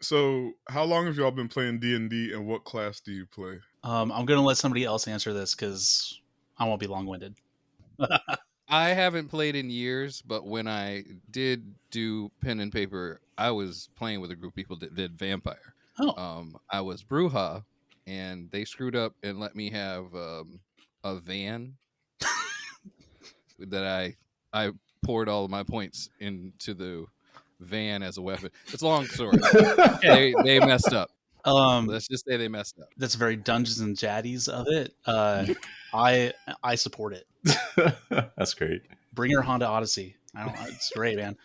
So, how long have y'all been playing D&D, and what class do you play? I'm gonna let somebody else answer this because I won't be long-winded. I haven't played in years, but when I did do pen and paper, I was playing with a group of people that did vampire. Oh, I was Bruja, and they screwed up and let me have a van that I poured all of my points into the van as a weapon. It's a long story. They messed up. Let's just say they messed up. that's very Dungeons and Jaddies of it. I support it. That's great. Bring your Honda Odyssey. It's great, man.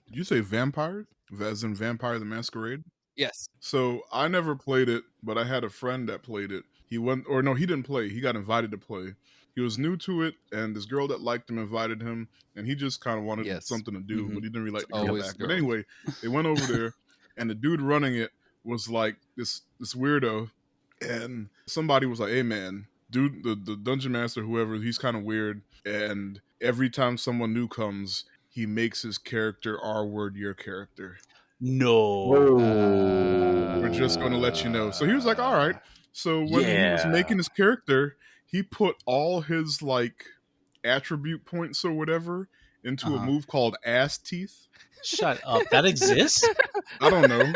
Did you say vampires? As in Vampire the Masquerade? Yes. So, I never played it, but I had a friend that played it. He didn't play. He got invited to play. He was new to it, and this girl that liked him invited him, and he just kind of wanted something to do, but he didn't really like to come back. But anyway, they went over there, and the dude running it was like this weirdo, and somebody was like, "Hey man, dude, the dungeon master, whoever, he's kind of weird, and every time someone new comes, he makes his character R-word your character. No. We're just going to let you know." So he was like, all right. So when he was making his character, he put all his like attribute points or whatever into a move called ass teeth. Shut up. That exists? I don't know.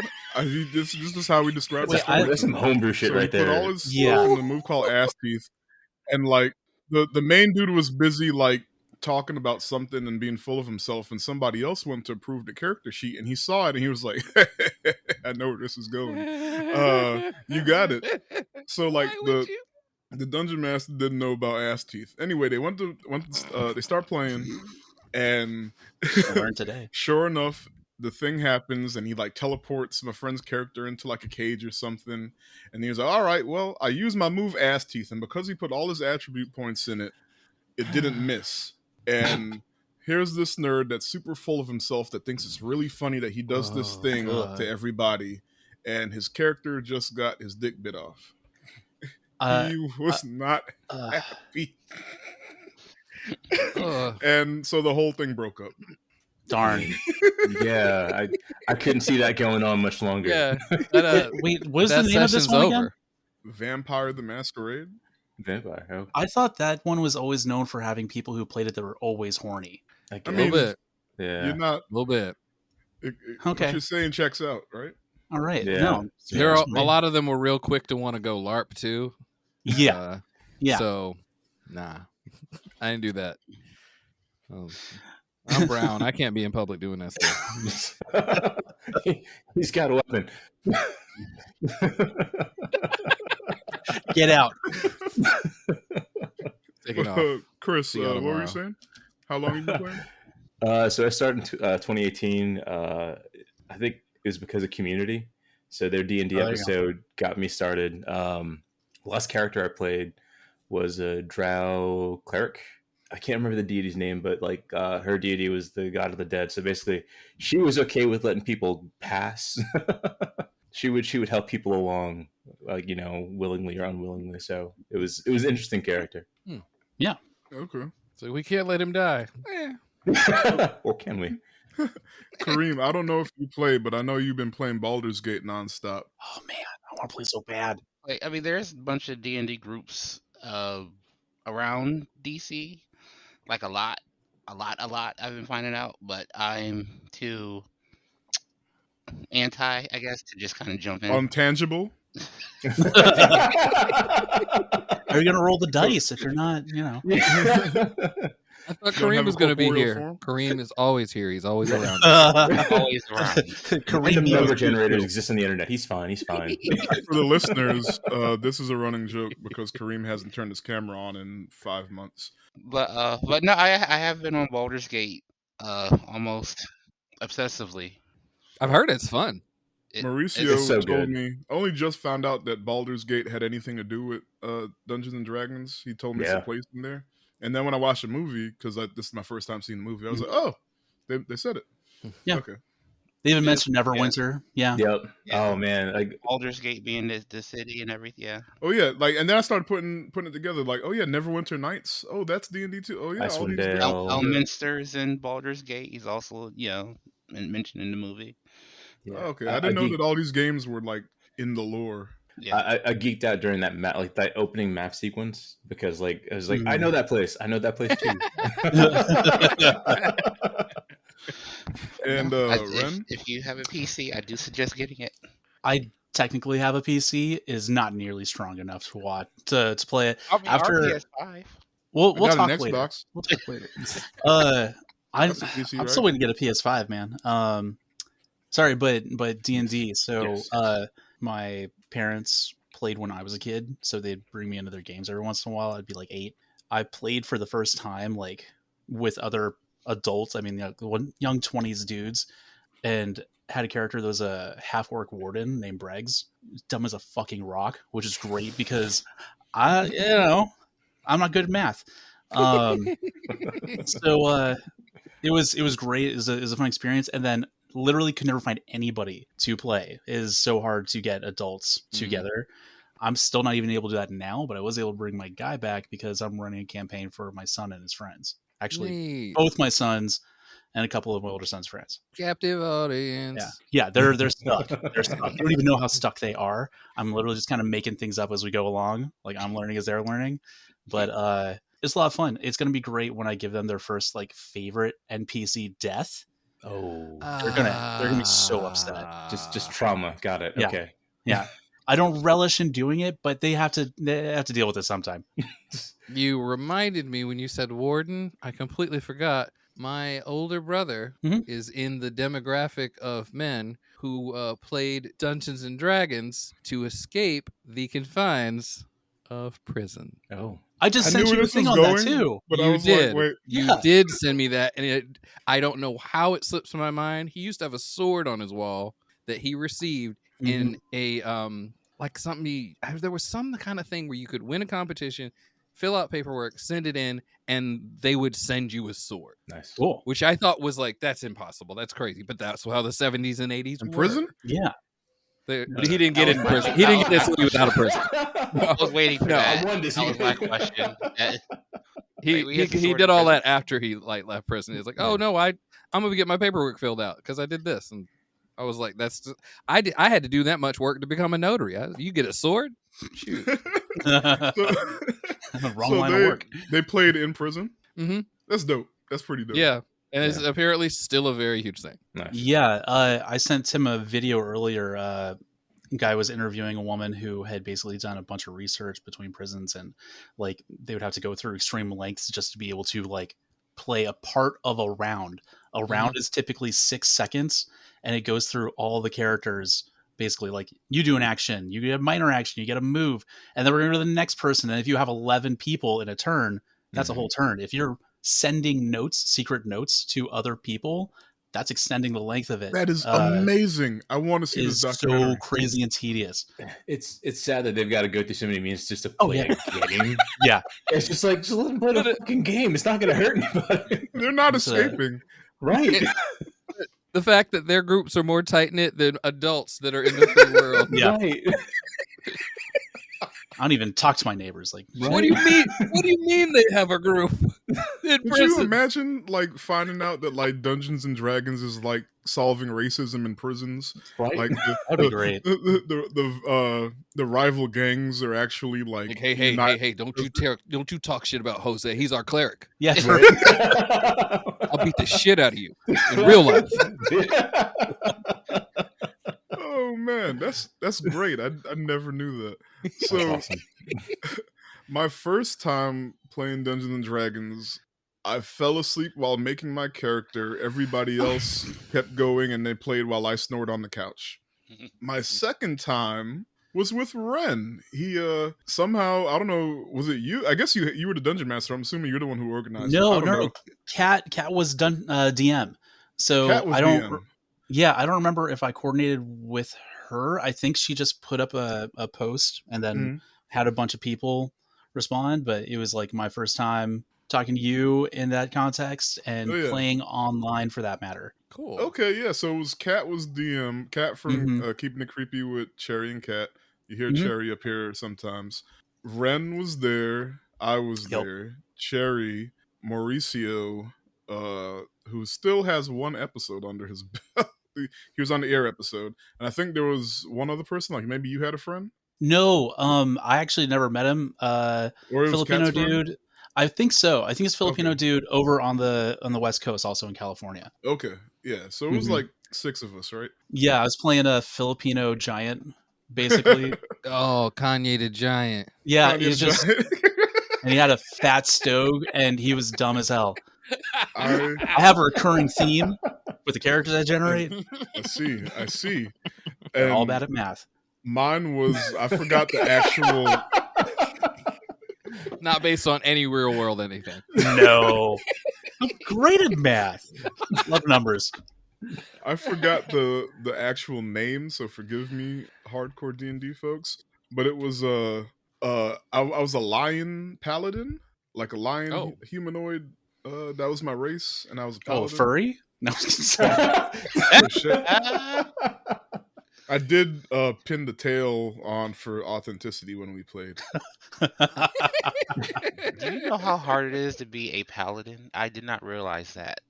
This is how we describe it. That's some homebrew shit right there. He put all his stuff in the move called ass teeth. And like the main dude was busy like talking about something and being full of himself, and somebody else went to approve the character sheet, and he saw it and he was like, I know where this is going. You got it. So like the dungeon master didn't know about ass teeth. Anyway, they they start playing, and I learned today. Sure enough, the thing happens, and he like teleports my friend's character into like a cage or something, and he was like, all right, well, I used my move ass teeth, and because he put all his attribute points in it, it didn't miss. And here's this nerd that's super full of himself that thinks it's really funny that he does this thing to everybody, and his character just got his dick bit off. He was not happy. And so the whole thing broke up. Darn. Yeah, I couldn't see that going on much longer. Yeah. Wait, what's the name of this one again? Vampire the Masquerade. Vampire. Oh. I thought that one was always known for having people who played it that were always horny. I mean, a little bit. Yeah. You're not. A little bit. Okay. What you're saying checks out, right? All right. Yeah. No, there are a lot of them were real quick to want to go LARP too. Yeah. Yeah. So, nah, I didn't do that. I'm brown. I can't be in public doing that stuff. He's got a weapon. Get out. Take it off. Chris, what were you saying? How long have you been playing? So I started in 2018. I think it was because of Community. So their D&D episode got me started. The last character I played was a Drow cleric. I can't remember the deity's name, but like her deity was the god of the dead. So basically, she was okay with letting people pass. She would help people along, willingly or unwillingly. So it was an interesting character. Yeah. Okay. So we can't let him die. Or can we? Karreem, I don't know if you play, but I know you've been playing Baldur's Gate nonstop. Oh man, I want to play so bad. I mean, there's a bunch of D&D groups around DC, like a lot. I've been finding out, but I'm too anti, I guess, to just kind of jump in. Untangible. Are you gonna roll the dice if you're not? I thought Karreem was going to be here. Karreem is always here. He's always around. Always around. Karreem number generators exist on the internet. He's fine. For the listeners, this is a running joke because Karreem hasn't turned his camera on in 5 months. But no, I have been on Baldur's Gate almost obsessively. I've heard it's fun. Mauricio told me, only just found out that Baldur's Gate had anything to do with Dungeons and Dragons. He told me to place them there. And then when I watched the movie, because this is my first time seeing the movie, I was like, oh, they said it. Yeah. Okay. They even mentioned Neverwinter. Yeah. Yep. Yeah. Oh man, like Baldur's Gate being the city and everything. Yeah. Oh yeah, and then I started putting it together. Like, oh yeah, Neverwinter Nights. Oh, that's D&D too. Oh yeah, Icewind Dale. Elminster's in Baldur's Gate. He's also mentioned in the movie. Yeah. Okay, I didn't know that all these games were like in the lore. Yeah. I geeked out during that map, like that opening map sequence, because like I was like, I know that place too. And Ren, if you have a PC, I do suggest getting it. I technically have a PC, is not nearly strong enough to watch to play it. I mean, After PS5. we'll got talk an later. Xbox. We'll talk later. I'm That's a PC, I'm right? still waiting to get a PS5, man. Sorry, but D&D. So my parents played when I was a kid, so they'd bring me into their games every once in a while. I'd be like 8. I played for the first time like with other adults. I mean, young 20s dudes, and had a character that was a half-orc warden named Bregs, dumb as a fucking rock, which is great because I'm not good at math. So it was great. It was a fun experience, and then literally could never find anybody to play. It is so hard to get adults together. I'm still not even able to do that now, but I was able to bring my guy back because I'm running a campaign for my son and his friends. Actually, both my sons and a couple of my older son's friends. Captive audience. Yeah, they're stuck. They're stuck. They don't even know how stuck they are. I'm literally just kind of making things up as we go along. Like I'm learning as they're learning. But it's a lot of fun. It's gonna be great when I give them their first like favorite NPC death. Oh, they're gonna be so upset. Just trauma. Got it. Yeah. Okay. Yeah. I don't relish in doing it, but they have to deal with it sometime. You reminded me when you said warden. I completely forgot. My older brother is in the demographic of men who played Dungeons and Dragons to escape the confines of prison. Oh, I just sent you a thing on that too. But you did. Like, wait. You did send me that, and I don't know how it slips my mind. He used to have a sword on his wall that he received in a like something. There was some kind of thing where you could win a competition, fill out paperwork, send it in, and they would send you a sword. Nice. Cool. Which I thought was like, that's impossible. That's crazy. But that's how the 70s and 80s in were. prison? Yeah. But he didn't get in prison. He didn't get this when he was out of prison. I was waiting for that. I wanted to see. That was my question. He did all that after he like left prison. He's like, oh no, I'm gonna get my paperwork filled out because I did this, and I was like, I had to do that much work to become a notary. You get a sword? Shoot. Wrong line of work. They played in prison? Mm-hmm. That's dope. That's pretty dope. Yeah. And it's apparently still a very huge thing. Nice. Yeah. I sent Tim a video earlier. A guy was interviewing a woman who had basically done a bunch of research between prisons, and like they would have to go through extreme lengths just to be able to like play a part of a round. A round is typically 6 seconds, and it goes through all the characters. Basically, like you do an action, you get a minor action, you get a move, and then we're going to go to the next person. And if you have 11 people in a turn, that's a whole turn. If you're sending secret notes to other people, that's extending the length of it. That is amazing. I want to see this documentary. So crazy and tedious. It's sad that they've got to go through so many means just to play a game. Yeah. It's just like, just let them play the fucking game. It's not going to hurt anybody. They're not escaping. Right. The fact that their groups are more tight-knit than adults that are in the free world. Yeah. Right. I don't even talk to my neighbors. Like, what do you mean? What do you mean they have a group in Could prison? you imagine like finding out that like Dungeons and Dragons is like solving racism in prisons? Right. Like that'd be great. The rival gangs are actually like hey! Don't you talk shit about Jose. He's our cleric. Yeah. Right. I'll beat the shit out of you in real life. Oh man, that's great. I never knew that. So awesome. My first time playing Dungeons and Dragons, I fell asleep while making my character. Everybody else kept going and they played while I snored on the couch. My second time was with Ren. He somehow, I don't know, was it you? I guess you were the dungeon master. I'm assuming you're the one who organized it. No. Cat was done DM. So Cat was DM. Yeah, I don't remember if I coordinated with her. I think she just put up a post and then had a bunch of people respond. But it was like my first time talking to you in that context and playing online for that matter. Cool. Okay, yeah. So it was Cat was DM. Cat from Keeping It Creepy with Cherry and Cat. You hear Cherry up here sometimes. Ren was there. I was there. Cherry, Mauricio, who still has one episode under his belt. he was on the air episode, and I think there was one other person. Like maybe you had a friend. No, I actually never met him. Or it was Filipino Cat's friend? dude. I think so. I think it's Filipino Okay. dude over on the West Coast, also in California. Okay, yeah. So it was like 6 of us, right? Yeah, I was playing a Filipino giant, basically. Oh, Kanye the Giant. Yeah, Kanye he's the just, Giant. and he had a fat stove, and he was dumb as hell. I I have a recurring theme with the characters I generate. I see. They're all And bad at math. mine was, I forgot the actual. Not based on any real world anything. No. I'm great at math. Love numbers. I forgot the actual name, so forgive me, hardcore D&D folks. But it was I was a lion paladin, like a lion humanoid. That was my race, and I was a paladin. Oh, furry? No, sorry. Oh, shit. I did pin the tail on for authenticity when we played. Do you know how hard it is to be a paladin? I did not realize that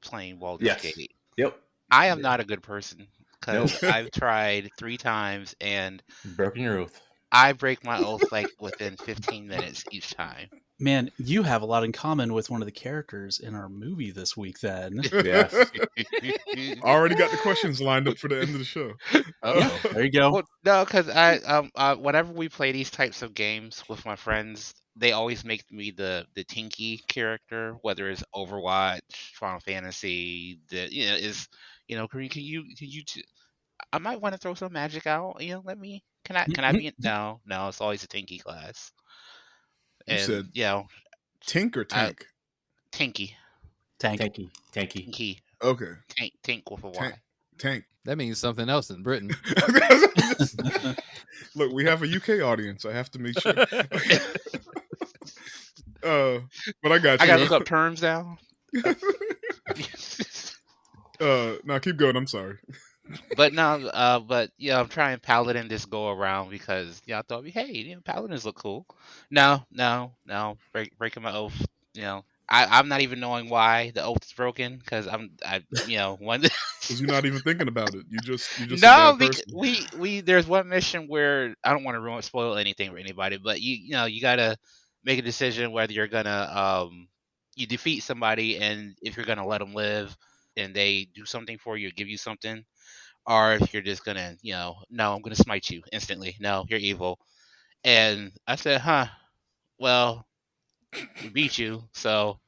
playing Baldur's Gate. Yep. I am not a good person because I've tried 3 times and broken your oath. I break my oath like within 15 minutes each time. Man, you have a lot in common with one of the characters in our movie this week, then. Yes. I already got the questions lined up for the end of the show. Yeah, there you go. Well, no, because I whenever we play these types of games with my friends, they always make me the tinky character, whether it's Overwatch, Final Fantasy. Can you? I might want to throw some magic out. Let me. Can I be? No, it's always a tinky class. You And said tink or tank? Tinky. Tanky. Tinky. Okay. Tink with a Y. Tank. That means something else in Britain. Look, we have a UK audience. I have to make sure. But I got you. I gotta look up terms now. Now keep going. I'm sorry. But no, I'm trying Paladin this go around because I thought, hey, Paladins look cool. No, breaking my oath. I'm not even knowing why the oath is broken because one. Because you're not even thinking about it. You just No, a bad because person. we there's one mission where I don't want to spoil anything for anybody, but you gotta make a decision whether you're gonna you defeat somebody and if you're gonna let them live and they do something for you, give you something. Or if you're just gonna, no, I'm gonna smite you instantly. No, you're evil. And I said, well, we beat you, so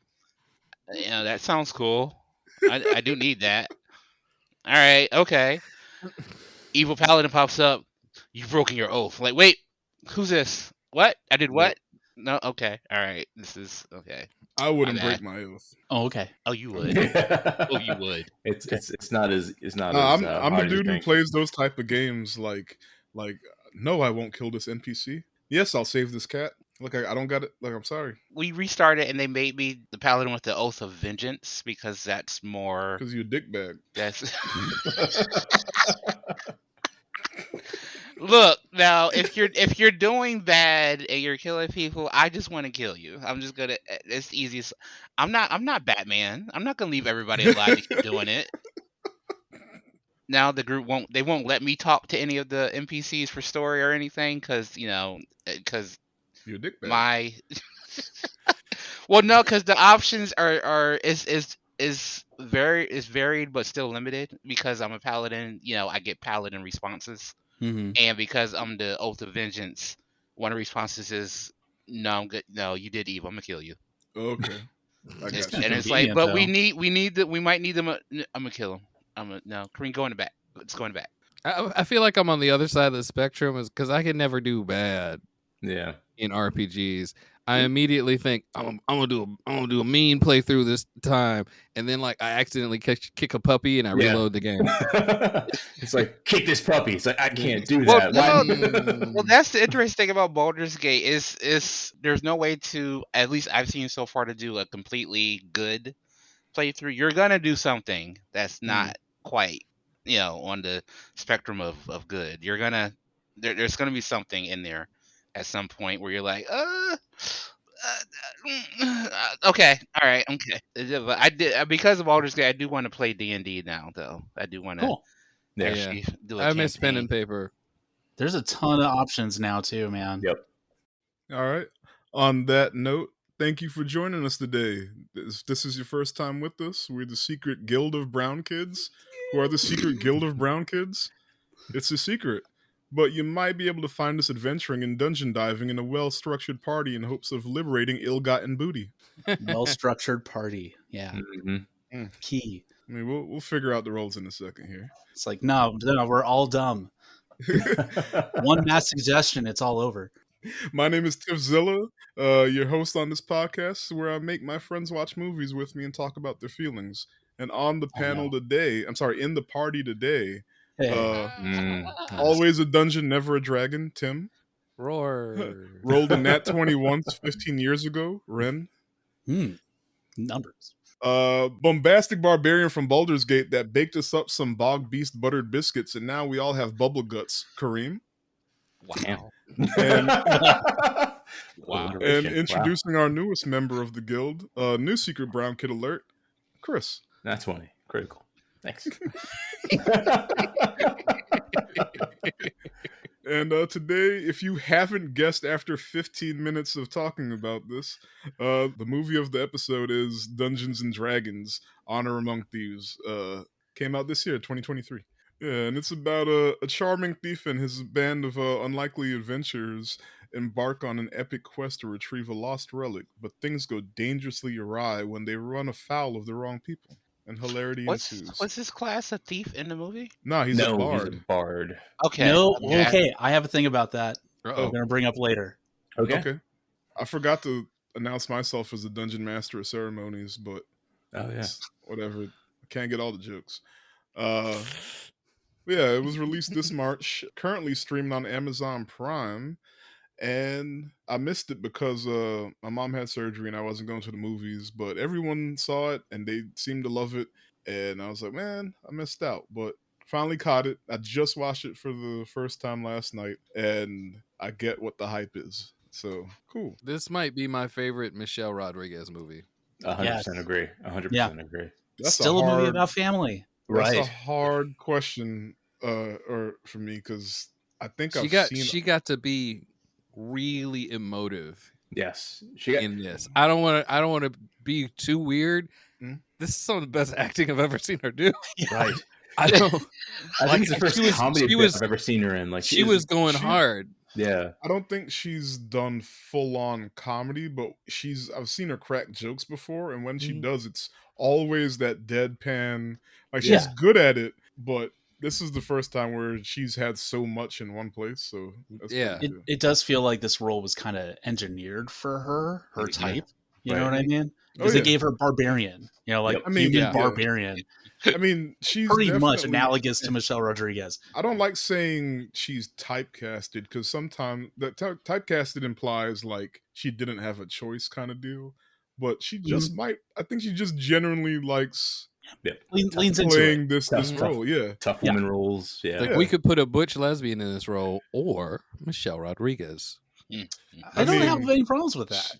that sounds cool. I do need that. All right, okay. Evil paladin pops up. You've broken your oath. Like, wait, who's this? What? I did what? No, okay, all right. This is okay. I wouldn't break my oath. Oh, okay. Oh, you would. Oh, you would. It's not as I'm hard the as you dude who think. plays those type of games. Like no, I won't kill this NPC. Yes, I'll save this cat. Look, I don't got it. Like, I'm sorry. We restarted and they made me the paladin with the oath of vengeance because that's more. Because you're a dickbag. That's. Look now, if you're doing bad and you're killing people, I just want to kill you. I'm just gonna. It's the easiest. I'm not Batman. I'm not gonna leave everybody alive to keep doing it. Now the group won't let me talk to any of the NPCs for story or anything because you're a dickbag. My. Well, no, because the options is varied but still limited because I'm a paladin. I get paladin responses. Mm-hmm. And because I'm the Oath of Vengeance, one of the responses is, "No, I'm good. No, you did evil. I'm gonna kill you." Okay. And it's like, but we might need them. I'm gonna kill him. No, Karreem, go in the back. It's going back. I feel like I'm on the other side of the spectrum is because I can never do bad. Yeah. In RPGs, I immediately think I'm gonna do a mean playthrough this time, and then like I accidentally kick a puppy and I reload the game. It's like kick this puppy. It's like I can't do that. Well, that's the interesting thing about Baldur's Gate is there's no way to, at least I've seen so far, to do a completely good playthrough. You're gonna do something that's not quite on the spectrum of good. You're gonna there's gonna be something in there at some point where you're like, Okay, all right, okay. But I did because of Baldur's Gate. I do want to play D&D now, though. I do want to Cool. actually do a I miss pen campaign. and paper. There's a ton of options now too, man. Yep. All right. On that note, thank you for joining us today. This is your first time with us. We're the Secret Guild of Brown Kids. Who are the Secret Guild of Brown Kids? It's a secret. But you might be able to find us adventuring and dungeon diving in a well-structured party in hopes of liberating ill-gotten booty. Well-structured party. Yeah. Mm-hmm. Key. I mean, we'll figure out the roles in a second here. It's like, no, we're all dumb. One mass suggestion, it's all over. My name is Tiffzilla, your host on this podcast, where I make my friends watch movies with me and talk about their feelings. And on the panel today, in the party today, always a dungeon, never a dragon, Tim. Roar. Rolled a nat 20 once 15 years ago, Ren. Numbers. Bombastic barbarian from Baldur's Gate that baked us up some bog beast buttered biscuits, and now we all have bubble guts, Karreem. Wow. And, wow. And introducing our newest member of the guild, new secret brown kid alert, Chris. That's 20. Critical. Thanks. And today, if you haven't guessed after 15 minutes of talking about this, the movie of the episode is Dungeons and Dragons: Honor Among Thieves. Came out this year, 2023. Yeah, and it's about a charming thief and his band of unlikely adventurers embark on an epic quest to retrieve a lost relic, but things go dangerously awry when they run afoul of the wrong people. And hilarity ensues. What's his class? A thief in the movie? Nah, he's a bard. He's a bard. Okay. No, okay. I have a thing about that. Uh-oh. I'm going to bring up later. Okay. I forgot to announce myself as the Dungeon Master of Ceremonies, but whatever. I can't get all the jokes. Yeah, it was released this March, currently streamed on Amazon Prime, and I missed it because my mom had surgery and I wasn't going to the movies, but everyone saw it and they seemed to love it, and I was like, man, I missed out, but finally caught it. I just watched it for the first time last night, and I get what the hype is. So, cool. This might be my favorite Michelle Rodriguez movie. 100% agree. 100% agree. That's still a movie about family. That's a hard question or for me, because I think she got to be really emotive. Yes, in this. I don't want to be too weird. This is some of the best acting I've ever seen her do. Right. I think it's the first comedy I've ever seen her in. Like she was going hard. Yeah. I don't think she's done full on comedy, but I've seen her crack jokes before, and when she does, it's always that deadpan. Like she's good at it, but this is the first time where she's had so much in one place. So that's it does feel like this role was kind of engineered for her type. You know what I mean? Because they gave her barbarian, human barbarian. I mean, she's pretty much analogous to Michelle Rodriguez. I don't like saying she's typecasted, because sometimes that typecasted implies like she didn't have a choice kind of deal. But she just might. I think she just genuinely likes leans into playing this role. Tough woman roles. Yeah, like we could put a butch lesbian in this role or Michelle Rodriguez. I don't have any problems with that.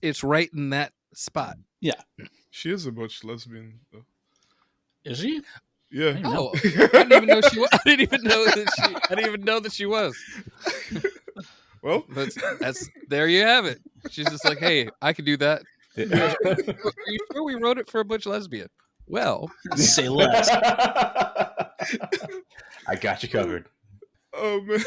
It's right in that spot. Yeah, she is a butch lesbian, though. Is she? Yeah. I didn't even know she was. I didn't even know that she was. Well, that's there you have it. She's just like, hey, I can do that. Are you sure we wrote it for a butch lesbian? Well, say less. I got you covered. Oh man.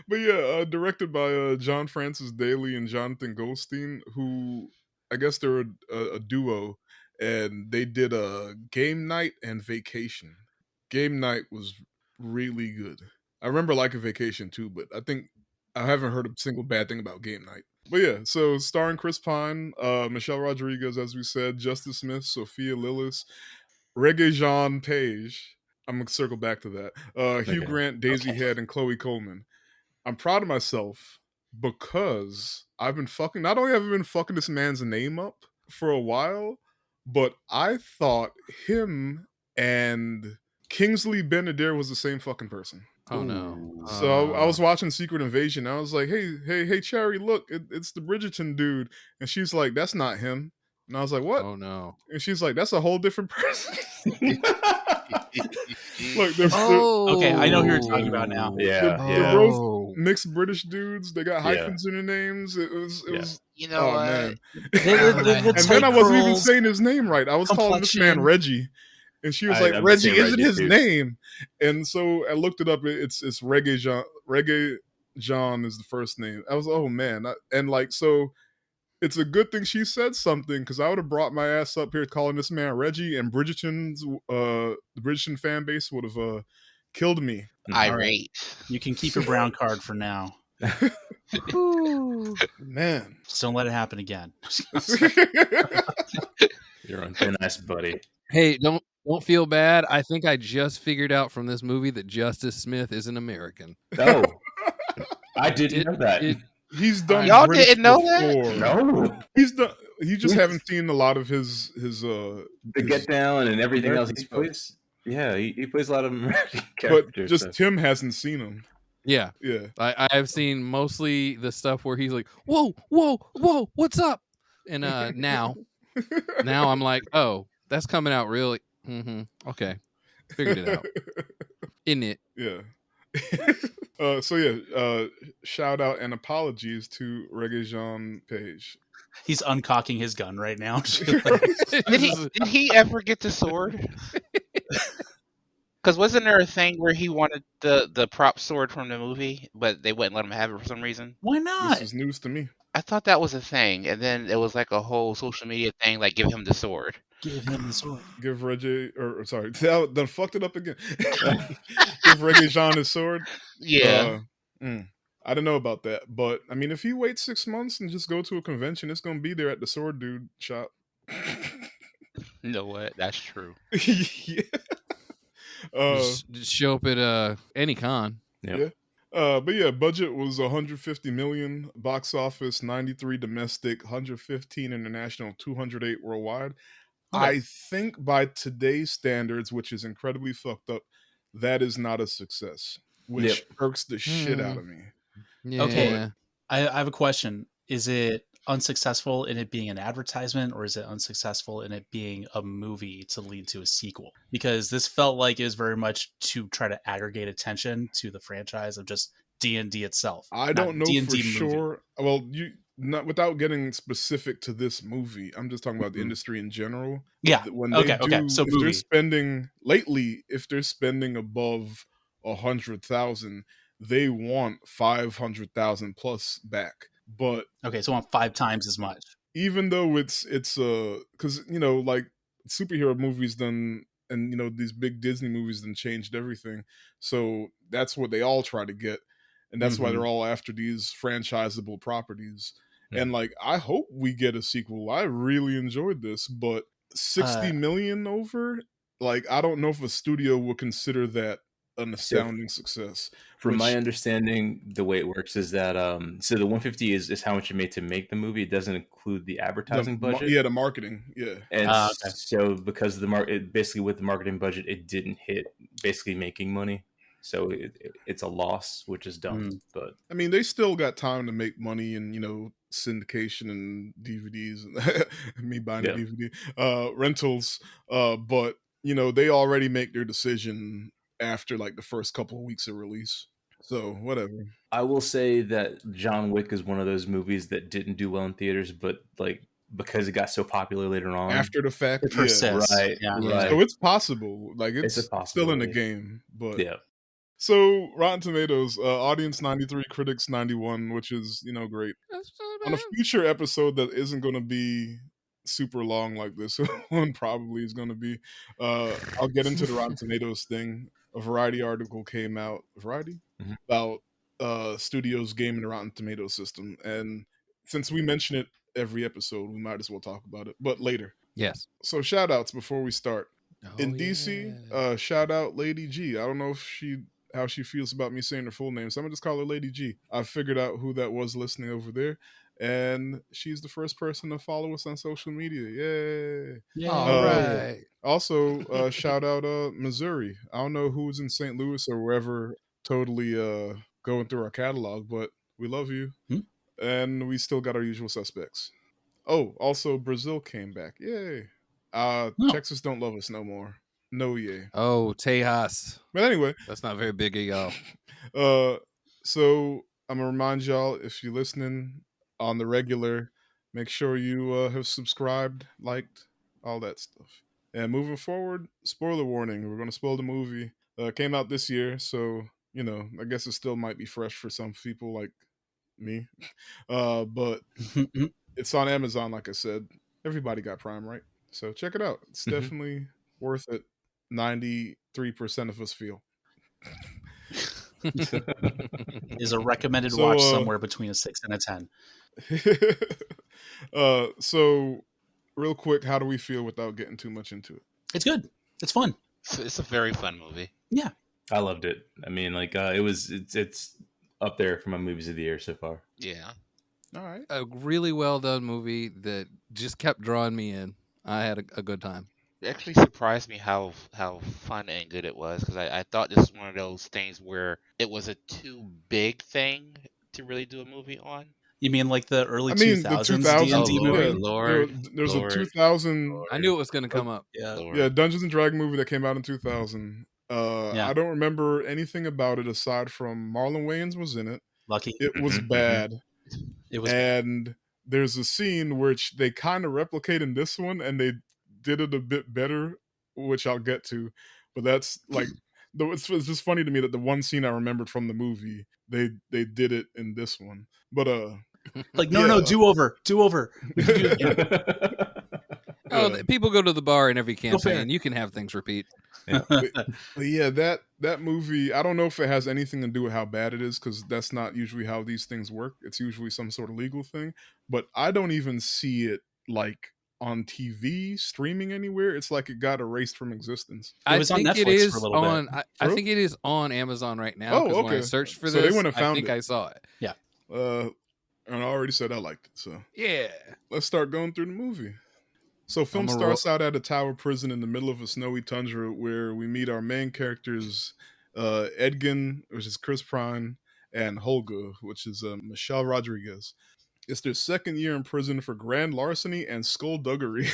But yeah, directed by John Francis Daly and Jonathan Goldstein, who I guess they're a duo, and they did a Game Night and Vacation. Game Night was really good. I remember liking Vacation too, but I think I haven't heard a single bad thing about Game Night. But yeah, so starring Chris Pine, Michelle Rodriguez, as we said, Justice Smith, Sophia Lillis, Regé-Jean Page. I'm going to circle back to that. Hugh Grant, Daisy Head, and Chloe Coleman. I'm proud of myself because I've been fucking, not only have I been fucking this man's name up for a while, but I thought him and Kingsley Ben-Adir was the same fucking person. Oh no. So I was watching Secret Invasion. I was like, hey, Cherry, look, it's the Bridgerton dude. And she's like, that's not him. And I was like, what? Oh no. And she's like, that's a whole different person. Look, okay, I know who you're talking about now. Yeah, they're both mixed British dudes. They got hyphens in their names. It was. You know what? Man. The And then I wasn't even saying his name right. I was calling this man Reggie. And she was like, Reggie isn't his name. And so I looked it up. It's Reggae Jean. Reggae Jean is the first name. I was, oh man. So it's a good thing she said something, because I would have brought my ass up here calling this man Reggie, and the Bridgerton fan base would have killed me. Irate. You can keep your brown card for now. Man. Just don't let it happen again. You're on thin ice, buddy. Hey, don't feel bad. I think I just figured out from this movie that Justice Smith is an American. Oh, I didn't know that. He's done. Y'all British didn't know before. that? No, he's done. You just haven't seen a lot of his the Get Down and everything else. He plays. Yeah, he plays a lot of American characters. But just Tim hasn't seen him. Yeah. I've seen mostly the stuff where he's like, whoa, what's up? And now I'm like, oh, that's coming out really. Okay, figured it out. In it. Yeah. Shout out and apologies to Reggae Jean Page. He's uncocking his gun right now. Did he ever get the sword? Because wasn't there a thing where he wanted the prop sword from the movie, but they wouldn't let him have it for some reason? Why not? This is news to me. I thought that was a thing, and then it was like a whole social media thing, like give him the sword. Give him the sword. Give Reggie, or sorry, done fucked it up again. Give Reggae Jean his sword. Yeah. I don't know about that, but I mean, if he waits 6 months and just go to a convention, it's gonna be there at the sword dude shop. You know what? That's true. Yeah. Just show up at any con. Yep. Yeah. But yeah, budget was 150 million, box office 93 domestic, 115 international, 208 worldwide. Okay. I think by today's standards, which is incredibly fucked up, that is not a success, which irks the shit out of me. Yeah. Okay, I have a question. Is it unsuccessful in it being an advertisement, or is it unsuccessful in it being a movie to lead to a sequel? Because this felt like it was very much to try to aggregate attention to the franchise of just D&D itself. I don't know for sure. Well, not without getting specific to this movie. I'm just talking about the industry in general. Yeah. When So if they're spending lately, if they're spending above 100,000, they want 500,000 plus back. But okay, so I want 5 times as much. Even though it's because like superhero movies done, and these big Disney movies done changed everything. So that's what they all try to get, and that's why they're all after these franchisable properties. And like, I hope we get a sequel. I really enjoyed this, but 60 million over, like, I don't know if a studio will consider that an astounding success. From my understanding, the way it works is that so the 150 is how much you made to make the movie. It doesn't include the advertising budget. Yeah, the marketing. Yeah, and so because basically with the marketing budget, it didn't hit basically making money. So it's a loss, which is dumb. But I mean, they still got time to make money, and syndication and DVDs, and me buying a DVD, rentals. But they already make their decision after like the first couple of weeks of release. So whatever. I will say that John Wick is one of those movies that didn't do well in theaters, but like because it got so popular later on after the fact, it persists. Right. So it's possible. Like it's still in the game, but yeah. So Rotten Tomatoes, audience 93, critics 91, which is great. On a future episode that isn't going to be super long like this one probably is going to be, I'll get into the Rotten Tomatoes thing. A Variety article came out, about studios gaming the Rotten Tomatoes system, and since we mention it every episode, we might as well talk about it, but later. Yes. So shout outs before we start. In DC, shout out Lady G. I don't know how she feels about me saying her full name, so I'm gonna just call her Lady G. I figured out who that was listening over there, and she's the first person to follow us on social media. Yay! All right. Also, shout out Missouri. I don't know who's in St. Louis or wherever totally going through our catalog, but we love you. And we still got our usual suspects. Oh, also Brazil came back. Yay. Texas don't love us no more. No yay. Oh, Tejas. But anyway. That's not very big of y'all. So I'm gonna remind y'all, if you're listening on the regular, make sure you have subscribed, liked, all that stuff. And moving forward, spoiler warning, we're gonna spoil the movie. Came out this year, so I guess it still might be fresh for some people like me. But it's on Amazon, like I said. Everybody got Prime, right? So check it out. It's definitely worth it. 93% of us feel. Is a recommended watch somewhere between a 6 and a 10. So real quick, how do we feel without getting too much into it? It's good. It's fun. It's a very fun movie. Yeah, I loved it. I mean, like it's up there for my movies of the year so far. Yeah. All right. A really well done movie that just kept drawing me in. I had a good time. It actually surprised me how fun and good it was, because I thought this was one of those things where it was a too big thing to really do a movie on. You mean like the early 2000s the 2000s D&D movie? Lord, there's a 2000. I knew it was going to come up. Yeah, Dungeons and Dragons movie that came out in 2000. I don't remember anything about it aside from Marlon Wayans was in it. Lucky. It was bad. It was and there's a scene which they kind of replicate in this one, and they did it a bit better, which I'll get to. But that's like, it's just funny to me that the one scene I remembered from the movie, they did it in this one. But like no, do over. We can do it again. People go to the bar in every campaign. You can have things repeat. Yeah. but yeah, that movie, I don't know if it has anything to do with how bad it is, because that's not usually how these things work. It's usually some sort of legal thing. But I don't even see it like on TV streaming anywhere. It's like it got erased from existence. I think it is on. I think it is on Amazon right now. Oh, okay. When I searched for so this, they went and found I think it. I saw it. Yeah. And I already said I liked it. So yeah, let's start going through the movie. So film starts out at a tower prison in the middle of a snowy tundra, where we meet our main characters, Edgin, which is Chris Pine, and Holga, which is Michelle Rodriguez. It's their second year in prison for grand larceny and skullduggery.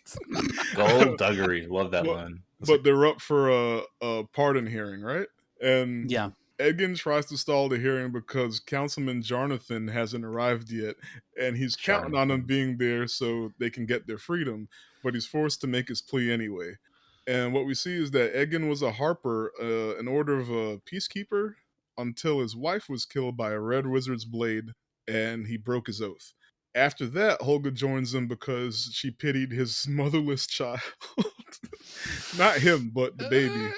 Skullduggery, love that line. But they're up for a pardon hearing, right? And yeah. Edgin tries to stall the hearing because Councilman Jonathan hasn't arrived yet, and he's counting on him being there so they can get their freedom, but he's forced to make his plea anyway. And what we see is that Edgin was a harper, an order of a peacekeeper, until his wife was killed by a red wizard's blade, and he broke his oath. After that, Holga joins him because she pitied his motherless child. Not him, but the baby.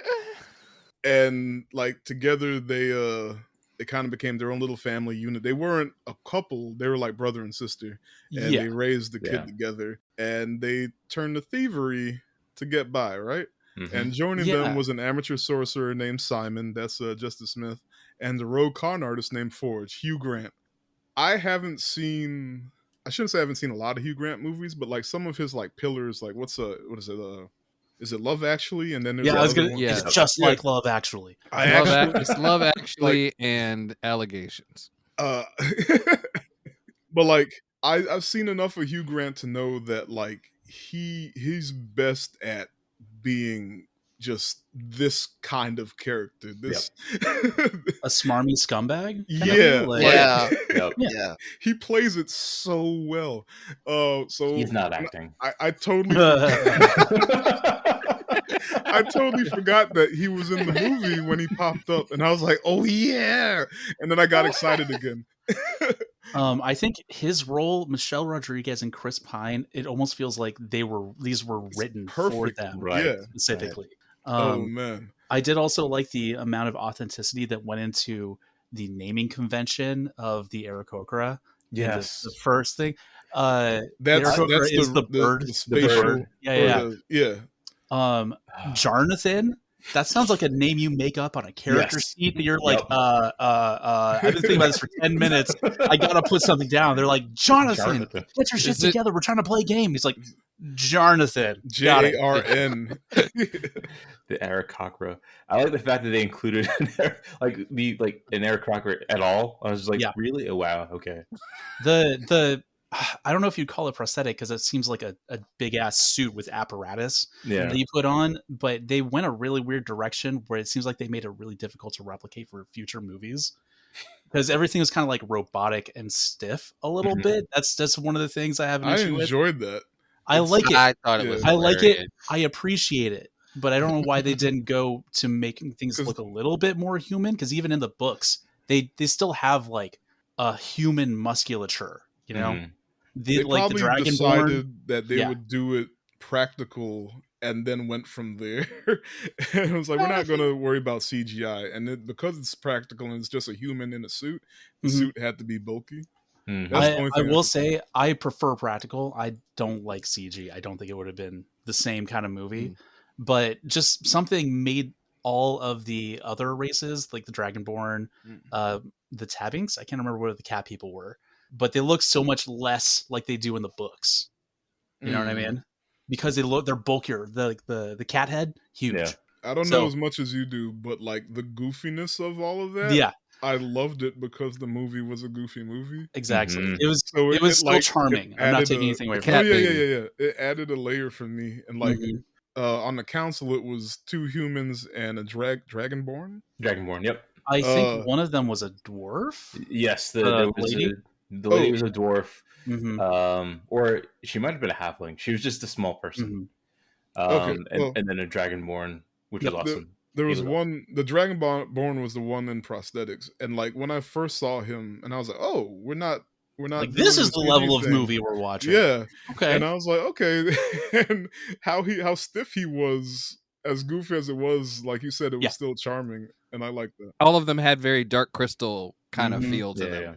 And like together they kind of became their own little family unit. They weren't a couple, they were like brother and sister, and they raised the kid together, and they turned to thievery to get by, right? And joining them was an amateur sorcerer named Simon, that's Justice Smith, and the rogue con artist named Forge, Hugh Grant. I shouldn't say I haven't seen a lot of Hugh Grant movies, but like some of his like pillars, like what is it, is it Love Actually? And then there's it's just like Love Actually. It's Love Actually and Allegations. But like I've seen enough of Hugh Grant to know that like he's best at being just this kind of character. This a smarmy scumbag. Yeah. He plays it so well. So he's not acting. I totally. I totally forgot that he was in the movie when he popped up, and I was like, "Oh yeah!" And then I got excited again. I think his role, Michelle Rodriguez and Chris Pine, it almost feels like these were written for them, specifically. Right. Oh man! I did also like the amount of authenticity that went into the naming convention of the Aarakocra. Yes, the first thing. That's the bird. The spatial, Yeah. Jarnathan That sounds like a name you make up on a character sheet that you're like, I've been thinking about this for 10 minutes. I gotta put something down. They're like, Jonathan, get your shit together. We're trying to play a game. He's like, Jonathan. Jarn. The Aarakocra. I like the fact that they included an Aarakocra at all. I was just like, really? Oh wow, okay. I don't know if you'd call it prosthetic because it seems like a big ass suit with apparatus that you put on, but they went a really weird direction where it seems like they made it really difficult to replicate for future movies because everything was kind of like robotic and stiff a little bit. That's one of the things I have an issue with. I enjoyed that. I like it. I thought it was. I like it. I appreciate it, but I don't know why they didn't go to making things look a little bit more human. Because even in the books, they still have like a human musculature, you know. They like probably the Dragonborn decided that they would do it practical and then went from there. And it was like, we're not going to worry about CGI. And because it's practical and it's just a human in a suit, the suit had to be bulky. I will say I prefer practical. I don't like CG. I don't think it would have been the same kind of movie. But just something made all of the other races, like the Dragonborn, the Tabbings, I can't remember what the cat people were, but they look so much less like they do in the books. You know what I mean? Because they're bulkier. The cat head, huge. Yeah. I don't know as much as you do, but like the goofiness of all of that, I loved it because the movie was a goofy movie. Exactly. It was still charming. I'm not taking anything away from it. Yeah. It added a layer for me. And like on the council, it was 2 humans and a Dragonborn. Dragonborn, yep. I think one of them was a dwarf. Yes, the lady. The lady was a dwarf, or she might have been a halfling. She was just a small person. And then a dragonborn, which was awesome. There was one. The dragonborn was the one in prosthetics, and like when I first saw him, and I was like, "Oh, we're not." Like this is the level of movie we're watching. Yeah. Okay. And I was like, okay, and how stiff he was, as goofy as it was, like you said, it was still charming, and I liked that. All of them had very Dark Crystal kind of feel to them. Yeah.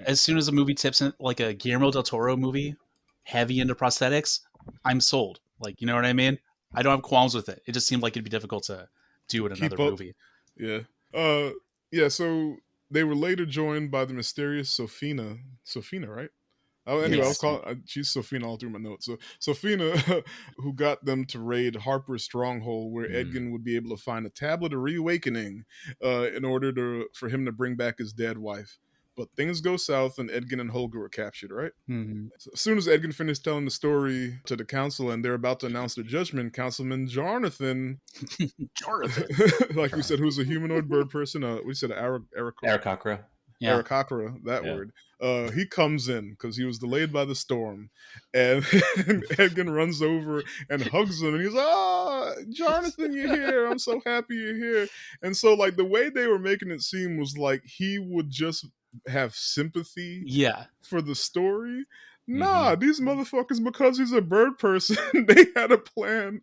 As soon as a movie tips in, like a Guillermo del Toro movie, heavy into prosthetics, I'm sold. Like, you know what I mean? I don't have qualms with it. It just seemed like it'd be difficult to do in another movie. Yeah. So they were later joined by the mysterious Sofina, right? Oh, anyway, I was calling. She's Sofina all through my notes. So Sofina, who got them to raid Harper's stronghold, where Edgin would be able to find a tablet of reawakening, in order for him to bring back his dead wife. But things go south, and Edgin and Holger were captured, right? So as soon as Edgin finished telling the story to the council, and they're about to announce their judgment, Councilman Jonathan, like we said, who's a humanoid bird person, we said Aarakocra. Aarakocra, that word. He comes in because he was delayed by the storm, and Edgin runs over and hugs him, and he's like, Jonathan, you're here. I'm so happy you're here. And so like the way they were making it seem was like he would just have sympathy for the story. Nah, these motherfuckers, because he's a bird person, they had a plan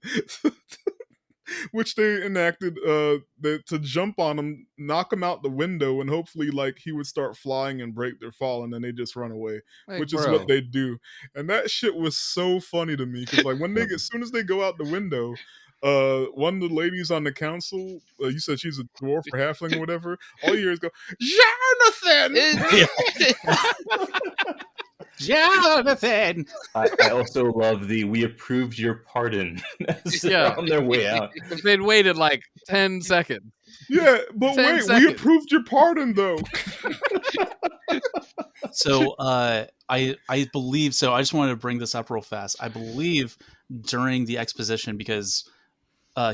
which they enacted to jump on him, knock him out the window, and hopefully like he would start flying and break their fall, and then they just run away, which is what they do. And that shit was so funny to me because like when they as soon as they go out the window, one of the ladies on the council, you said she's a dwarf or halfling or whatever, all you hear is go, Jonathan! Jonathan! I also love we approved your pardon on their way out. They'd waited like 10 seconds. Yeah, but wait, we approved your pardon though. So I believe, so I just wanted to bring this up real fast. I believe during the exposition, because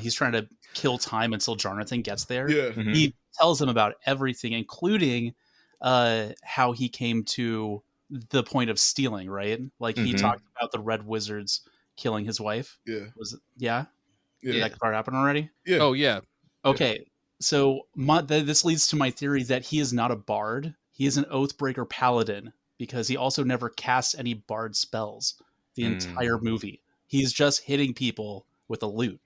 he's trying to kill time until Jonathan gets there, he tells him about everything, including how he came to the point of stealing, right? Like he talked about the Red Wizards killing his wife. Did that part happen already? Oh yeah. Okay, so this leads to my theory that he is not a bard. He is an Oathbreaker paladin because he also never casts any bard spells the entire movie. He's just hitting people with a lute.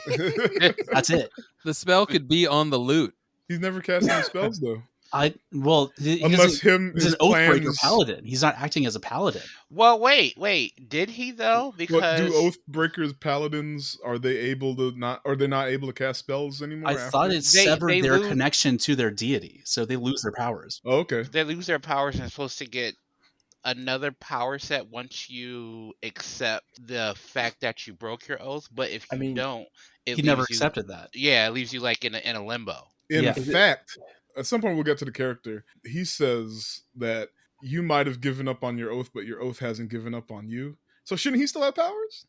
That's it. The spell could be on the lute. He's never cast any spells though. Unless he's his an Oathbreaker plans. paladin. He's not acting as a paladin. Well, wait. Did he though? What do Because Oathbreakers paladins, are they able to not, or they're not able to cast spells anymore? I thought it They severed their lose connection to their deity, so they lose their powers. Oh, okay. they lose their powers and are supposed to get another power set once you accept the fact that you broke your oath. But if you don't, it He leaves never you. accepted that. Yeah, it leaves you like in a limbo. In fact, at some point we'll get to the character. He says that you might have given up on your oath, but your oath hasn't given up on you. So shouldn't he still have powers?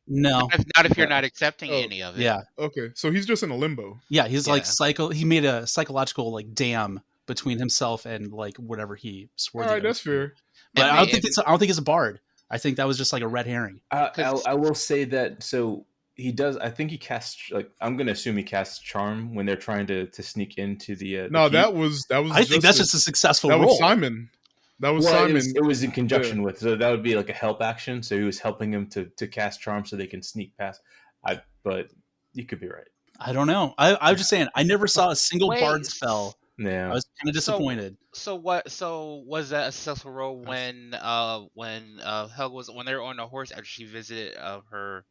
No, Not if you're not accepting any of it. Yeah. Okay, so he's just in a limbo. Yeah, he's like he made a psychological like dam between himself and like whatever he swore. All right, that's fair. But I don't think it's a bard. I think that was just like a red herring. I will say that. So he does. I think he casts, like, I'm going to assume he casts charm when they're trying to sneak into the. No, the that was. I think that's just a successful that roll. was Simon. That was Simon. It was in conjunction with, so that would be like a help action. So he was helping him to cast charm so they can sneak past. But you could be right. I don't know. I was just saying. I never saw a single bard spell. Yeah, I was kind of disappointed. So what? So was that a successful roll when Helga was, when they were on the horse after she visited her?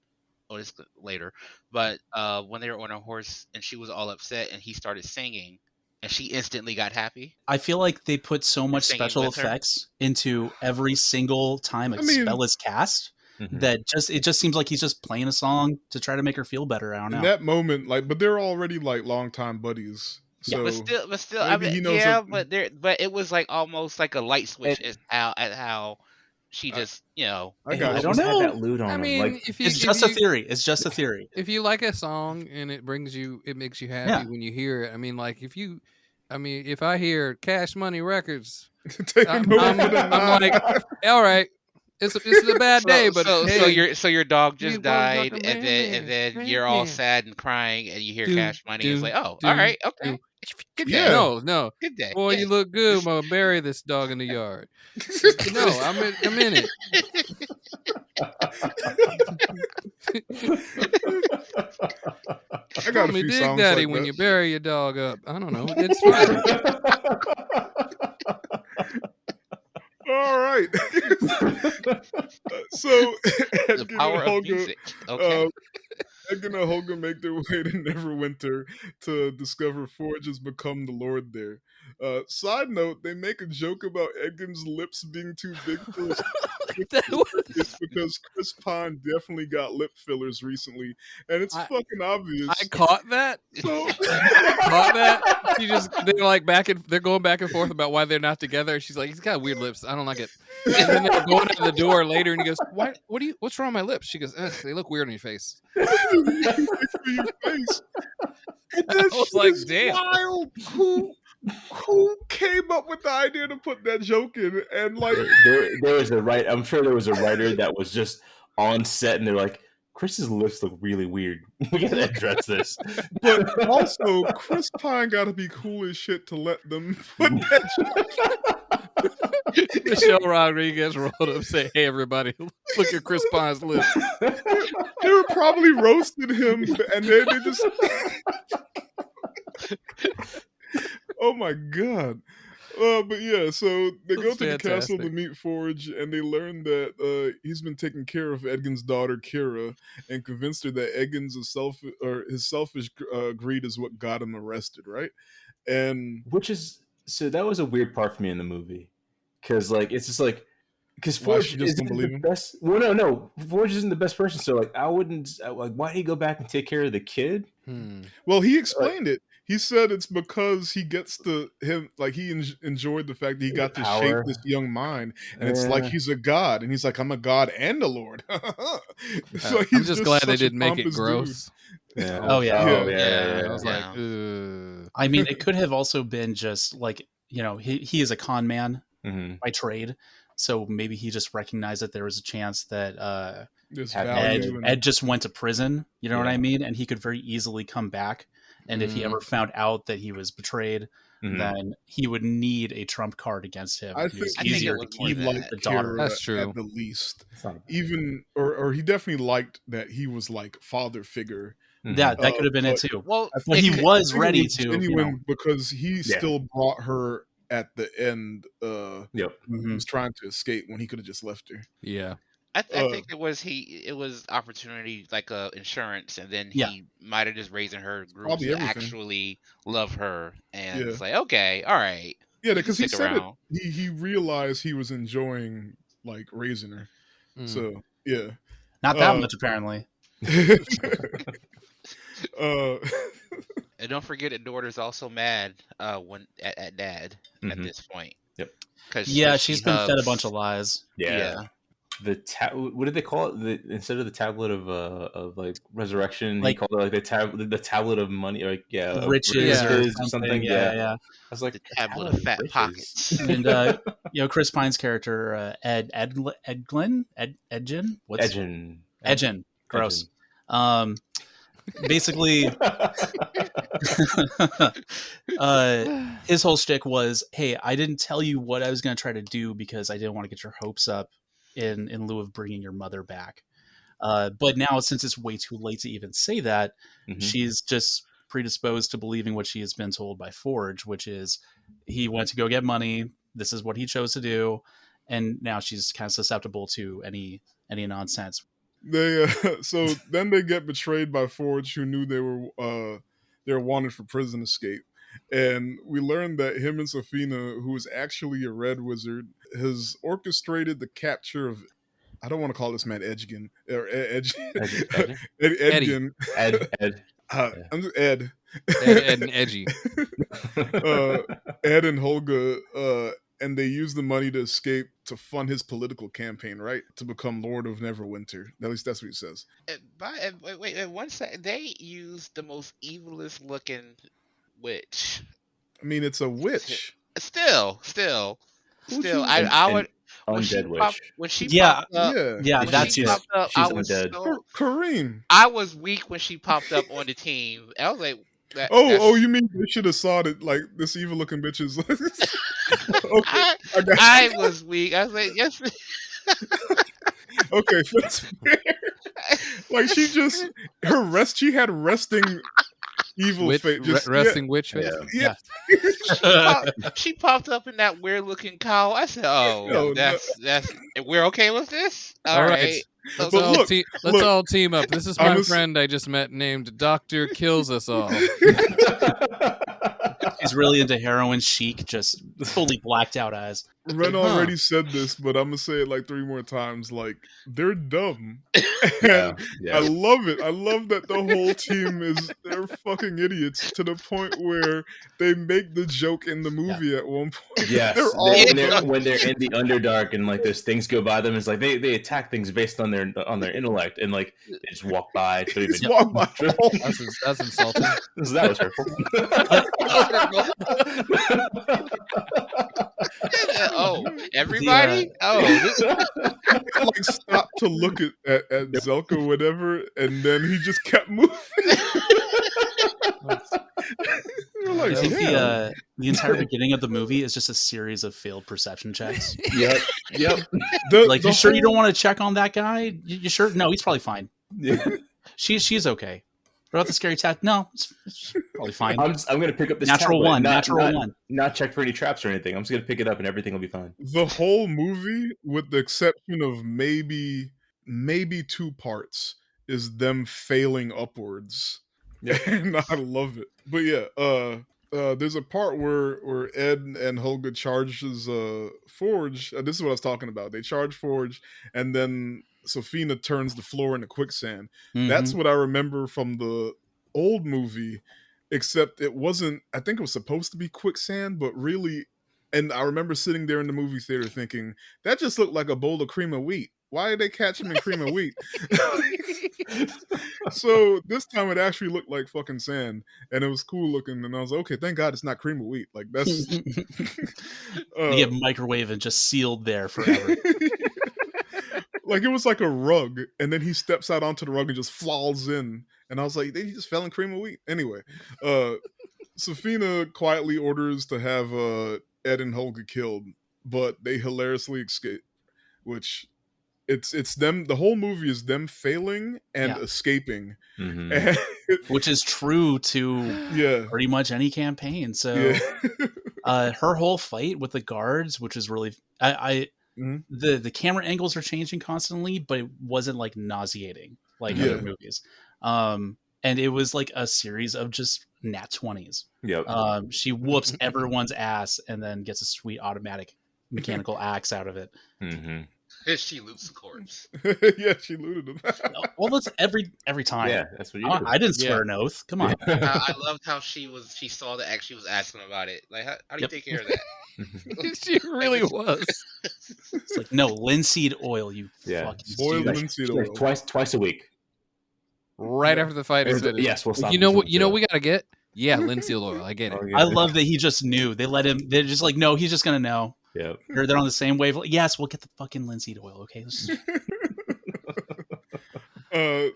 Oh, this later, but when they were on a horse and she was all upset and he started singing and she instantly got happy. I feel like they put so much special effects into every single time a spell is cast that it just seems like he's just playing a song to try to make her feel better. I don't know. In that moment, like, but they're already like longtime buddies. So but still, I mean, but it was like almost like a light switch at how she just, I don't know. That loot on I him. mean, Like, it's just a theory. It's just a theory. If you like a song and it makes you happy when you hear it. I mean, like if I hear Cash Money Records, I'm like, all right, it's a bad day, but so your dog just died, and then you're all sad and crying, and you hear Cash Money. It's like, oh, all right, okay. Good day. No. Good day. Boy, you look good. I'm gonna bury this dog in the yard. No, I'm in it. I got a few Dig songs Daddy like when that. you bury your dog up. I don't know. It's fine. All right. So The power of music. Okay. Edgar and Holga make their way to Neverwinter to discover Forge has become the Lord there. Side note, they make a joke about Edgar's lips being too big for his it's because Chris Pine definitely got lip fillers recently, and it's fucking obvious. I caught that. So caught that. They're going back and forth about why they're not together. She's like, he's got weird lips. I don't like it. And then they're going to the door later, and he goes, what's wrong with my lips? She goes, they look weird on your face. your face. And I was like, damn. Wild. Who came up with the idea to put that joke in? And like, there was I'm sure there was a writer that was just on set, and they're like, Chris's lips look really weird. We gotta address this. But also, Chris Pine got to be cool as shit to let them put that joke. Michelle Rodriguez rolled up and said, hey, everybody, look at Chris Pine's lips. They were probably roasting him, and then they just... Oh my god. But yeah, so they go to the castle to meet Forge, and they learn that he's been taking care of Edgin's daughter Kira, and convinced her that Edgin's his selfish greed is what got him arrested, right? And so that was a weird part for me in the movie, because like it's just like, because Forge just don't believe him. Best. Well, no, Forge isn't the best person. So like, I wouldn't like. Why did he go back and take care of the kid? Well, he explained it. He said it's because he gets he enjoyed the fact that he got to shape this young mind, and it's like he's a god, and he's like, I'm a god and a lord. So I'm just glad they didn't make it gross. Yeah. I was like, I mean, it could have also been just like, he is a con man by trade, so maybe he just recognized that there was a chance that Ed just went to prison. You know what I mean? And he could very easily come back. And if he ever found out that he was betrayed, then he would need a trump card against him. I think it's easier to keep liked the daughter. That's true. At the least. Even, or he definitely liked that he was like father figure That could have been it too. Well, but he was ready to, genuine because he still brought her at the end. He was trying to escape when he could have just left her. Yeah. I think it was opportunity, like insurance, and then he might have just raising her grew to actually love her, and it's like, okay, all right, yeah, because he said around. He realized he was enjoying like raising her, so yeah, not that much apparently. And don't forget, the daughter's also mad when at dad at this point. Yep. Because she's been fed a bunch of lies. Yeah. What did they call it? Instead of the tablet of like resurrection, he called it like the tablet of money, like riches or something. Yeah. I was like, the tablet of fat pockets. And Chris Pine's character Edgin. What's Edgin? Gross. Basically, his whole shtick was, hey, I didn't tell you what I was going to try to do because I didn't want to get your hopes up in lieu of bringing your mother back. But now, since it's way too late to even say that, she's just predisposed to believing what she has been told by Forge, which is he went to go get money. This is what he chose to do. And now she's kind of susceptible to any nonsense. So then they get betrayed by Forge, who knew they were wanted for prison escape, and we learned that him and Safina, who is actually a red wizard, has orchestrated the capture of, I don't want to call this man Edgin or Edgin. Ed. I'm just Ed. Ed and Edgy. Ed and Holga. And they use the money to escape to fund his political campaign, right? To become Lord of Neverwinter. At least that's what he says. Wait, one second. They used the most evilest looking witch. I mean, it's a witch. Still. I would. Undead witch. When she popped up, that's it. I was undead. Kareem. I was weak when she popped up on the team. I was like, you mean they should have saw that? Like this evil looking bitch is. Okay, I was weak. I was like, yes. Okay, that's fair. Like she had resting evil face, resting witch face. Yeah. She popped up in that weird looking cowl. I said, "Oh, that's we're okay with this." All right. Let's all team up. This is my friend I just met named Dr. Kills Us All. He's really into heroin chic, just fully blacked out eyes. Ren already said this, but I'm gonna say it like 3 more times. Like, they're dumb. I love it. I love that the whole team they're fucking idiots to the point where they make the joke in the movie at one point. Yes, when they're in the Underdark and like those things go by them, it's like they attack things based on their intellect and like they just walk by. Walk by. That's insulting. That was hurtful. Everybody? Like stopped to look at Zelka, whatever, and then he just kept moving. I think the entire beginning of the movie is just a series of failed perception checks. Yep. You sure you don't want to check on that guy? You sure? No, he's probably fine. Yeah. She's okay. What about the scary tat? No, it's probably fine. I'm going to pick up this natural tablet, one. Not check for any traps or anything. I'm just going to pick it up and everything will be fine. The whole movie, with the exception of maybe 2 parts, is them failing upwards. Yeah. And I love it. But yeah, there's a part where Ed and Holga charges Forge. This is what I was talking about. They charge Forge, and then Safina turns the floor into quicksand. Mm-hmm. That's what I remember from the old movie, except it wasn't. I think it was supposed to be quicksand, but really, and I remember sitting there in the movie theater thinking, that just looked like a bowl of cream of wheat. Why did they catch him in cream of wheat? So this time it actually looked like fucking sand, and it was cool looking. And I was like, okay, thank God it's not cream of wheat. Like that's you get microwave and just sealed there forever. Like it was like a rug, and then he steps out onto the rug and just falls in. And I was like, he just fell in cream of wheat. Anyway, Safina quietly orders to have Ed and Holga killed, but they hilariously escape, which it's them. The whole movie is them failing and escaping, which is true to pretty much any campaign. So her whole fight with the guards, which is really the camera angles are changing constantly, but it wasn't like nauseating like other movies. And it was like a series of just nat 20s. She whoops everyone's ass and then gets a sweet automatic mechanical axe out of it. She loots the corpse. Yeah, she looted him. Well, that's every time. Yeah, that's what you do. I didn't swear an oath. Come on. I loved how she saw the axe. She was asking about it. Like, how do you take care of that? She really was. It's like, no, linseed oil. You fucking boiled stupid. linseed oil. Twice a week. Right after the fight, he said, "Yes, we'll stop." You know what? You know we gotta get. Yeah, linseed oil. I get it. I love that he just knew. They let him. They're just like, no, he's just gonna know. Yeah, they're on the same wave. Yes, we'll get the fucking linseed oil. Okay.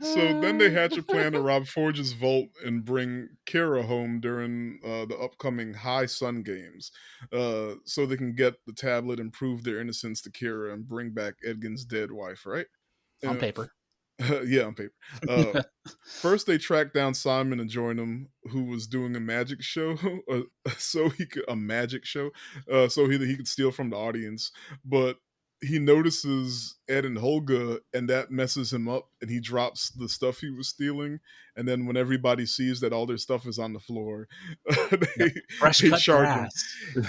So then they hatch a plan to rob Forge's vault and bring Kira home during the upcoming High Sun Games, so they can get the tablet and prove their innocence to Kira and bring back Edgin's dead wife. Right? On paper. Yeah, on paper. First, they tracked down Simon and joined him, who was doing a magic show, so he could steal from the audience. But he notices Ed and Holga, and that messes him up, and he drops the stuff he was stealing. And then when everybody sees that all their stuff is on the floor, they shard him.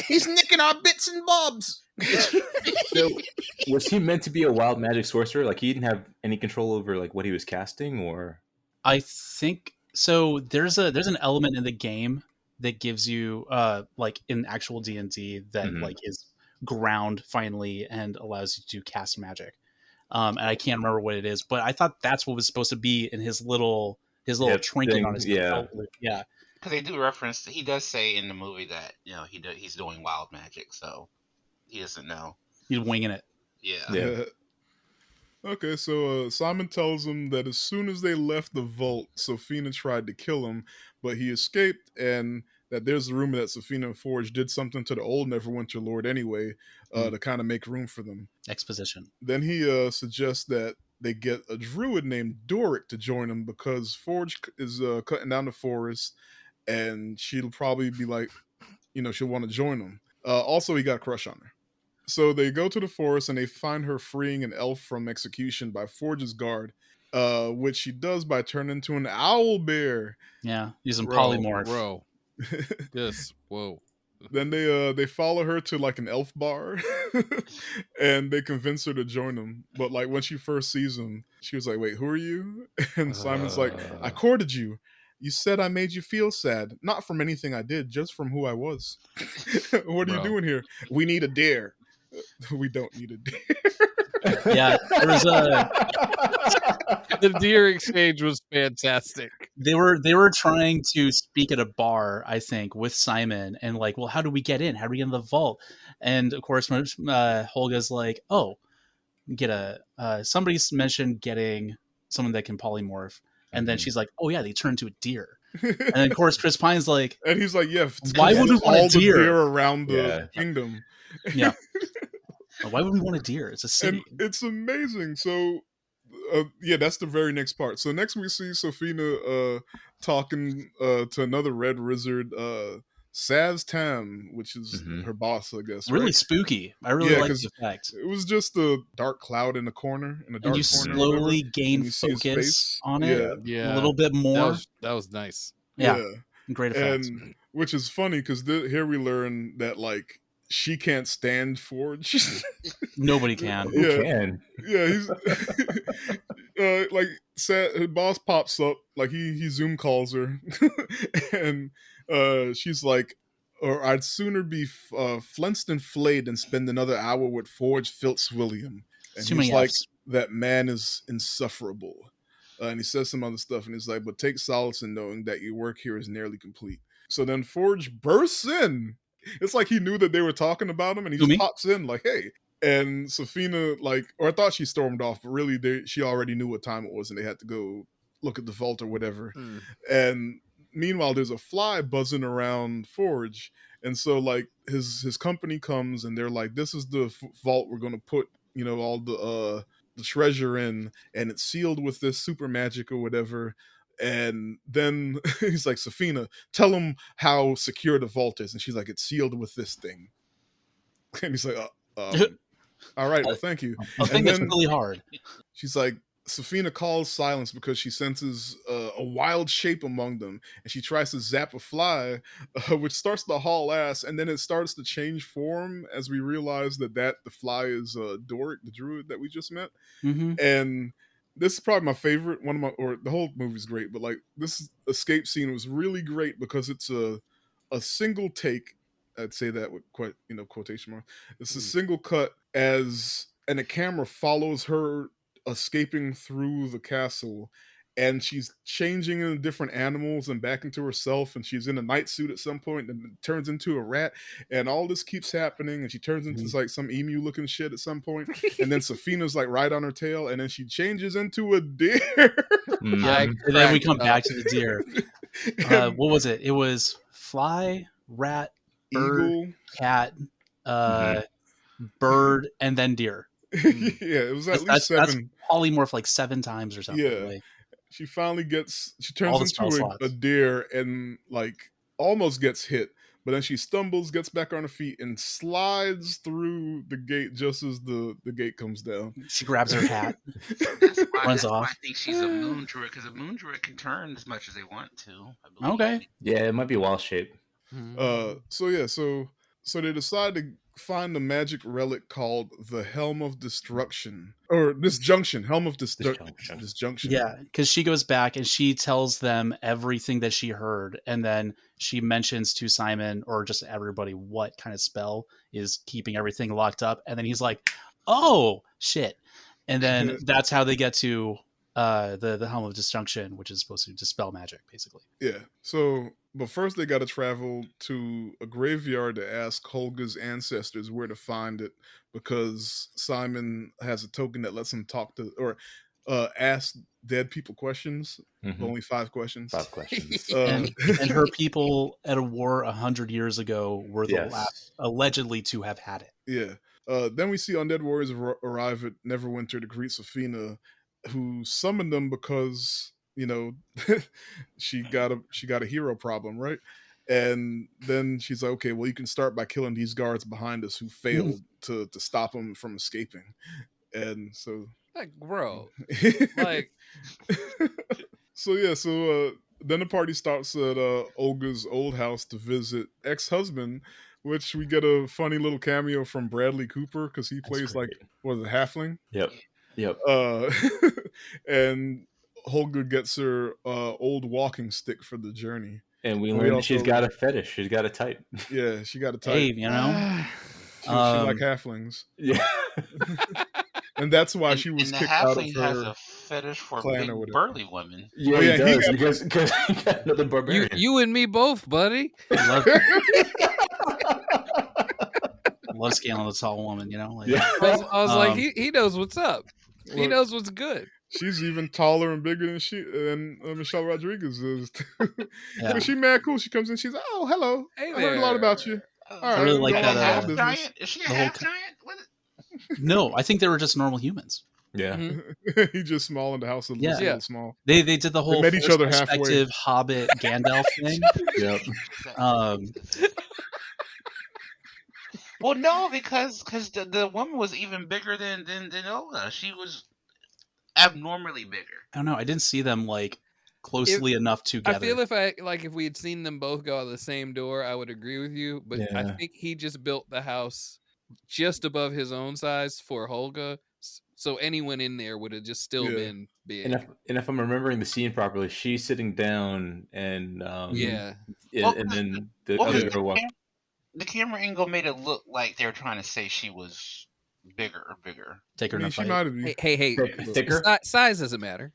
He's nicking our bits and bobs. So, was he meant to be a wild magic sorcerer? Like he didn't have any control over like what he was casting, or? I think so. There's an element in the game that gives you like in actual D&D that like is ground finally and allows you to cast magic. And I can't remember what it is, but I thought that's what was supposed to be in his little trinket on his belt. Yeah. Because they do reference, he does say in the movie that he's doing wild magic, so he doesn't know. He's winging it. Yeah. Okay, so Simon tells him that as soon as they left the vault, Sofina tried to kill him, but he escaped, and that there's a rumor that Sofina and Forge did something to the old Neverwinter Lord anyway, to kind of make room for them. Exposition. Then he suggests that they get a druid named Doric to join them because Forge is cutting down the forest, and she'll probably be like, she'll want to join them. Also, he got a crush on her. So they go to the forest and they find her freeing an elf from execution by Forge's guard, which she does by turning into an owl bear. Yeah, using polymorph. Bro. Yes. Whoa. Then they follow her to like an elf bar, and they convince her to join them. But like when she first sees him, she was like, "Wait, who are you?" And Simon's like, "I courted you. You said I made you feel sad, not from anything I did, just from who I was." What are you doing here? We need a dare. We don't need a dare. Yeah, there was the deer exchange was fantastic. They were trying to speak at a bar, I think, with Simon, and like, well, how do we get in? How do we get in the vault? And of course, Holga's like, oh, get somebody's mentioned getting someone that can polymorph, and then she's like, oh yeah, they turn into a deer. And then of course Chris Pine's like, and he's like, yeah, why would we want a deer? The deer around the kingdom? Yeah. Why would we want a deer? It's a city. And it's amazing. So, that's the very next part. So next we see Sofina talking to another red wizard, Saz Tam, which is her boss, I guess. Really spooky. I really like the effect. It was just a dark cloud in the corner, and you slowly gain focus on it, a little bit more. That was nice. Yeah. Great effect. And which is funny because here we learn that like she can't stand Forge. Nobody can. Who can? Yeah, he's like her boss pops up, like he Zoom calls her, and she's like, "Or I'd sooner be flensed and flayed than spend another hour with Forge Fitzwilliam." And he's like, "That man is insufferable." And he says some other stuff, and he's like, "But take solace in knowing that your work here is nearly complete." So then Forge bursts in. It's like he knew that they were talking about him, and he just pops in like, "Hey." And Sofina, like, or I thought she stormed off, but really she already knew what time it was, and they had to go look at the vault or whatever. And meanwhile, there's a fly buzzing around Forge, and so like his company comes, and they're like, "This is the vault we're going to put all the treasure in, and it's sealed with this super magic or whatever. And then he's like, Safina, tell him how secure the vault is. And she's like, it's sealed with this thing. And he's like, all right, well, thank you. A thing that's really hard. She's like, Safina calls silence because she senses a wild shape among them, and she tries to zap a fly, which starts to haul ass, and then it starts to change form as we realize that the fly is Doric, the druid that we just met. Mm-hmm. And this is probably my favorite or the whole movie's great, but like this escape scene was really great because it's a single take. I'd say that with quite quotation marks. It's a single cut and the camera follows her escaping through the castle, and she's changing into different animals and back into herself, and she's in a night suit at some point and turns into a rat, and all this keeps happening, and she turns into like some emu looking shit at some point, and then Safina's like right on her tail, and then she changes into a deer. And then we come back to the deer. What was it? It was fly, rat, bird, eagle, cat, bird, and then deer. Yeah, it was at least 7. That's polymorph like 7 times or something. Yeah, like, she turns into a deer and like almost gets hit, but then she stumbles, gets back on her feet, and slides through the gate just as the gate comes down. She grabs her hat, runs off. I think she's a moon druid, because a moon druid can turn as much as they want to. Okay. Yeah, it might be wild shape. So they decide to find the magic relic called the Helm of Destruction, or Disjunction. Helm of Disjunction. Yeah, because she goes back and she tells them everything that she heard, and then she mentions to Simon or just everybody what kind of spell is keeping everything locked up, and then he's like, "Oh shit!" And then that's how they get to the Helm of Disjunction, which is supposed to dispel magic, basically. Yeah. So, but first they got to travel to a graveyard to ask Holga's ancestors where to find it, because Simon has a token that lets him talk to or ask dead people questions. Only 5 questions. 5 questions. And her people at a war 100 years ago were the last allegedly to have had it. Yeah. Then we see undead warriors arrive at Neverwinter to greet Safina, who summoned them because she got a hero problem, right? And then she's like, okay, well, you can start by killing these guards behind us who failed to stop them from escaping. And so, like, bro, like, so then the party stops at Olga's old house to visit ex-husband, which we get a funny little cameo from Bradley Cooper because he plays like halfling. Yep. And Holga gets her old walking stick for the journey. And we learned she's got a fetish. She's got a type. Yeah, she got a type. Hey, she like halflings. Yeah. And that's why she was kicked out of her has a fetish for big burly women. Yeah, he does. Because he got another barbarian. You and me both, buddy. Love scaling a tall woman, Like, I was like, he knows what's up. He knows what's good. She's even taller and bigger than Michelle Rodriguez is. But she mad cool. She comes in. She's like, "Oh, hello. Hey I heard a lot about you." All right, I really like that. Half giant? Is she a half giant? No, I think they were just normal humans. Yeah. He's just small in the house. A little small. They did the whole met each other halfway. Hobbit Gandalf thing. Yep. Well, no, because the woman was even bigger than Olga. She was abnormally bigger. I don't know. I didn't see them like closely enough together. I feel if we had seen them both go out the same door, I would agree with you. But I think he just built the house just above his own size for Holga, so anyone in there would have just still been big. And if I'm remembering the scene properly, she's sitting down and and then the other girl walks. The camera angle made it look like they were trying to say she was bigger. Take her in a she fight. might have been. Hey, thicker. Size doesn't matter.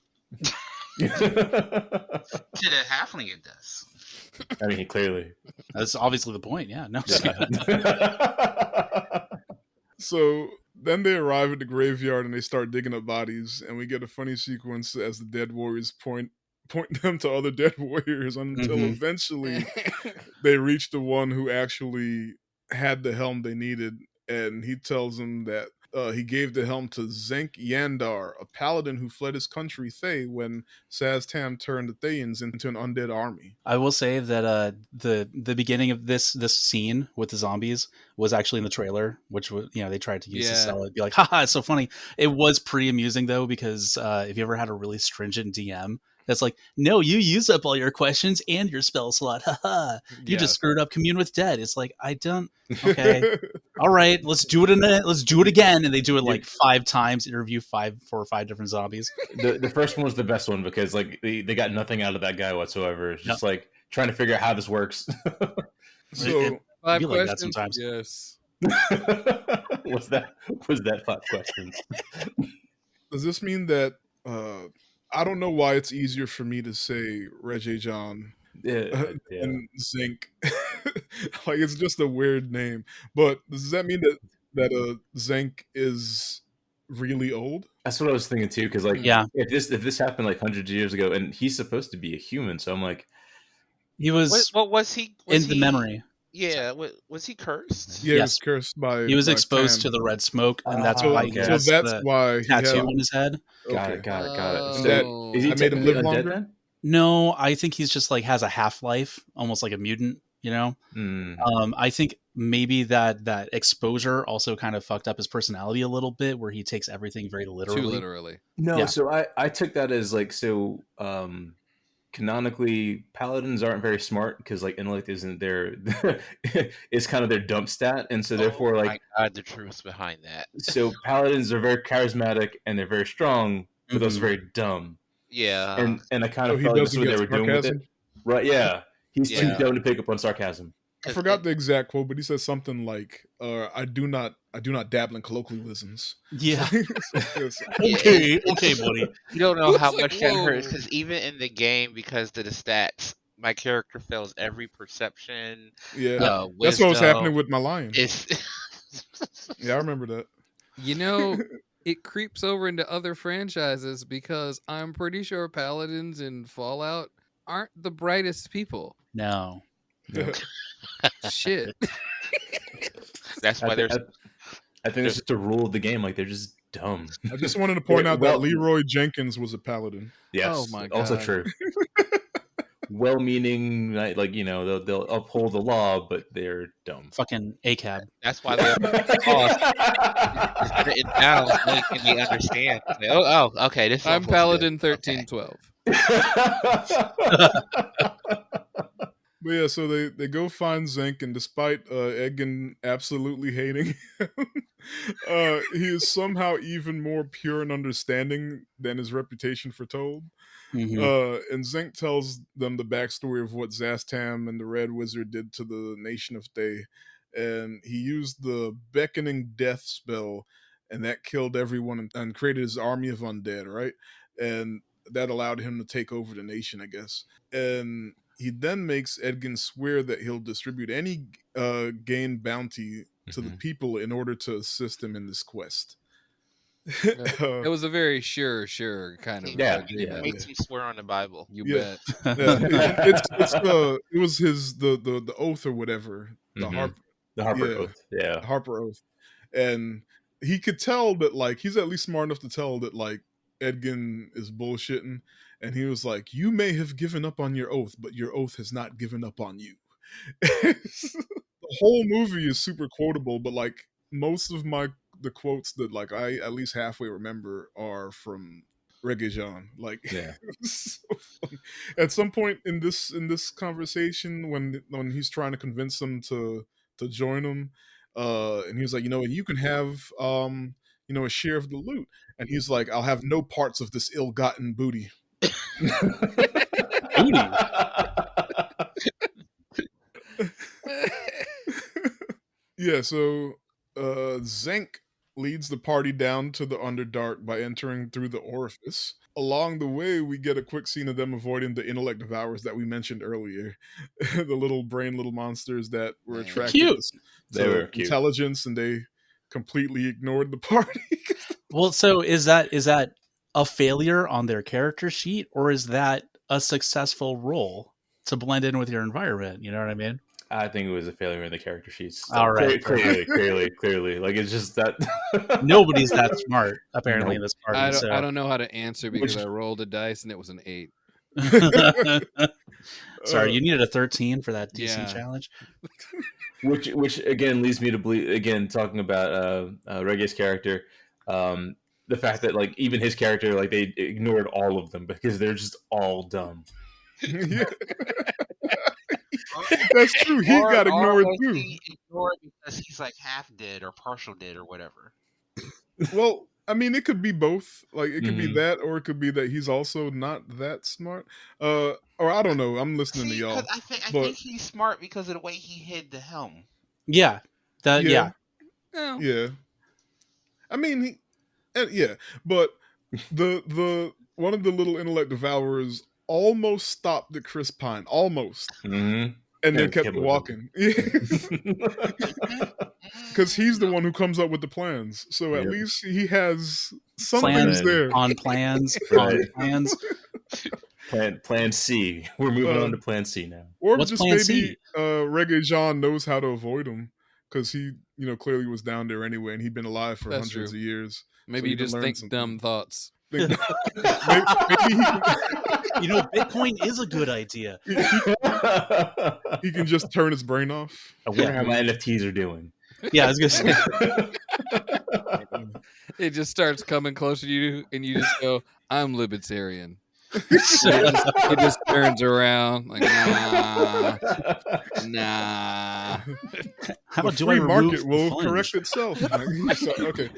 To the halfling, it does. I mean, clearly. That's obviously the point. Yeah. No. So then they arrive at the graveyard and they start digging up bodies, and we get a funny sequence as the dead warriors point them to other dead warriors until eventually they reach the one who actually had the helm they needed, and he tells them that he gave the helm to Zenk Yandar, a paladin who fled his country Thay when Saztam turned the Thayans into an undead army. I will say that the beginning of this scene with the zombies was actually in the trailer, which was, they tried to use to sell it. Be like, haha, it's so funny. It was pretty amusing though, because if you ever had a really stringent DM that's like, no, you use up all your questions and your spell slot, haha, you just screwed up Commune with Dead. It's like, I don't. Okay. All right, let's do it again, and they do it like 5 times. Interview 4 or 5 different zombies. The first one was the best one because like they got nothing out of that guy whatsoever. It's just like trying to figure out how this works. So 5 like questions. that sometimes. Yes. was that 5 questions? Does this mean that I don't know why it's easier for me to say Regé-Jean and Zinc? Like, it's just a weird name. But does that mean that Zinc is really old? That's what I was thinking too. Because like, if this happened like hundreds of years ago, and he's supposed to be a human, so I'm like, he was. What was he? In the memory? Yeah, was he cursed? Yeah, he was cursed by. He was exposed to the red smoke, and that's why he has why tattoo on his head. Got it. Is he made him live longer? Then? No, I think he's just like has a half-life, almost like a mutant. I think maybe that exposure also kind of fucked up his personality a little bit, where he takes everything very literally. Too literally. No, so I took that as like, so canonically paladins aren't very smart because like intellect isn't their it's kind of their dump stat, and so therefore like, my God, the truth behind that. So paladins are very charismatic and they're very strong, but also very dumb. Yeah, and I kind of felt like that's what they were doing with it. Right? Yeah, he's too dumb to pick up on sarcasm. I forgot the exact quote, but he said something like, "I do not dabble in colloquialisms." Yeah. Okay, buddy. You don't know how much that hurts, because even in the game, because of the stats, my character fails every perception. Yeah, that's what was happening with my lion. Yeah, I remember that. It creeps over into other franchises because I'm pretty sure paladins in Fallout aren't the brightest people. No. Shit. That's why there's. I think it's just a rule of the game. Like, they're just dumb. I just wanted to point out that Leroy Jenkins was a paladin. Yes. Oh my God. Also true. Well-meaning, like, they'll uphold the law, but they're dumb. Fucking ACAB. That's why they it now can they understand. Oh, okay. This I'm Paladin 1312. But yeah, so they go find Zenk, and despite Egan absolutely hating him, he is somehow even more pure and understanding than his reputation foretold. And Zenk tells them the backstory of what Zastam and the Red Wizard did to the nation of Thay. And he used the Beckoning Death spell, and that killed everyone and created his army of undead, right? And that allowed him to take over the nation, I guess. And he then makes Edgin swear that he'll distribute any gain bounty to the people in order to assist him in this quest. It was a very sure kind of. It makes him swear on the Bible. You bet. It was his the oath or whatever. The Harper oath. Yeah. Harper oath. And he could tell that, like, he's at least smart enough to tell that, like, Edgin is bullshitting. And he was like, "You may have given up on your oath, but your oath has not given up on you." The whole movie is super quotable, but like most of the quotes that like I at least halfway remember are from Regé-Jean. Like, so funny. At some point in this conversation, when he's trying to convince them to join him, and he was like, and you can have a share of the loot, and he's like, "I'll have no parts of this ill-gotten booty." Yeah, so Zenk leads the party down to the Underdark by entering through the orifice. Along the way, we get a quick scene of them avoiding the intellect devourers that we mentioned earlier. The little monsters that were attracted to intelligence, and they completely ignored the party. Well, so is that a failure on their character sheet, or is that a successful role to blend in with your environment? You know what I mean? I think it was a failure in the character sheets. All right, clearly. Like it's just that nobody's that smart apparently in this party. I don't know how to answer because I rolled a dice and it was an 8. Sorry, you needed a 13 for that DC challenge. Which again leads me to believe, again talking about Reggae's character, the fact that like even his character, like they ignored all of them because they're just all dumb. That's true. He got ignored too. He ignored because he's like half dead or partial dead or whatever. Well, I mean, it could be both. Like, it could be that, or it could be that he's also not that smart. Or I don't know. I'm listening to y'all. I think he's smart because of the way he hid the helm. Yeah. Yeah. I mean, but the one of the little intellect devourers almost stopped at Chris Pine, almost, and then kept walking. Because he's the one who comes up with the plans, so at least he has something there. On plans. Plan C. We're moving on to Plan C now. Or what's just maybe C? Reggae Jean knows how to avoid him because he, clearly was down there anyway, and he'd been alive for hundreds of years. Maybe so you just think dumb thoughts. maybe Bitcoin is a good idea. He can just turn his brain off. I wonder how my NFTs are doing. Yeah, I was gonna say. It just starts coming closer to you, and you just go, "I'm libertarian." It just turns around like, nah. How about the free market will correct itself? Okay.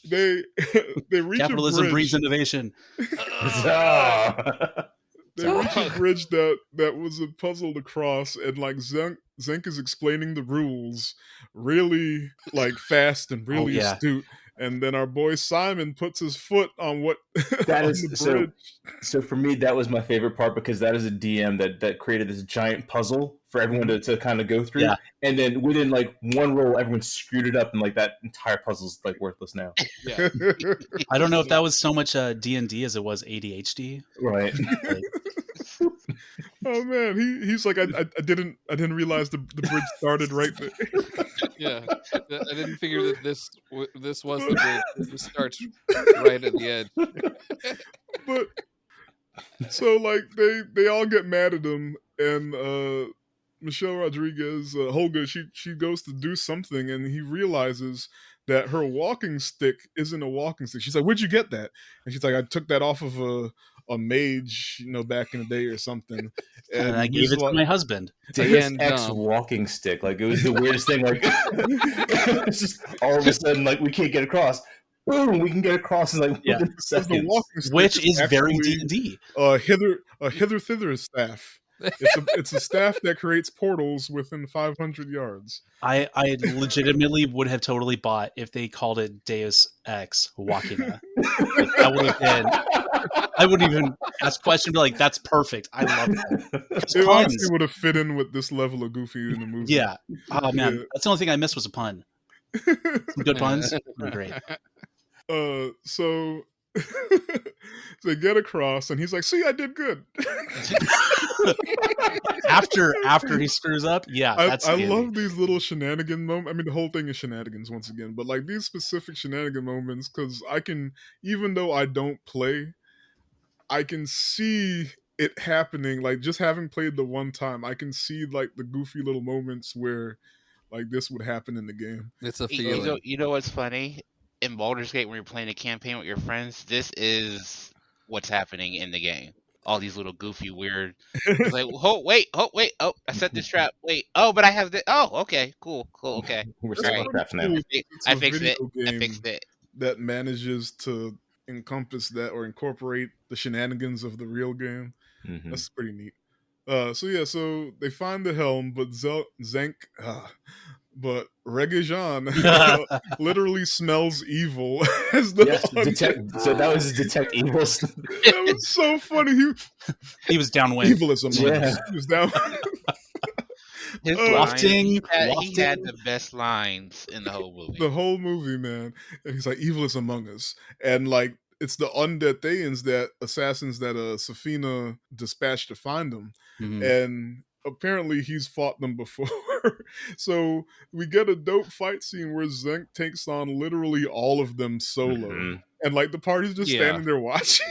They reach capitalism a bridge. breeds innovation. They reach a bridge that was a puzzle to cross, and like Zenk is explaining the rules really like fast and really astute. And then our boy Simon puts his foot on what that on is the bridge. So for me, that was my favorite part because that is a DM that created this giant puzzle for everyone to kind of go through. Yeah. And then within like one roll, everyone screwed it up, and like that entire puzzle's like worthless now. Yeah. I don't know if that was so much D&D as it was ADHD. Right. Oh man, he's like I didn't realize the bridge started right there. Yeah, I didn't figure that this was the bridge. This starts right at the edge. But so like they all get mad at him, and Michelle Rodriguez, Holga, she goes to do something, and he realizes that her walking stick isn't a walking stick. She's like, "Where'd you get that?" And she's like, "I took that off of a mage, back in the day or something." And I gave it to my husband. Deus Ex walking stick. Like, it was the weirdest thing. Like, it's just all of a sudden, like, we can't get across. Boom, we can get across in like within seconds. Which is very D&D. Hither thither staff. It's a staff that creates portals within 500 yards. I legitimately would have totally bought if they called it Deus Ex Machina. Like, that would have been. I wouldn't even ask questions. Be like, "That's perfect. I love that." It honestly would have fit in with this level of goofy in the movie. Yeah. Oh man, that's the only thing I missed was a pun. Some good puns. Oh, great. So they get across, and he's like, "See, I did good." after he screws up, I love these little shenanigan moments. I mean, the whole thing is shenanigans once again, but like these specific shenanigan moments, because I can, even though I don't play, I can see it happening. Like, just having played the one time, I can see like the goofy little moments where like this would happen in the game. It's a feeling. You know what's funny? In Baldur's Gate, when you're playing a campaign with your friends, this is what's happening in the game. All these little goofy, weird. It's like, wait. Oh, I set this trap. Wait. Oh, but I have this. Oh, okay. Cool. Okay. We're starting traps now. I fixed it. That manages to encompass that or incorporate the shenanigans of the real game. Mm-hmm. That's pretty neat. So they find the helm, but Zenk. But Reggae Jean literally smells evil as the so that was detect evil. That was so funny. He was downwind. Evil is among us. He was down. His wafting. He had the best lines in the whole movie. The whole movie, man. And he's like, "Evil is among us," and like it's the undead Thayans, that assassins that Safina dispatched to find them, and apparently he's fought them before. So we get a dope fight scene where Zenk takes on literally all of them solo. Mm-hmm. And like the party's just standing there watching.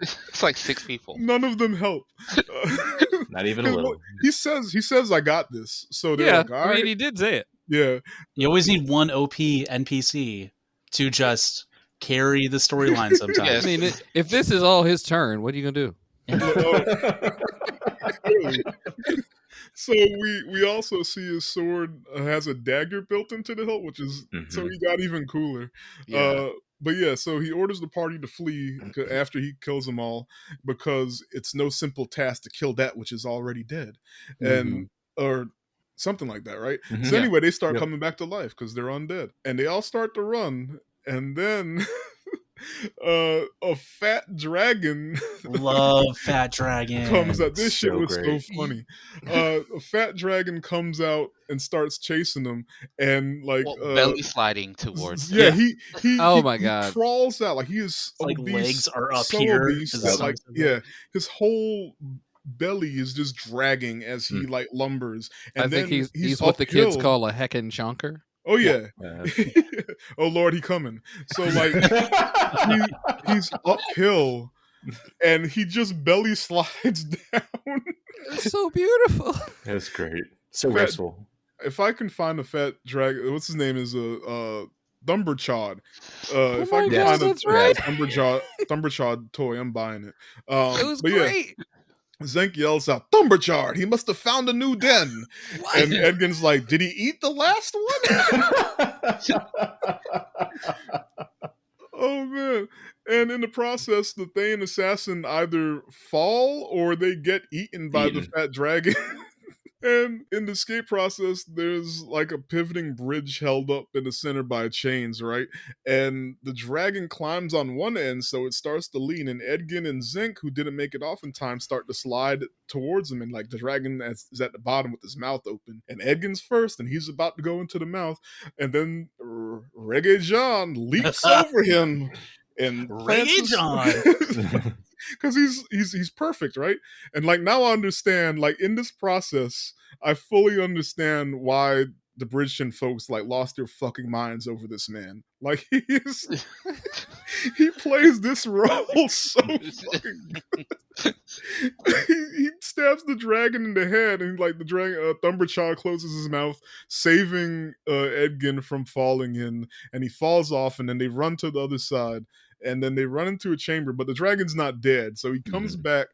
It's like 6 people. None of them help. Not even a little. He says, I got this. So they're like, all right. He did say it. Yeah. You always need one OP NPC to just carry the storyline sometimes. I mean, if this is all his turn, what are you going to do? So we also see his sword has a dagger built into the hilt, which is so he got even cooler. Yeah. But yeah, so he orders the party to flee after he kills them all because it's no simple task to kill that which is already dead, and or something like that, right? So anyway, they start coming back to life because they're undead, and they all start to run, and then a fat dragon love fat dragon comes out. This shit was great. so funny. A fat dragon comes out and starts chasing them, and like belly sliding towards yeah, he oh my he god, crawls out like he is like obese, legs are up so here obese that, like his whole belly is just dragging as he like lumbers, and I then think he's what the kids call a heckin' chonker. Oh yeah. Oh Lord, he coming. So like he's uphill and he just belly slides down. It's so beautiful. That's great. So graceful. If I can find a fat dragon, what's his name is Thumberchod. If I can find a Thumberchod toy, I'm buying it. It was great. Yeah. Zenk yells out, Thumberchard, he must have found a new den. And Edgin's like, did he eat the last one? Oh, man. And in the process, the Thane assassin either fall or they get eaten by the fat dragon. And in the escape process, there's like a pivoting bridge held up in the center by chains, right? And the dragon climbs on one end, so it starts to lean. And Edgin and Zenk, who didn't make it off in time, start to slide towards him. And like the dragon is at the bottom with his mouth open. And Edgin's first, and he's about to go into the mouth. And then Reggae John leaps over him. And Reggae John! Because he's perfect, right? And like now I understand, like in this process, I fully understand why the Bridgeton folks like lost their fucking minds over this man. Like he plays this role so fucking good. he stabs the dragon in the head, and like the dragon, Thumberchild closes his mouth, saving Edgin from falling in, and he falls off, and then they run to the other side. And then they run into a chamber, but the dragon's not dead. So he comes back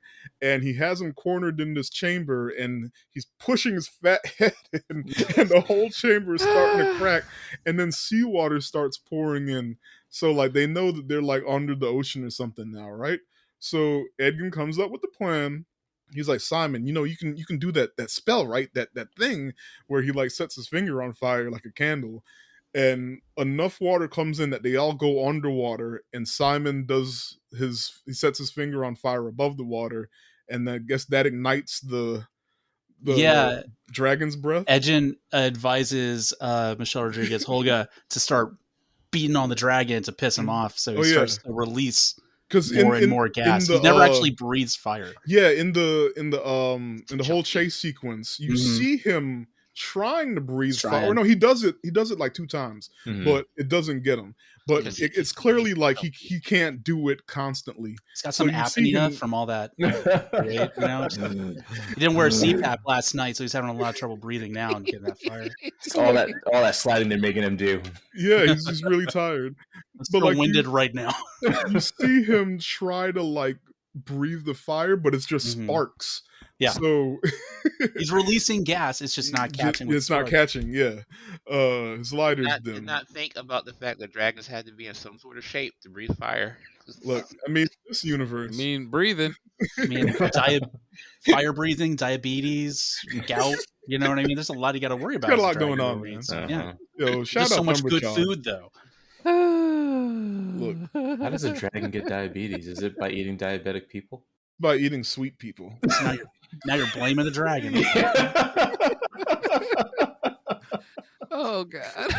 and he has him cornered in this chamber and he's pushing his fat head in and the whole chamber is starting to crack. And then seawater starts pouring in. So like they know that they're like under the ocean or something now, right? So Edgin comes up with the plan. He's like, Simon, you know, you can do that spell, right? That thing where he like sets his finger on fire like a candle. And enough water comes in that they all go underwater, and Simon he sets his finger on fire above the water, and I guess that ignites the dragon's breath. Edgin advises Michelle Rodriguez Holga to start beating on the dragon to piss him off, so he starts to release more and more gas. He never actually breathes fire. Yeah, in the whole chase sequence, you see him trying to breathe fire. Or no, he does it like 2 times, but it doesn't get him. But it's clearly like he can't do it constantly. He's got some apnea from all that. You know, he didn't wear a CPAP last night, so he's having a lot of trouble breathing now and getting that fire. all that sliding they're making him do. Yeah, he's really tired. But like, winded right now. You see him try to like breathe the fire, but it's just sparks. Yeah. So he's releasing gas. It's just not catching. It's not catching. Yeah. His lighter's dim. Did not think about the fact that dragons had to be in some sort of shape to breathe fire. Look, I mean, this universe. I mean, breathing. I mean, fire breathing, diabetes, gout. You know what I mean? There's a lot you got to worry about. Got a lot going on, man. Yeah. Yo, shout There's out so much good Thumberchild. food, though. Look, how does a dragon get diabetes? Is it by eating diabetic people? By eating sweet people. So now you're blaming the dragon. Oh God!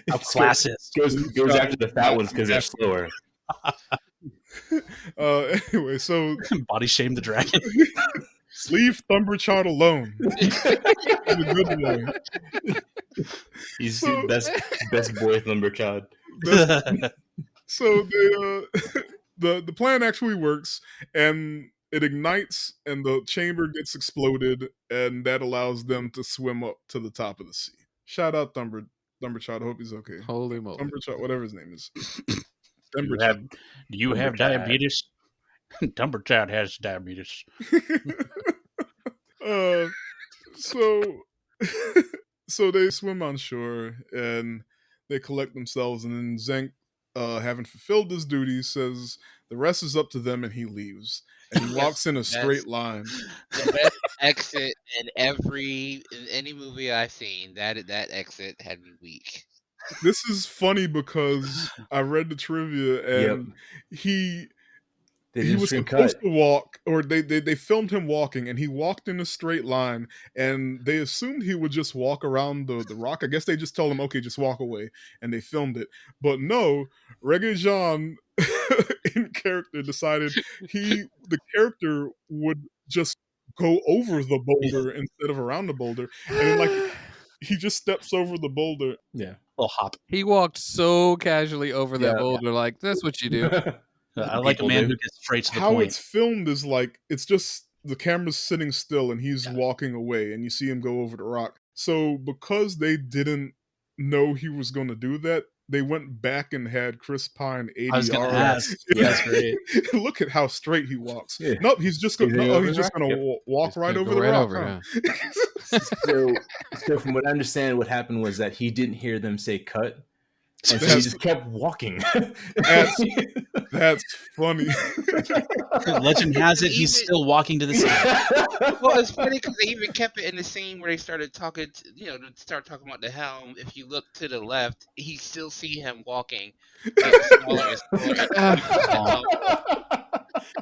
How classist. Goes after the fat ones because they're slower. Anyway, so body shame the dragon. Leave Thumberchild alone. He's a good boy. He's the best boy Thumberchild. So the plan actually works, and it ignites, and the chamber gets exploded, and that allows them to swim up to the top of the sea. Shout out Thumberchild. I hope he's okay. Holy moly. Thumberchild, whatever his name is. Do you have diabetes? Thumberchild has diabetes. So they swim on shore and they collect themselves, and then Zenk, having fulfilled his duty, says the rest is up to them, and he leaves. And he walks in a straight line. The best exit in any movie I've seen. That exit had me weak. This is funny because I read the trivia, and he was supposed to walk, or they filmed him walking, and he walked in a straight line, and they assumed he would just walk around the rock. I guess they just told him, okay, just walk away, and they filmed it. But no, Reggae Jean in character decided the character would just go over the boulder instead of around the boulder, and then, like, he just steps over the boulder. Yeah, little hop. He walked so casually over that boulder, like that's what you do. I like a man who gets straight to the point. How point. it's filmed is like, it's just the camera's sitting still and he's walking away, and you see him go over the rock. So because they didn't know he was going to do that, they went back and had Chris Pine ADR. I was going to ask. That's great. Look at how straight he walks. Yeah. Nope, he's just going to walk right over the rock. So from what I understand, what happened was that he didn't hear them say cut, and so he just kept walking. That's funny. Legend has it he's still walking to the scene. Well, it's funny because they even kept it in the scene where they started talking, start talking about the helm. If you look to the left, you still see him walking. Smaller and smaller.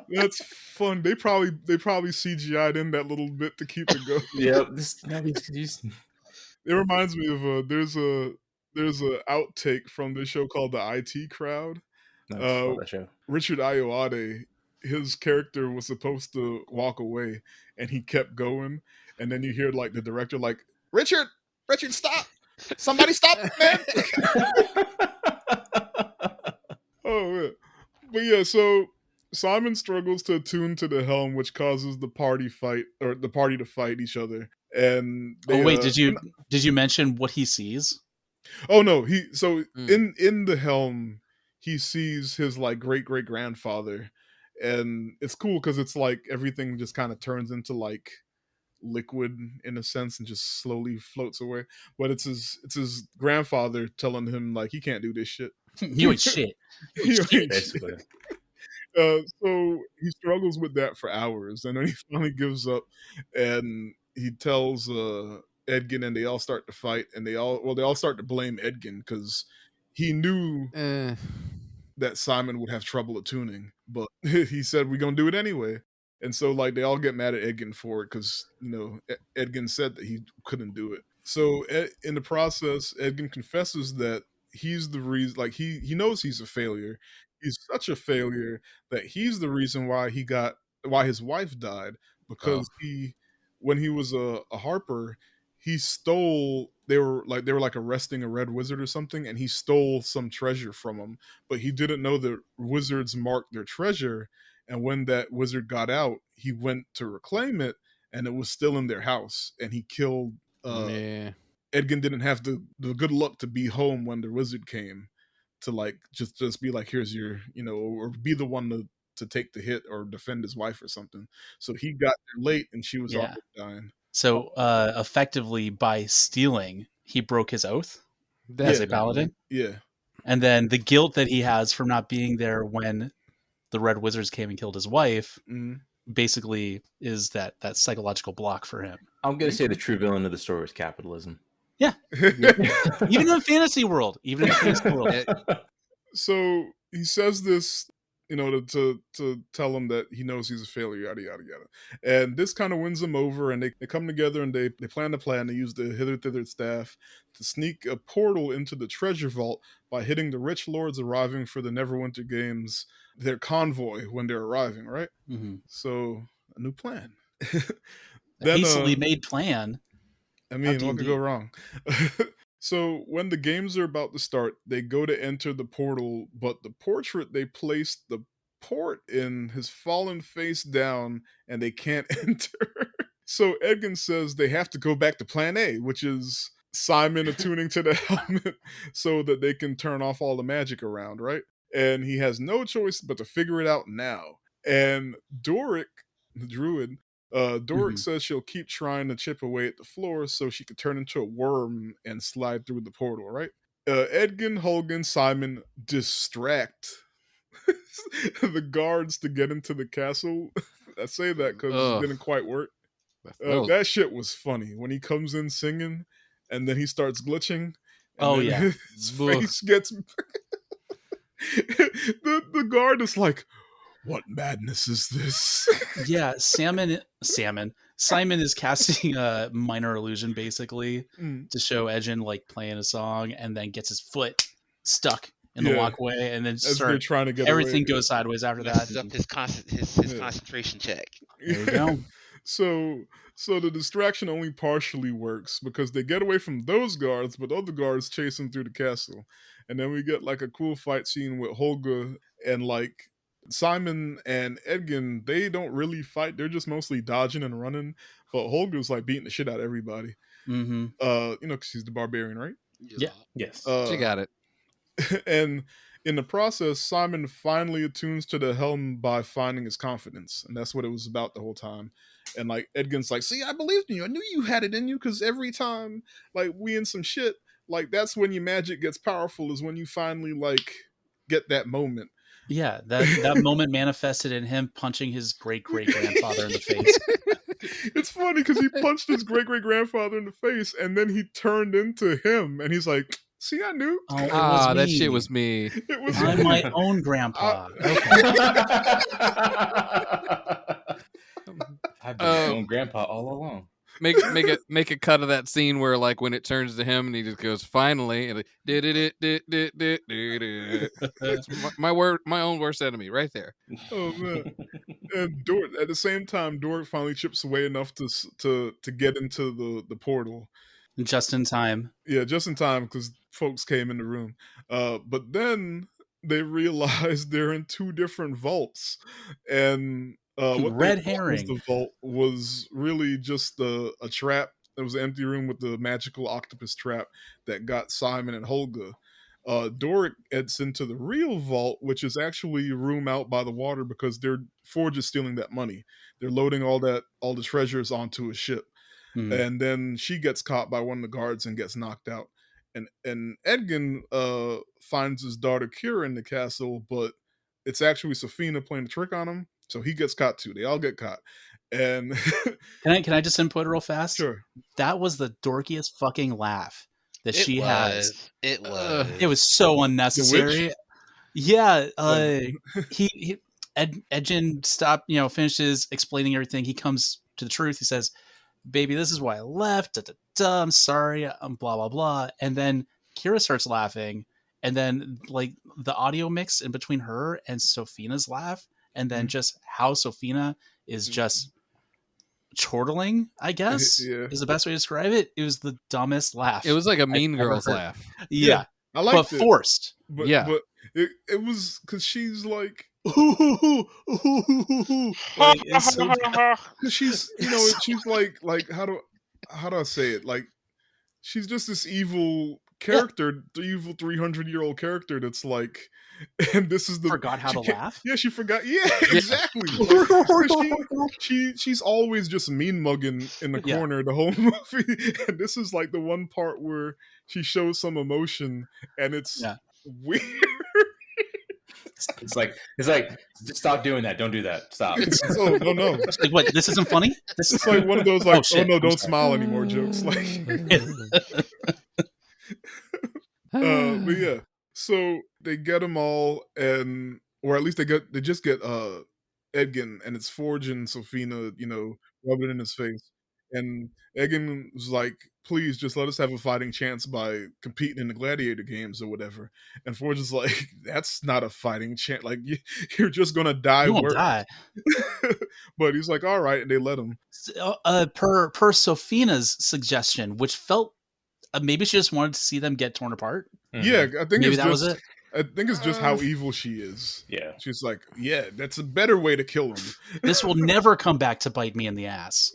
That's fun. They probably CGI'd in that little bit to keep it going. Yep. It reminds me of there's a outtake from this show called The IT Crowd. That show. Richard Ayoade, his character was supposed to walk away, and he kept going, and then you hear like the director like, Richard, stop! Somebody stop, man! Oh man. But yeah, so Simon struggles to attune to the helm, which causes the party to fight each other. And did you mention what he sees? Oh no, in the helm, he sees his like great grandfather, and it's cool because it's like everything just kind of turns into like liquid in a sense and just slowly floats away. But it's his grandfather telling him like he can't do this shit. You ain't shit. Basically. So he struggles with that for hours, and then he finally gives up, and he tells Edgin, and they all start to fight, and they all start to blame Edgin because he knew that Simon would have trouble attuning, but he said we're gonna do it anyway. And so like they all get mad at Edgin for it because Edgin said that he couldn't do it. So in the process, Edgin confesses that he's the reason. Like he knows he's a failure. He's such a failure that he's the reason why his wife died, because when he was a harper, he stole. They were like arresting a red wizard or something, and he stole some treasure from him. But he didn't know that wizards marked their treasure, and when that wizard got out, he went to reclaim it, and it was still in their house, and he killed. Edgin didn't have the good luck to be home when the wizard came to like just be like, here's your, or be the one to take the hit or defend his wife or something. So he got there late, and she was already dying. So effectively, by stealing, he broke his oath as a paladin. Yeah. And then the guilt that he has from not being there when the Red Wizards came and killed his wife basically is that psychological block for him. I'm going to say the true villain of the story is capitalism. Yeah. Even in the fantasy world. So he says this, to tell him that he knows he's a failure, yada, yada, yada. And this kind of wins him over, and they come together and they plan the plan. They use the hither-thither staff to sneak a portal into the treasure vault by hitting the rich lords arriving for the Neverwinter Games, their convoy when they're arriving, right? Mm-hmm. So, a new plan. Then, hastily made plan. I mean, what could go wrong? So when the games are about to start, they go to enter the portal, but the portrait they placed the port in has fallen face down and they can't enter. So Edgin says they have to go back to plan A, which is Simon attuning to the helmet so that they can turn off all the magic around, right? And he has no choice but to figure it out now. And Doric, the druid, Doric says she'll keep trying to chip away at the floor so she could turn into a worm and slide through the portal, right? Edgin, Holgan, Simon distract the guards to get into the castle. I say that because it didn't quite work. That shit was funny when he comes in singing and then he starts glitching. And his face gets. the guard is like, what madness is this? Yeah, Simon is casting a minor illusion basically to show Edgin like playing a song, and then gets his foot stuck in the walkway, and then they're trying to get everything away. Goes sideways after that. Up his concentration check. There you go. So the distraction only partially works because they get away from those guards, but other guards chase them through the castle. And then we get like a cool fight scene with Holga, and like Simon and Edgin, they don't really fight. They're just mostly dodging and running. But Holga's like beating the shit out of everybody. Because he's the barbarian, right? Yeah. Yes. She got it. And in the process, Simon finally attunes to the helm by finding his confidence. And that's what it was about the whole time. And like Edgin's like, see, I believed in you. I knew you had it in you, because every time like we in some shit, like that's when your magic gets powerful, is when you finally like get that moment. Yeah, that moment manifested in him punching his great-great-grandfather in the face. It's funny because he punched his great-great-grandfather in the face, and then he turned into him, and he's like, see, I knew. Oh, it was me. That shit was me. It was I'm my own grandpa. I've been my own grandpa all along. Make a cut of that scene where like when it turns to him and he just goes finally, and like, it's my own worst enemy right there. Oh man! And Dort, at the same time, Dort finally chips away enough to get into the portal. Just in time. Yeah, just in time, because folks came in the room. But then they realized they're in two different vaults, and what red they thought herring. was the vault was really just a trap. It was an empty room with the magical octopus trap that got Simon and Holga. Doric gets into the real vault, which is actually a room out by the water, because Forge is stealing that money. They're loading all the treasures onto a ship. And then she gets caught by one of the guards and gets knocked out. And Edgin finds his daughter Kira in the castle, but it's actually Safina playing the trick on him. So he gets caught too. They all get caught. And can I just input real fast? Sure. That was the dorkiest fucking laugh that she has. It was. It was so unnecessary. Yeah. Edgin finishes explaining everything. He comes to the truth. He says, baby, this is why I left. I'm sorry. Blah, blah, blah. And then Kira starts laughing. And then like the audio mix in between her and Sofina's laugh. And then just how Sofina is just chortling, I guess, is the best way to describe it. It was the dumbest laugh. It was like a Mean Girls laugh. Yeah. I liked it. Forced. But it was because she's like, it's so, she's she's like how do I say it, like she's just this evil character, the evil 300-year-old character that's like, and this is forgot how to laugh. Yeah, she forgot. Yeah, exactly. She's always just mean mugging in the corner the whole movie, and this is like the one part where she shows some emotion, and it's weird. It's like just stop doing that. Don't do that. Stop. No. It's like, what? This isn't funny. It's like one of those like, oh no, don't smile anymore jokes. Like, but yeah. So they get them all, or at least they just get Edgin, and it's Forge and Sofina, rubbing it in his face. And Egan was like, please just let us have a fighting chance by competing in the gladiator games or whatever. And Forge is like, that's not a fighting chance. Like, you're just going to die You won't worse. die. But he's like, all right. And they let him. Per Sofina's suggestion, which felt maybe she just wanted to see them get torn apart. Yeah, I think maybe was it. I think it's just how evil she is. Yeah. She's like, yeah, that's a better way to kill him. This will never come back to bite me in the ass.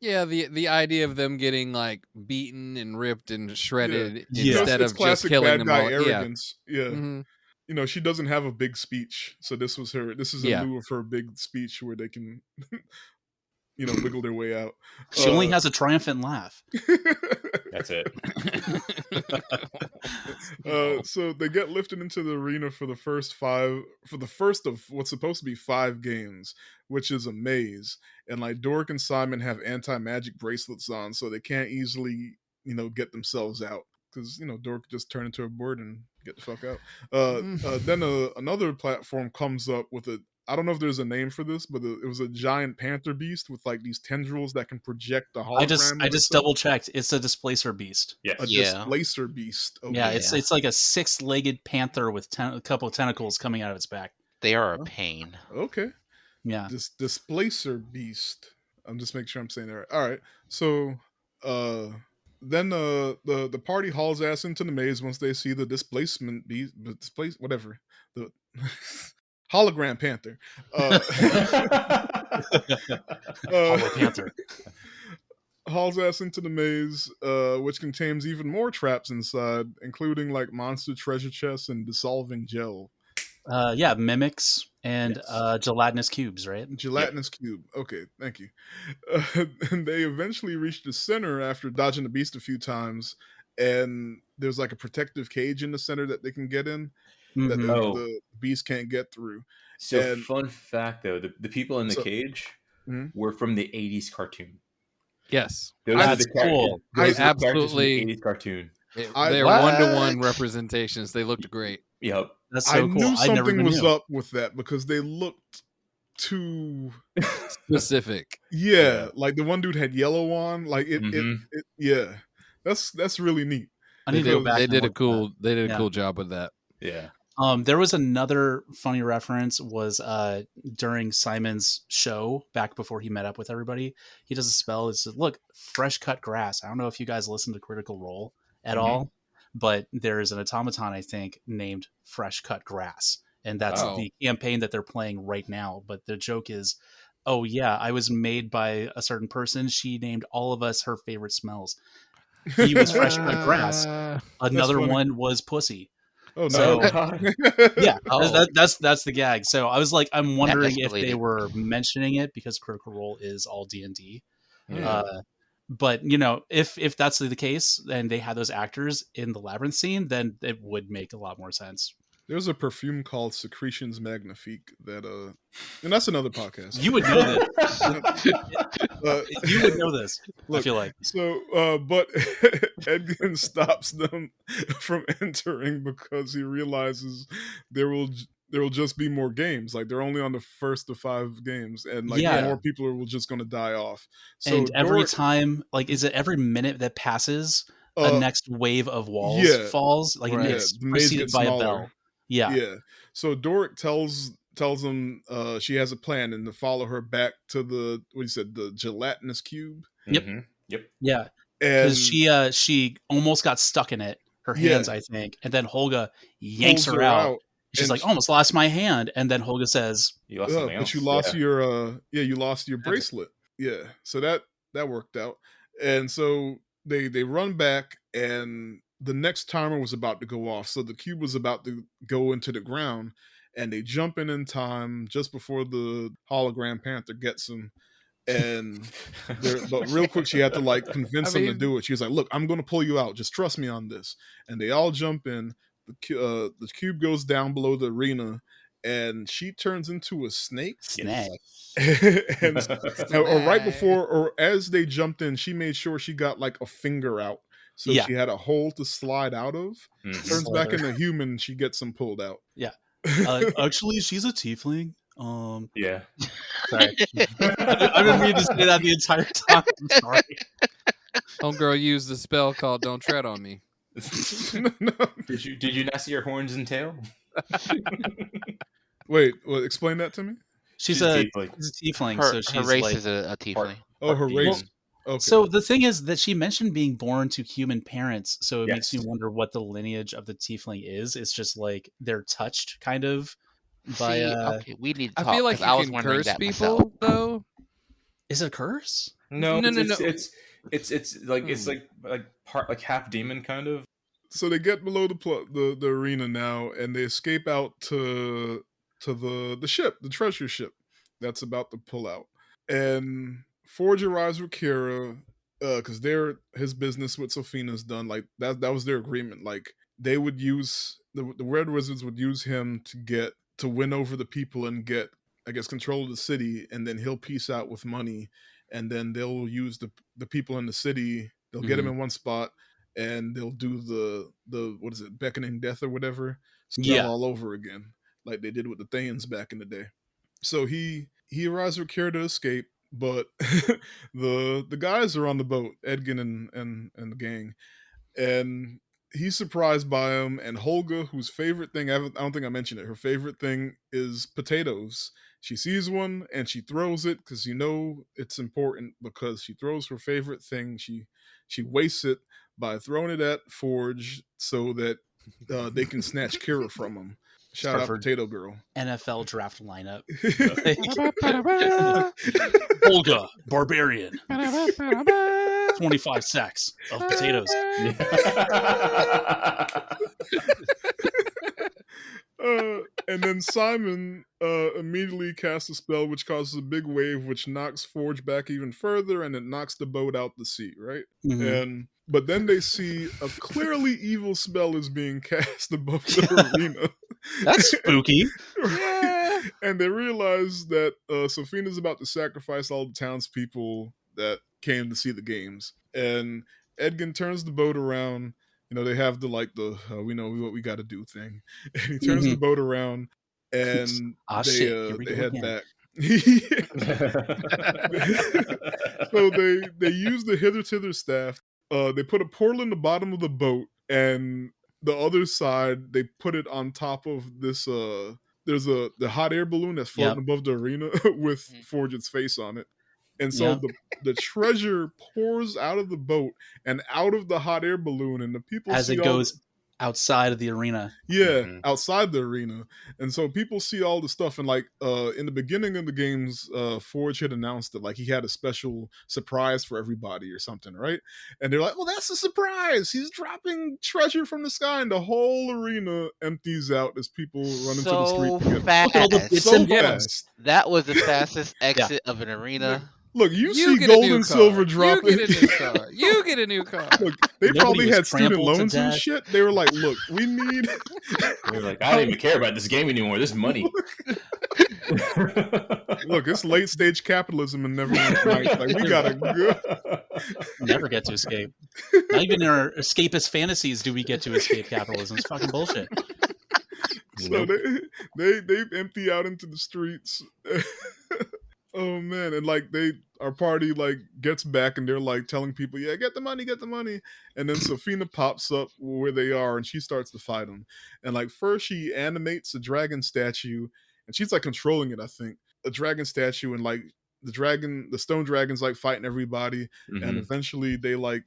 Yeah, the idea of them getting like beaten and ripped and shredded instead it's of just killing them all. Arrogance. Yeah. Mm-hmm. You know, she doesn't have a big speech, so this is in lieu of her big speech where they can, wiggle their way out. She only has a triumphant laugh. That's it. So they get lifted into the arena for the first of what's supposed to be 5 games, which is a maze. And like Doric and Simon have anti-magic bracelets on, so they can't easily, get themselves out. Because, Doric just turn into a bird and get the fuck out. Then another platform comes up with I don't know if there's a name for this, but it was a giant panther beast with like these tendrils that can project the hologram. I just double checked. It's a displacer beast. Yes. Displacer beast. Okay. Yeah, it's like a 6-legged panther with a couple of tentacles coming out of its back. They are a pain. Okay. Yeah. This displacer beast. I'm just making sure I'm saying that right. All right. So then the party hauls ass into the maze once they see the displacement beast, whatever. The hologram panther. Panther. Hauls ass into the maze, which contains even more traps inside, including like monster treasure chests and dissolving gel. Mimics and gelatinous cubes, right? Gelatinous cube. Okay, thank you. And they eventually reach the center after dodging the beast a few times, and there's like a protective cage in the center that they can get in that the beast can't get through. So fun fact though, the people in the cage were from the 80s cartoon. Yes. That's cool. Absolutely. 80s cartoon. They're one-to-one representations. They looked great. Yep. That's so cool. I knew something was up with that because they looked too specific. Yeah, like the one dude had yellow on. Like it yeah. That's really neat. I need to go back. They did a cool job with that. Yeah. There was another funny reference was during Simon's show back before he met up with everybody. He does a spell. It says, "Look, fresh cut grass." I don't know if you guys listen to Critical Role at all, but there's an automaton I think named Fresh Cut Grass, and that's the campaign that they're playing right now. But the joke is, oh yeah, I was made by a certain person. She named all of us her favorite smells. He was fresh cut grass. Another one was pussy. Oh so, no! Yeah, that's the gag. So I was like, I'm wondering if they were mentioning it because Critical Role is all D&D. But if that's the case, and they had those actors in the labyrinth scene, then it would make a lot more sense. There's a perfume called Secretions Magnifique that and that's another podcast. You would know this. You would know this. Look, I feel like so. But Edgin stops them from entering because he realizes there will just be more games. Like they're only on the first of 5 games, and like more people are just going to die off. So and every time, like, is it every minute that passes, a next wave of walls falls? Like it's preceded by a bell. Yeah. So Doric tells them she has a plan and to follow her back to the the gelatinous cube. Yep. Mm-hmm. Yep. Yeah. Because she almost got stuck in it. Her hands, I think, and then Holga yanks her out. She's like, almost lost my hand, and then Holga says, "You lost something else. But you lost you lost your bracelet." Yeah. So that worked out, and so they run back and. The next timer was about to go off, so the cube was about to go into the ground, and they jump in time just before the hologram panther gets him. And but real quick, she had to like convince him to do it. She was like, "Look, I'm going to pull you out. Just trust me on this." And they all jump in. The cube goes down below the arena, and she turns into a snake. And or right before, or as they jumped in, she made sure she got like a finger out. So she had a hole to slide out of. Turns back into human, she gets them pulled out. Yeah. Actually, she's a tiefling. Yeah. Sorry. I've been meaning to say that the entire time. I'm sorry. Homegirl used the spell called "Don't Tread on Me." No. Did you not see her horns and tail? Wait, well, explain that to me. She's a a tiefling. tiefling, Her so she's race like is a tiefling. Oh, her race. Okay. So the thing is that she mentioned being born to human parents, so it makes Yes. me wonder what the lineage of the tiefling is. It's just like they're touched kind of by See, okay, we need to I talk feel like because you I was can wondering curse that people myself. though. Is it a curse? No, No. it's like part like half demon kind of. So they get below the arena now, and they escape out to the ship, the treasure ship that's about to pull out. And Forge arrives with Kira, because his business with Sofina's done. Like that was their agreement. Like they would use the Red Wizards would use him to win over the people and get, I guess, control of the city, and then he'll peace out with money, and then they'll use the people in the city. They'll get him in one spot, and they'll do the what is it, beckoning death or whatever spell all over again, like they did with the Thayans back in the day. So he arrives with Kira to escape, but the guys are on the boat, Edgin and the gang, and he's surprised by him. And Holga, whose favorite thing, I don't think I mentioned it, her favorite thing is potatoes. She sees one and she throws it because it's important, because she throws her favorite thing. She wastes it by throwing it at Forge so that they can snatch Kira from him. Shout out Potato Girl. NFL draft lineup. Olga, barbarian. 25 sacks of potatoes. And then Simon immediately casts a spell which causes a big wave, which knocks Forge back even further, and it knocks the boat out to sea, right? But then they see a clearly evil spell is being cast above the arena. That's spooky. Right? And they realize that Sofina's about to sacrifice all the townspeople that came to see the games. And Edgin turns the boat around. They have the we know what we got to do thing. And he turns the boat around, and they head again. back. So they use the hither staff. They put a portal in the bottom of the boat, and the other side they put it on top of this. There's the hot air balloon that's floating above the arena with Forge's face on it. And so the treasure pours out of the boat and out of the hot air balloon, and the people as it goes outside of the arena. Yeah, outside the arena. And so people see all the stuff, and in the beginning of the games, Forge had announced that he had a special surprise for everybody or something, right? And they're like, well, that's a surprise. He's dropping treasure from the sky, and the whole arena empties out as people run into the street. Fast. That was the fastest exit of an arena. Look, you see gold and silver dropping. You get a new car. You get a new car. Look, they probably had student loans and shit. They were like, look, we need... They were like, I don't even care about this game anymore. This is money. Look, it's late stage capitalism and never night. We gotta go. Never get to escape. Not even in our escapist fantasies do we get to escape capitalism. It's fucking bullshit. So they empty out into the streets. Oh man, and our party gets back, and they're telling people, yeah, get the money. And then Sofina pops up where they are, and she starts to fight them. And first she animates a dragon statue, and she's controlling it, I think. A dragon statue, and the stone dragon's fighting everybody, and eventually they I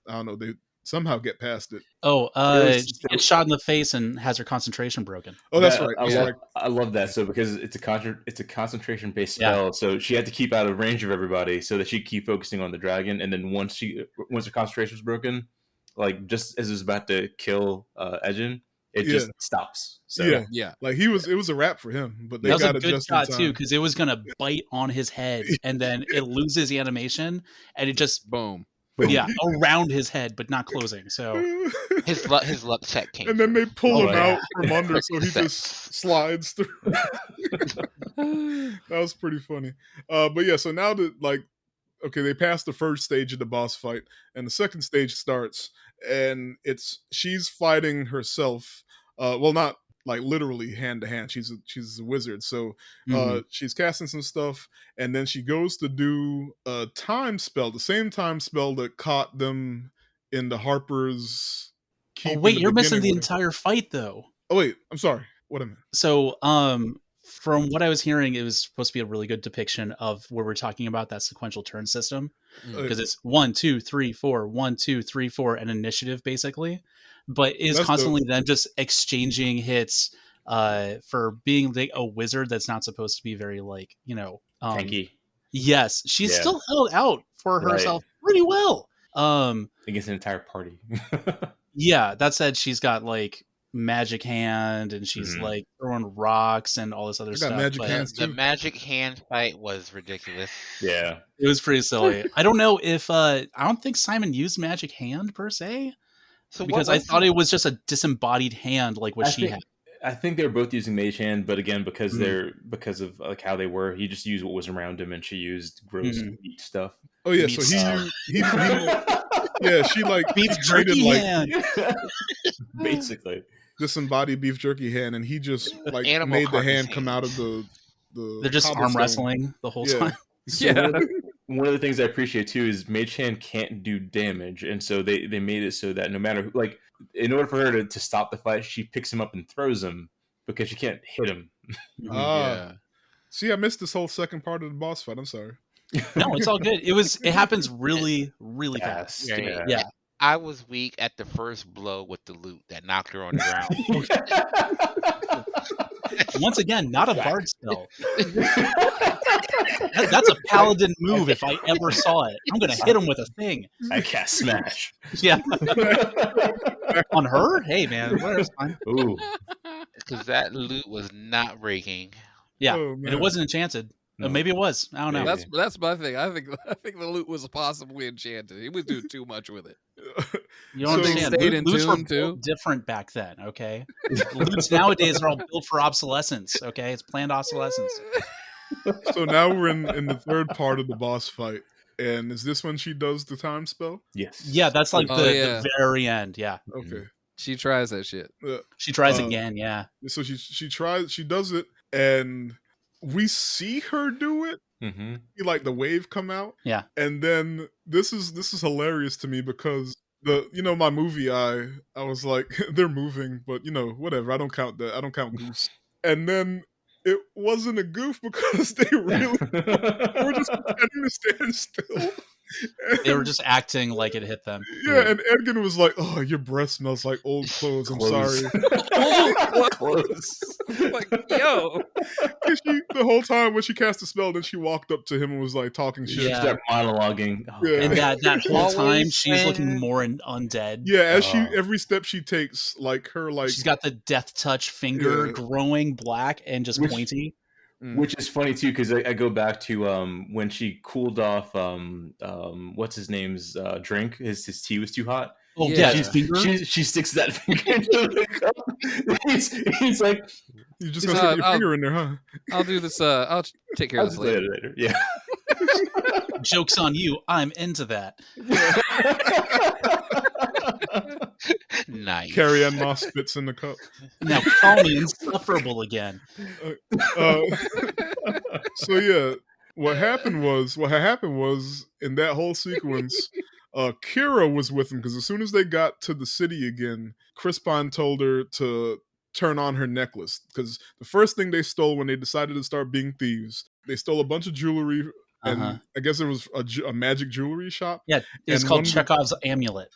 don't know, they somehow get past it. She gets shot in the face and has her concentration broken. Oh, that's right. I love that. So because it's a concentration based spell, so she had to keep out of range of everybody so that she could keep focusing on the dragon. And then once her concentration was broken, just as it was about to kill Edgin, it just stops. So yeah. It was a wrap for him. But they that was got a good shot too, because it was gonna bite on his head, and then it loses the animation, and it just boom. Yeah, around his head, but not closing. So his luck check came. And then they pull him out from under, so he just slides through. That was pretty funny. But yeah, so now that they passed the first stage of the boss fight, and the second stage starts, and she's fighting herself. Well, not like literally hand to hand. She's a wizard, so she's casting some stuff, and then she goes to do a time spell, the same time spell that caught them in the Harper's Oh keep in wait, the you're missing beginning. the entire fight though. Oh wait, I'm sorry. What am I? So, from what I was hearing, it was supposed to be a really good depiction of where we're talking about that sequential turn system, because it's 1, 2, 3, 4, 1, 2, 3, 4, an initiative basically, but is That's constantly then just exchanging hits for being like a wizard that's not supposed to be very like tanky. Yes, she's Yeah. still held out for herself pretty well. Against an entire party. Yeah, that said, she's got like magic hand, and she's like throwing rocks and all this other stuff. Magic hands The too. magic hand fight was ridiculous. Yeah, it was pretty silly. I don't know if I don't think Simon used magic hand per se, So because I thought it was just a disembodied hand like what she had. I think they're both using mage hand, but again, because because of like how they were, he just used what was around him, and she used gross meat stuff. Oh yeah, so he yeah, she like beef jerky like, hand, basically disembodied beef jerky hand, and he just like Animal made the hand carcass come out of the. They're just arm wrestling the whole time. So one of the things I appreciate too is mage hand can't do damage, and so they made it so that no matter who, like, in order for her to stop the fight, she picks him up and throws him because she can't hit him. See, I missed this whole second part of the boss fight. I'm sorry. No, it's all good. It happens really, really fast. Yeah. I was weak at the first blow with the loot that knocked her on the ground. Once again, not a bard spell. That's a paladin move if I ever saw it. I'm going to hit him with a thing. I cast smash. Yeah. On her? Hey, man. Whatever's fine. Ooh. Because that loot was not breaking. Yeah, and it wasn't enchanted. No. Maybe it was. I don't know. That's my thing. I think the loot was possibly enchanted. He was doing too much with it. You don't understand. Loots were built different back then. Okay, loots nowadays are all built for obsolescence. Okay, it's planned obsolescence. So now we're in the third part of the boss fight, and is this when she does the time spell? Yes. Yeah, that's like the very end. Yeah. Okay. She tries that shit. She tries again. Yeah. So she tries. She does it, and we see her do it. Like the wave come out. Yeah. And then this is hilarious to me because my movie I was like, they're moving, but whatever. I don't count that. I don't count goofs. And then it wasn't a goof because they were just pretending to stand still. They were just acting like it hit them. Yeah, and Edgin was like, "Oh, your breath smells like old clothes. I'm sorry." Old clothes. Like, yo. The whole time when she cast the spell, then she walked up to him and was like talking shit. She started monologuing. And that whole time, she's looking more undead. Yeah, as every step she takes, like her, like she's got the death touch finger growing black and just pointy. Which is funny too, because I go back to when she cooled off what's his name's drink. His tea was too hot. Oh yeah, she sticks that finger into the cup. He's like, "You just gonna stick your finger in there, huh?" I'll do this. I'll take care of this later. Yeah. Joke's on you. I'm into that. Nice. Carrie Ann Moss spits in the cup. Now call me insufferable again. So yeah, what happened was in that whole sequence, Kira was with him because as soon as they got to the city again, Chris Pine told her to turn on her necklace because the first thing they stole when they decided to start being thieves, they stole a bunch of jewelry. And I guess it was a magic jewelry shop. Yeah, it's called Chekhov's amulet.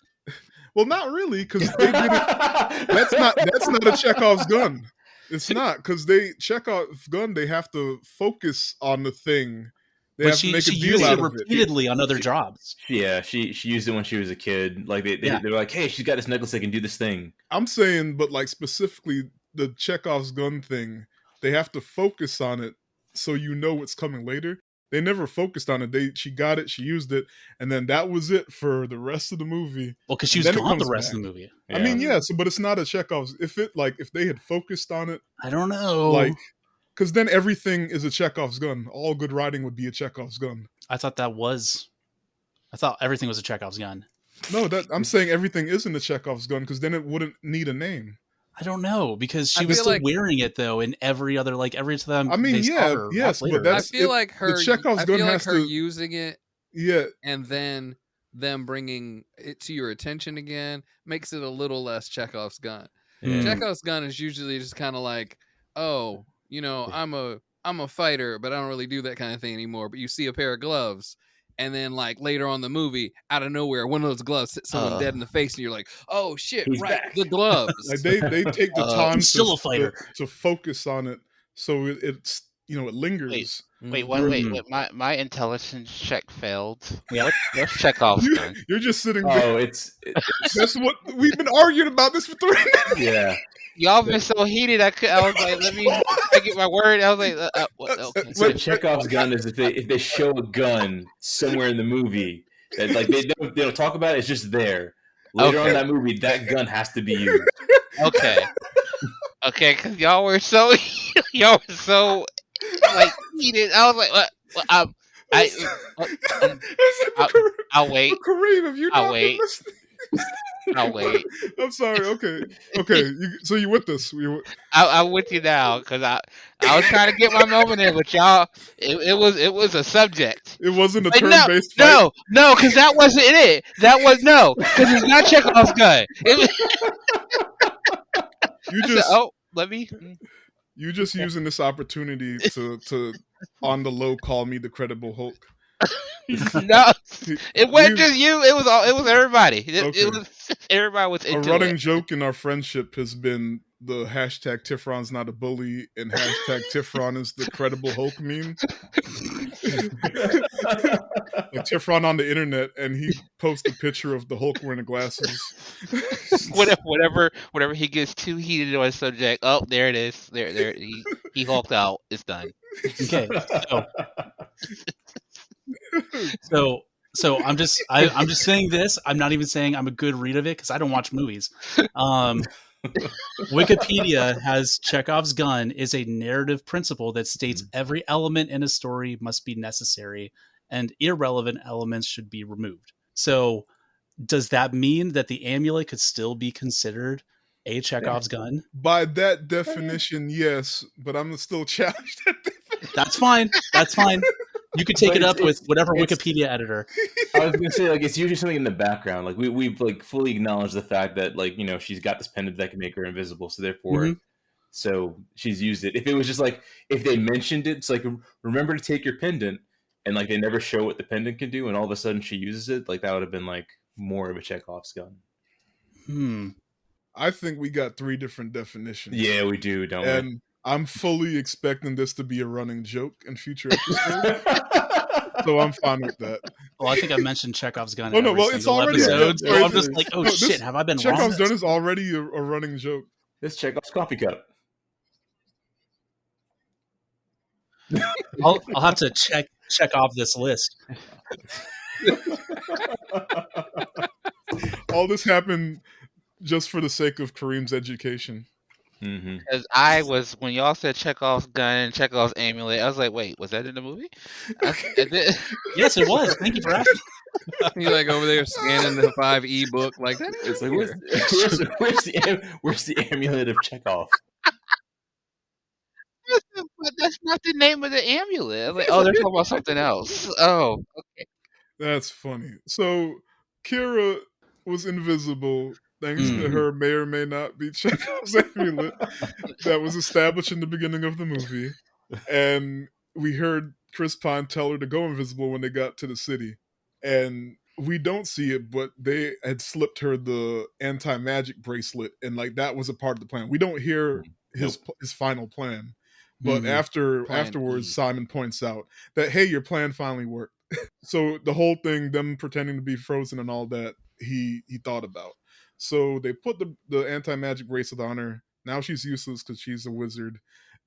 Well, not really, because they did it. That's not a Chekhov's gun. It's not because Chekhov's gun. They have to focus on the thing. They have to make a deal out of it repeatedly on other jobs. Yeah, she used it when she was a kid. Like they were like, "Hey, she's got this necklace that can do this thing." I'm saying, but like specifically the Chekhov's gun thing, they have to focus on it so you know what's coming later. They never focused on it. She got it, she used it, and then that was it for the rest of the movie. Well, because she was gone the rest of the movie. Yeah. I mean, yeah, but it's not a Chekhov's. If they had focused on it, I don't know. Like, because then everything is a Chekhov's gun. All good writing would be a Chekhov's gun. I thought everything was a Chekhov's gun. No, I'm saying everything isn't a Chekhov's gun because then it wouldn't need a name. I don't know, because she was still wearing it though in every other every time. I mean, yes, but that's I feel like her. The Chekhov's gun has her to using it. Yeah, and then them bringing it to your attention again makes it a little less Chekhov's gun. Chekhov's gun is usually just kind of like, oh, I'm a fighter, but I don't really do that kind of thing anymore. But you see a pair of gloves, and then later on in the movie, out of nowhere, one of those gloves hits someone dead in the face, and you're like, oh shit, He's right, back. the gloves. they take the time still a fighter to focus on it, so it's it lingers. Wait. My intelligence check failed. Yeah, what's Chekhov's gun? You're just sitting Oh, there. it's That's what we've been arguing about this for 3 minutes. Yeah. Y'all been so heated. I was like, let me get my word. I was like, okay. So Chekhov's gun is if they show a gun somewhere in the movie that they don't talk about it, it's just there. Later on in that movie, that gun has to be used. Okay, because y'all were so heated. I was like, what? I'll wait. Karreem, have you not been listening? I'll wait. I'm sorry. Okay. So you with us? I'm with you now because I was trying to get my moment in, but y'all, it was a subject. It wasn't a turn-based fight. No, because that wasn't it. That was because it's not Chekhov's gun. Let me. You just using this opportunity to on the low call me the credible Hulk. No, it wasn't just you. It was everybody. It was everybody was into a running it. joke in our friendship has been the hashtag Tifron's not a bully and hashtag Tifron is the credible Hulk meme. Tifron on the internet and he posts a picture of the Hulk wearing the glasses. Whatever he gets too heated on a subject. Oh, there it is. There he hulked out. It's done. Okay, so I'm just saying this. I'm not even saying I'm a good read of it because I don't watch movies. Wikipedia has Chekhov's gun is a narrative principle that states every element in a story must be necessary and irrelevant elements should be removed. So does that mean that the amulet could still be considered a Chekhov's gun? By that definition, yes, but I'm still challenged at That's fine. You could take it up with whatever Wikipedia editor. I was gonna say, it's usually something in the background. We've fully acknowledged the fact that she's got this pendant that can make her invisible, so therefore, so she's used it. If it was just if they mentioned it, it's remember to take your pendant, and they never show what the pendant can do, and all of a sudden she uses it, that would have been more of a Chekhov's gun. I think we got 3 different definitions. Yeah, we do, don't we? And I'm fully expecting this to be a running joke in future episodes. So I'm fine with that. Well, I think I mentioned Chekhov's gun. Oh no, well it's already episode, so I'm just like, shit, have I been wrong? Chekhov's gun is already a running joke. This Chekhov's coffee cup. I'll have to check off this list. All this happened just for the sake of Kareem's education. Because when y'all said Chekhov's gun and Chekhov's amulet, I was like, wait, was that in the movie? Yes, it was. Thank you for asking. You over there scanning the 5 ebook that. It's where's the amulet of Chekhov? But that's not the name of the amulet. I'm like, they're talking about something else. Oh, okay. That's funny. So Kira was invisible thanks to her may or may not be Chekhov's amulet that was established in the beginning of the movie. And we heard Chris Pine tell her to go invisible when they got to the city. And we don't see it, but they had slipped her the anti-magic bracelet, and that was a part of the plan. We don't hear his final plan. But afterwards, Simon points out that, hey, your plan finally worked. So the whole thing, them pretending to be frozen and all that, he thought about. So they put the anti-magic bracelet on her. Now she's useless because she's a wizard.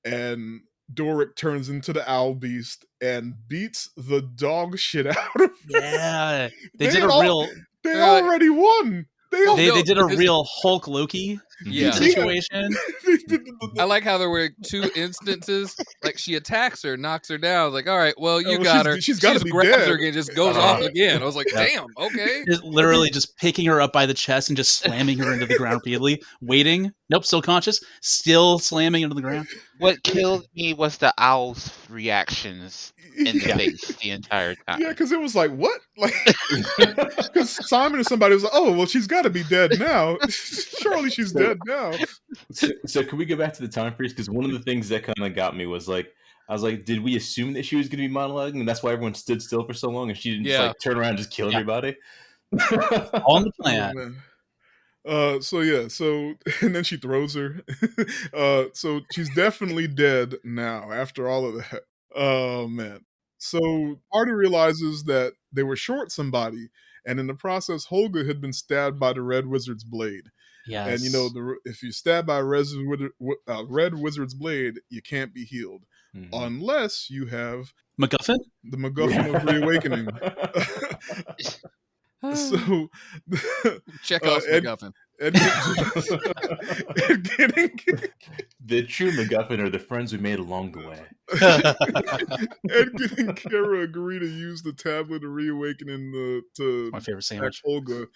And Doric turns into the owl beast and beats the dog shit out of her. Yeah. They already won. They did a real Hulk Loki. Yeah. situation. I like how there were two instances. Like she attacks her, knocks her down. Like, all right, well, you got her. She's got to be grabs dead. her again, just goes off again. I was like, damn, okay. Literally just picking her up by the chest and just slamming her into the ground repeatedly. Waiting. Nope, still conscious. Still slamming into the ground. What killed me was the owl's reactions in the face the entire time. Yeah, because it was like, what? Like, because Simon or somebody was like, oh, well, she's got to be dead now. Surely she's dead now. So can we go back to the time freeze? Because one of the things that kind of got me was like, I was like, did we assume that she was going to be monologuing, and that's why everyone stood still for so long, and she didn't just like turn around and just kill everybody? On the plan. So and then she throws her. So she's definitely dead now after all of that. Oh man. So Artie realizes that they were short somebody, and in the process, Holga had been stabbed by the Red Wizard's blade. Yes. And if you stab by a Red Wizard's blade, you can't be healed unless you have MacGuffin? The MacGuffin of Reawakening. So Chekhov's MacGuffin. The true MacGuffin are the friends we made along the way. Edgar and Kara agree to use the tablet of reawakening to my favorite sandwich. Olga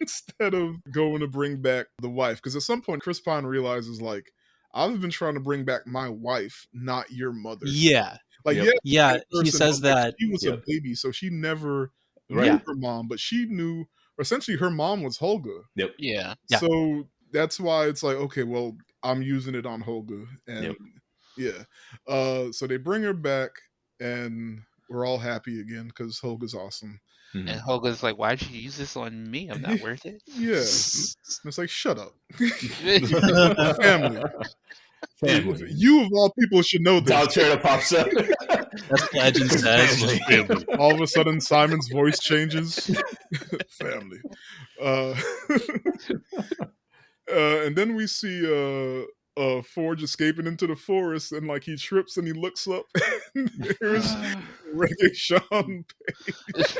instead of going to bring back the wife. Because at some point, Chris Pine realizes, like, I've been trying to bring back my wife, not your mother. Yeah. Like, yeah, he says that she was a baby, so she never knew her mom, but she knew. Essentially, her mom was Holga. Yep. Yeah. So that's why it's like, okay, well, I'm using it on Holga, and so they bring her back, and we're all happy again because Holga's awesome. And Holga's like, why'd you use this on me? I'm not worth it. Yeah. It's like, shut up. Family. You of all people should know this. Daltrina pops up. That's what Legend says. Family. All of a sudden, Simon's voice changes. Family. And then we see Forge escaping into the forest, and like he trips and he looks up, and there's Reggae Sean Page.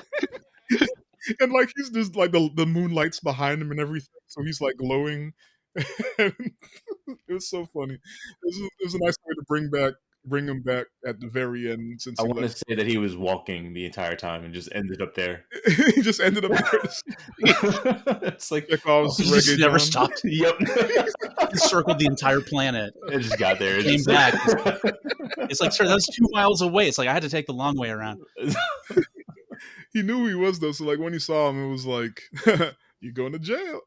And like he's just like the moonlight's behind him and everything, so he's like glowing. It was so funny. It was a nice way to bring him back at the very end. Since I want to say that he was walking the entire time and just ended up there. He just ended up there. It's like he just never stopped. Yep. He circled the entire planet. It just got there. It came back. It's like, sir, that was 2 miles away. It's like I had to take the long way around. He knew who he was though, so like when he saw him, it was like, "You going to jail?"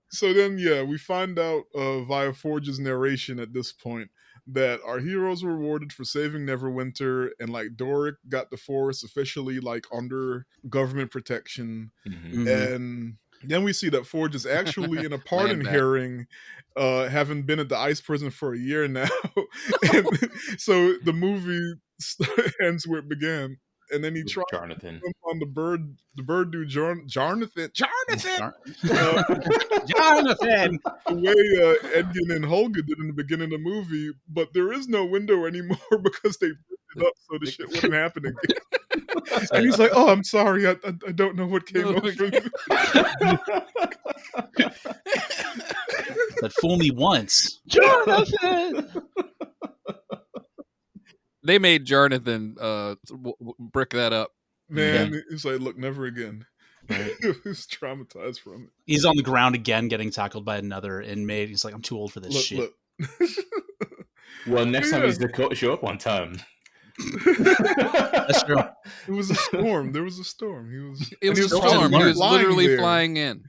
So then, we find out via Forge's narration at this point that our heroes were rewarded for saving Neverwinter, and like Doric got the forest officially like under government protection, and then we see that Forge is actually in a pardon hearing, having been at the ice prison for a year now. And so the movie ends where it began. And then he tried Jonathan on the bird dude, Jonathan. Jonathan. The way Edgin and Holga did in the beginning of the movie, but there is no window anymore because they ripped it up so the shit wouldn't happen again. And he's like, "Oh, I'm sorry, I don't know what came over me." But fool me once, Jonathan. They made Jonathan brick that up. Man, he's like, "Look, never again." Right. He was traumatized from it. He's on the ground again, getting tackled by another inmate. He's like, "I'm too old for this shit." Look. Well, next time he's to show up on time. That's true. It was a storm. There was a storm. It was a storm. He was literally flying in.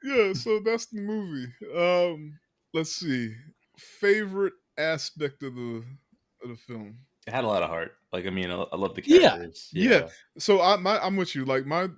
Yeah, so that's the movie. Let's see. Favorite aspect of the film. It had a lot of heart. Like, I mean, I love the characters. Yeah. So I'm with you. Like I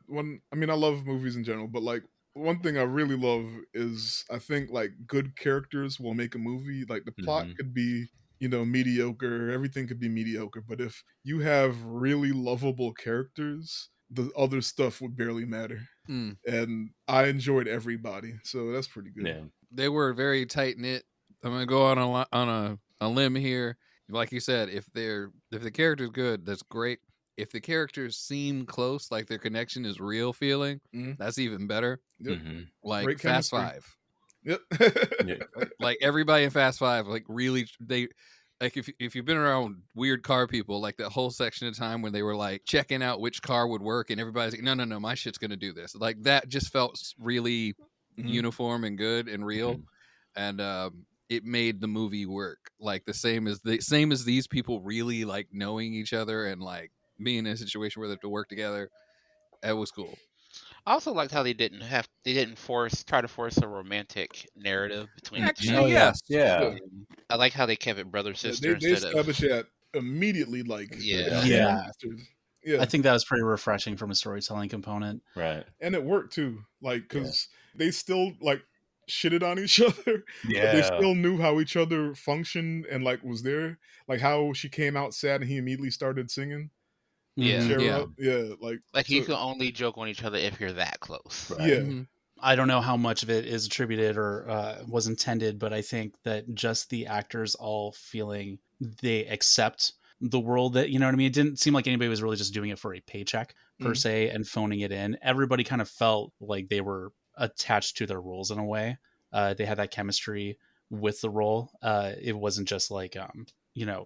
love movies in general, but like one thing I really love is I think like good characters will make a movie. Like the plot could be, mediocre. Everything could be mediocre, but if you have really lovable characters, the other stuff would barely matter. And I enjoyed everybody, so that's pretty good. Yeah. They were very tight knit. I'm gonna go on a limb here. Like you said, if the character's good, that's great. if the characters seem close, like their connection is real feeling, that's even better. Yep. Like Great Fast chemistry. Five. Yep. Like everybody in Fast Five, like really, they like if you've been around weird car people, like that whole section of time when they were like checking out which car would work, and everybody's like, no, my shit's gonna do this. Like that just felt really uniform and good and real, and it made the movie work. Like the same as these people really like knowing each other and like being in a situation where they have to work together. It was cool. I also liked how they didn't try to force a romantic narrative between the two. Actually, yes. Yeah. I like how they kept it brother sister They instead of established that immediately, like Yeah. Yeah. I think that was pretty refreshing from a storytelling component. Right. And it worked too. Like, because they still like shitted on each other. Yeah. But they still knew how each other functioned and like was there. Like how she came out sad and he immediately started singing. Yeah. Cheer her Yeah. up. Yeah. Like you can only joke on each other if you're that close. Right. Yeah. I don't know how much of it is attributed or was intended, but I think that just the actors all feeling they accept the world that, you know what I mean? It didn't seem like anybody was really just doing it for a paycheck per se and phoning it in. Everybody kind of felt like they were attached to their roles in a way. They had that chemistry with the role. It wasn't just like,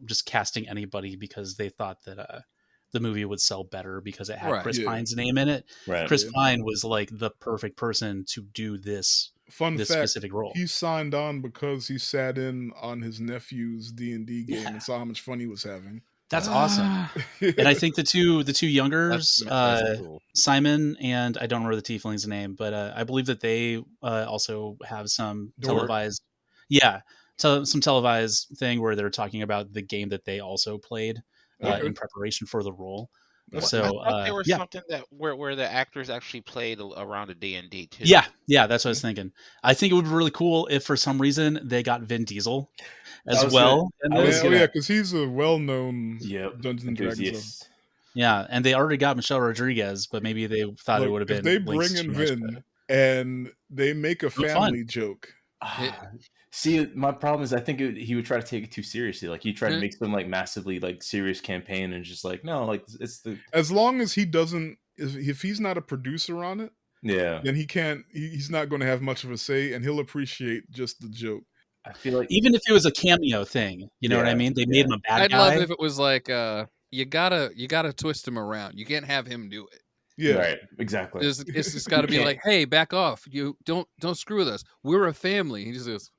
just casting anybody because they thought that the movie would sell better because it had Chris Pine's name in it. Right. Chris Pine was like the perfect person to do this specific role. He signed on because he sat in on his nephew's D&D game and saw how much fun he was having. That's awesome. And I think the two youngers, that's cool. Simon and I don't remember the tiefling's name, but I believe that they also have some televised, some televised thing where they're talking about the game that they also played in preparation for the role. So I thought there was something that where the actors actually played around a D&D too. Yeah, that's what I was thinking. I think it would be really cool if for some reason they got Vin Diesel as well. Because he's a well-known Dungeons and Dragons. Yeah, and they already got Michelle Rodriguez, but maybe they thought it would have been. If they bring in Vin and they make a family joke. See, my problem is I think he would try to take it too seriously. Like he tried to make some like massively like serious campaign and just like no, like it's the as long as he doesn't if he's not a producer on it, then he can't. He's not going to have much of a say, and he'll appreciate just the joke. I feel like even if it was a cameo thing, you know what I mean? They made him a bad guy. I'd love if it was like you gotta twist him around. You can't have him do it. Yeah, right. Exactly. It's just got to be like, hey, back off. You don't screw with us. We're a family. He just goes,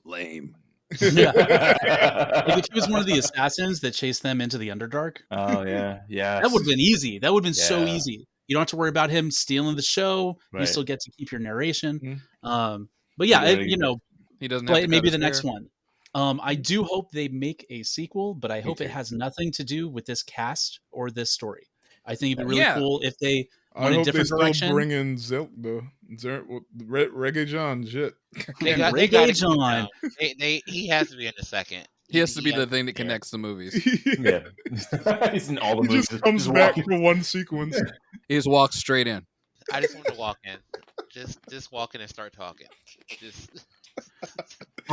lame. Yeah. Like if he was one of the assassins that chased them into the Underdark. Oh yeah, yeah. That would have been easy. That would have been so easy. You don't have to worry about him stealing the show. Right. You still get to keep your narration. But yeah, he doesn't. Have to maybe the next one. I do hope they make a sequel, but I hope it has nothing to do with this cast or this story. I think it'd be really cool if they went a different direction. Bring in Zilk though. Reggae John, shit. Reggae John. He has to be in the second. He has to be the thing that connects the movies. Yeah, he's in all the movies. Just comes back for one sequence. He just walks straight in. I just want to walk in. Just walk in and start talking.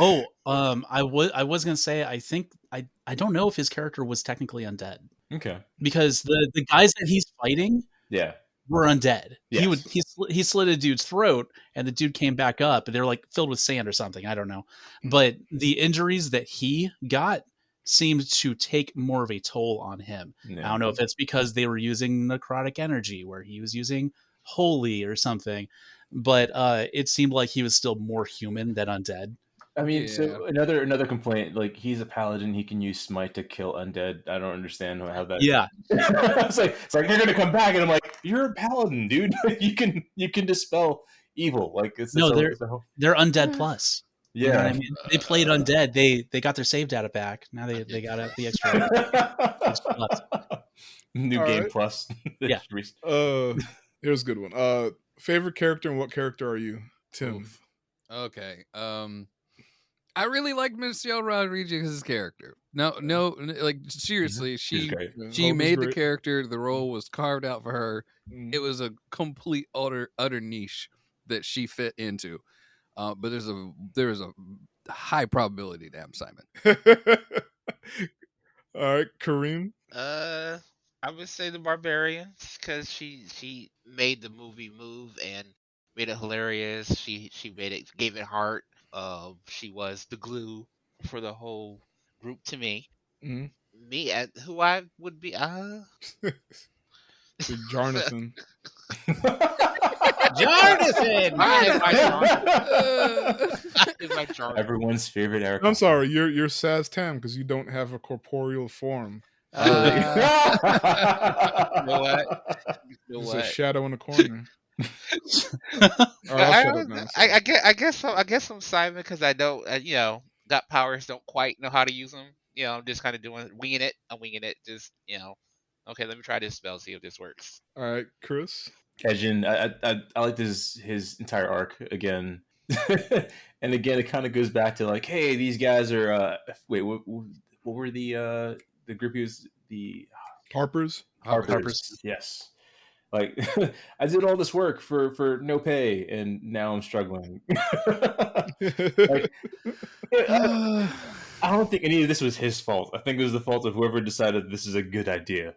I was gonna say I don't know if his character was technically undead. Okay. Because the guys that he's fighting, were undead. Yes. He slit a dude's throat, and the dude came back up, and they're like filled with sand or something. I don't know, but the injuries that he got seemed to take more of a toll on him. I don't know if it's because they were using necrotic energy, where he was using holy or something, but it seemed like he was still more human than undead. I mean, so another complaint, like he's a paladin, he can use smite to kill undead. I don't understand how that. Yeah, it's like you're gonna come back, and I'm like, you're a paladin, dude. you can dispel evil. Like they're undead plus. Yeah, you know what I mean, they played undead. They got their save data back. Now they got the extra. New All game right. plus. Yeah. Here's a good one. Favorite character and what character are you, Tim? Oof. Okay. I really liked Michelle Rodriguez's character. No, like seriously, she made the character. The role was carved out for her. It was a complete utter niche that she fit into. But there is a high probability to have Simon. All right, Karreem. I I would say the Barbarians because she made the movie move and made it hilarious. She made it, gave it heart. She was the glue for the whole group to me. Mm-hmm. Me at who I would be. Jonathan. Jonathan. Everyone's favorite Eric. I'm sorry, you're Saz Tam because you don't have a corporeal form. You know what? There's a shadow in the corner. I guess I'm Simon because I don't, got powers, don't quite know how to use them. I'm just kind of winging it. I'm winging it. Just, okay, let me try this spell, see if this works. All right, Chris. Kejin, I like his entire arc again, and again it kind of goes back to like, hey, these guys are wait, what were the group he was the Harpers? Yes. Like I did all this work for no pay, and now I'm struggling. Like, I don't think any of this was his fault. I think it was the fault of whoever decided this is a good idea.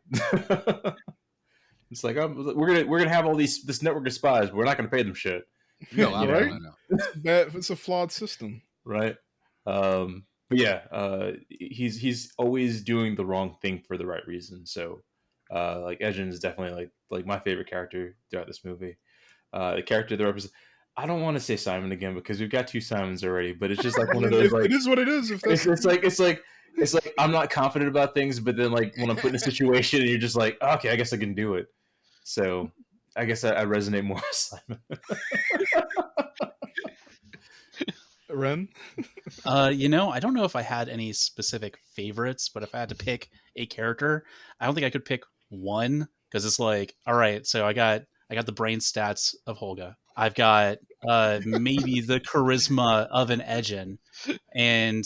It's like we're gonna have all this network of spies, but we're not gonna pay them shit. No, right? It's a flawed system, right? But yeah, he's always doing the wrong thing for the right reason. So, like Ejin is definitely like my favorite character throughout this movie. The character that represents. I don't want to say Simon again because we've got 2 Simons already, but it's just like one of those. Like, it is what it is. If that's it's like I'm not confident about things, but then like when I'm put in a situation and you're just like, okay, I guess I can do it. So I guess I resonate more with Simon. Ren? I don't know if I had any specific favorites, but if I had to pick a character, I don't think I could pick one because it's like, all right, so I got the brain stats of Holga. I've got maybe the charisma of an Ejin, and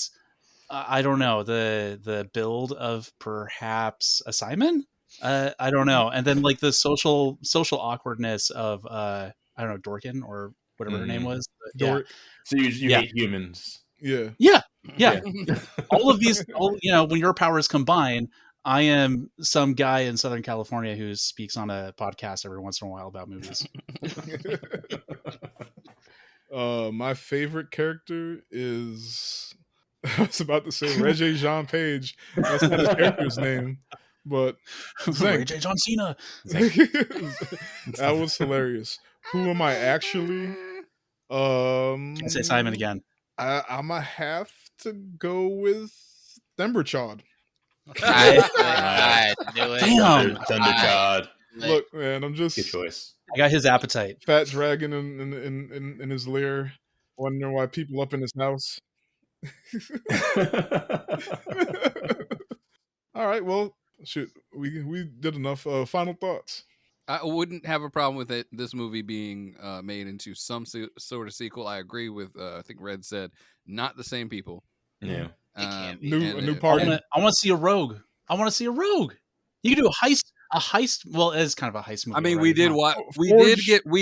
I don't know, the build of perhaps a Simon. I don't know, and then like the social awkwardness of I don't know, Dorkin or whatever her name was. Yeah. So you hate humans. Yeah. All of these, when your powers combine, I am some guy in Southern California who speaks on a podcast every once in a while about movies. My favorite character is I was about to say Regé Jean Page. That's not his character's name, but Regé John Cena. That was hilarious. Who am I actually? Can't say Simon again. I'm gonna have to go with Themberchaud. I knew it. Damn, Thunderchild. Look, man, I'm just good choice. I got his appetite. Fat dragon in his lair, wondering why people up in his house. All right, well, shoot, we did enough. Final thoughts. I wouldn't have a problem with this movie being made into some sort of sequel. I agree with I think Red said not the same people. Yeah, a new party. I want to see a rogue. You can do a heist. Well, it's kind of a heist movie. I mean, right? we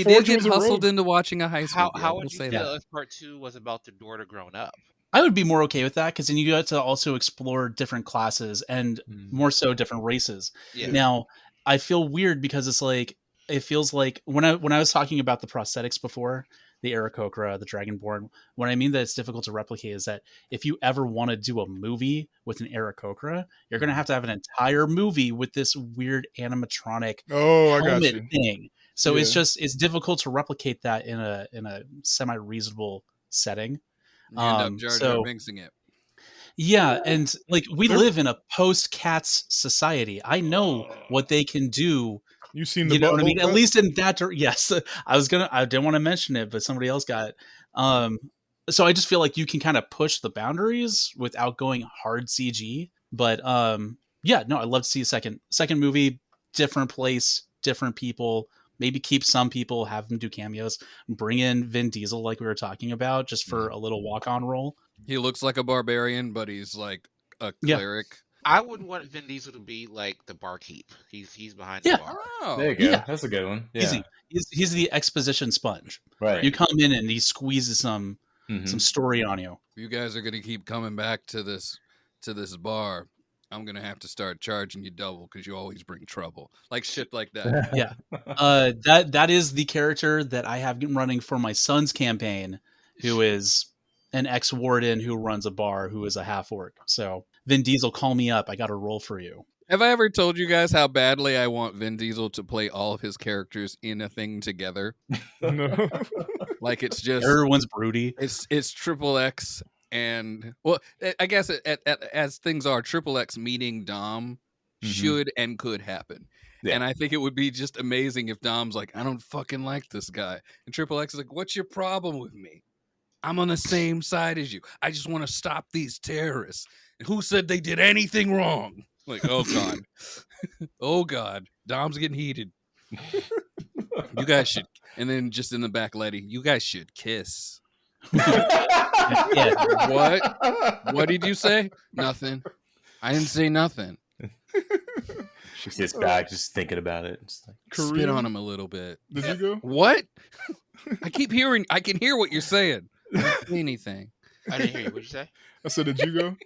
did get hustled into watching a heist movie. How would you feel if part 2 was about the daughter growing up? I would be more okay with that because then you get to also explore different classes and more so different races. Yeah. Now, I feel weird because it's like it feels like when I was talking about the prosthetics before, the Aarakocra, the Dragonborn, what I mean that it's difficult to replicate is that if you ever want to do a movie with an Aarakocra, you're going to have an entire movie with this weird animatronic helmet thing. So it's difficult to replicate that in a semi-reasonable setting. You end up Jar Jar Binksing it. Yeah, and like we live in a post-Cats society. I know what they can do. You've seen you know what I mean? At least in that. Yes, I didn't want to mention it, but somebody else got it. So I just feel like you can kind of push the boundaries without going hard CG. But yeah, no, I'd love to see a second movie, different place, different people. Maybe keep some people, have them do cameos, bring in Vin Diesel like we were talking about, just for a little walk-on role. He looks like a barbarian, but he's like a cleric. I would want Vin Diesel to be like the barkeep. He's behind the bar. Oh, there you go. Yeah. That's a good one. Yeah. Easy. He's the exposition sponge. Right. You come in and he squeezes some story on you. You guys are gonna keep coming back to this bar. I'm gonna have to start charging you double because you always bring trouble. Like shit like that. Yeah. That is the character that I have running for my son's campaign, who is an ex-warden who runs a bar, who is a half-orc. So Vin Diesel, call me up. I got a role for you. Have I ever told you guys how badly I want Vin Diesel to play all of his characters in a thing together? No. Like it's just everyone's broody. It's Triple X and I guess as things are, Triple X meeting Dom should and could happen. Yeah. And I think it would be just amazing if Dom's like, I don't fucking like this guy, and Triple X is like, what's your problem with me? I'm on the same side as you. I just want to stop these terrorists. And who said they did anything wrong? Like, oh God. Oh God. Dom's getting heated. You guys should. And then just in the back, Letty, you guys should kiss. Yeah. What did you say? Nothing. I didn't say nothing. She sits back just thinking about it. Just like, spit on him a little bit. Did you go? What? I can hear what you're saying. I didn't say anything. I didn't hear you. What'd you say? I said, did you go?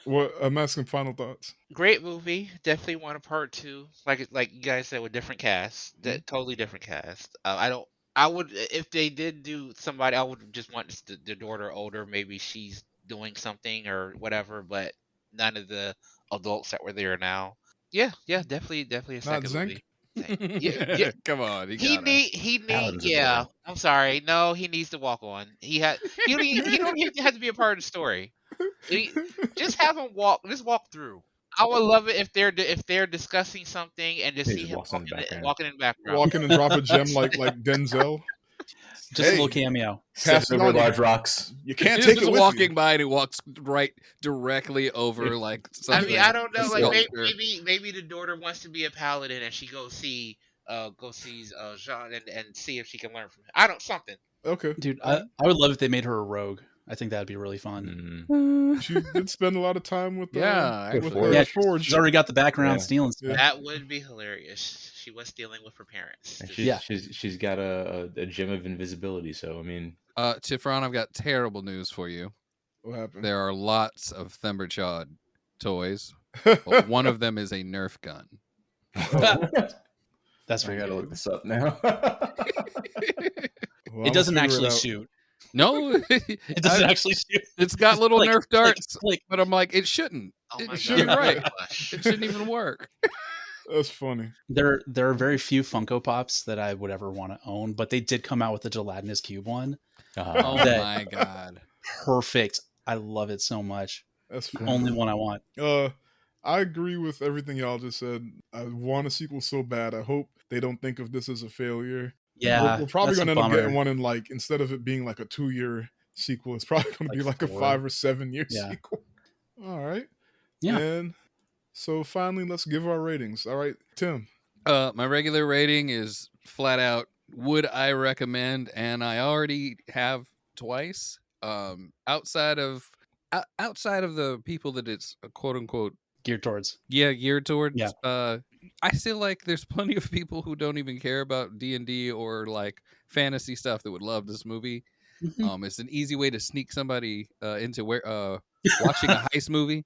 What? I'm asking final thoughts. Great movie. Definitely want a part 2. Like you guys said, with different cast. Totally different cast. I would, if they did do somebody, I would just want the daughter older. Maybe she's doing something or whatever, but none of the adults that were there now. Yeah, definitely a second movie. Yeah. Come on, yeah. I'm sorry. No, he needs to walk on. He don't have to be a part of the story. Just have him walk. Just walk through. I would love it if they're discussing something and just see him walking in the background. Walking and drop a gem like Denzel. Just a little cameo. Pass over large rocks. You can't take it with walking you. by and he walks right directly over like something. I mean, I don't know. Like maybe the daughter wants to be a paladin and she goes sees Jean and see if she can learn from him. I don't something. Okay, dude. I would love if they made her a rogue. I think that'd be really fun. She did spend a lot of time with Forge. She's already got the background stealing stuff. That would be hilarious. She was stealing with her parents. She's got a gem of invisibility. So I mean, Tifron, I've got terrible news for you. What happened? There are lots of Themberchaud toys, but one of them is a Nerf gun. That's I gotta look this up now. Well, it doesn't actually shoot. No, it doesn't actually shoot. It's got little Nerf darts, but I'm like, it shouldn't. It shouldn't, right? It shouldn't even work. That's funny. There are very few Funko Pops that I would ever want to own, but they did come out with the gelatinous cube one. Oh my god, perfect! I love it so much. That's the only one I want. I agree with everything y'all just said. I want a sequel so bad. I hope they don't think of this as a failure. Yeah, we're probably going to end up getting one in like, instead of it being like a 2-year sequel, it's probably going to be like 4. A 5 or 7 year sequel. All right. Yeah. And so finally, let's give our ratings. All right, Tim. My regular rating is flat out would I recommend, and I already have twice. Outside of the people that it's quote unquote geared towards. Yeah, geared towards. Yeah. I feel like there's plenty of people who don't even care about D&D or like fantasy stuff that would love this movie. Mm-hmm. It's an easy way to sneak somebody into watching a heist movie.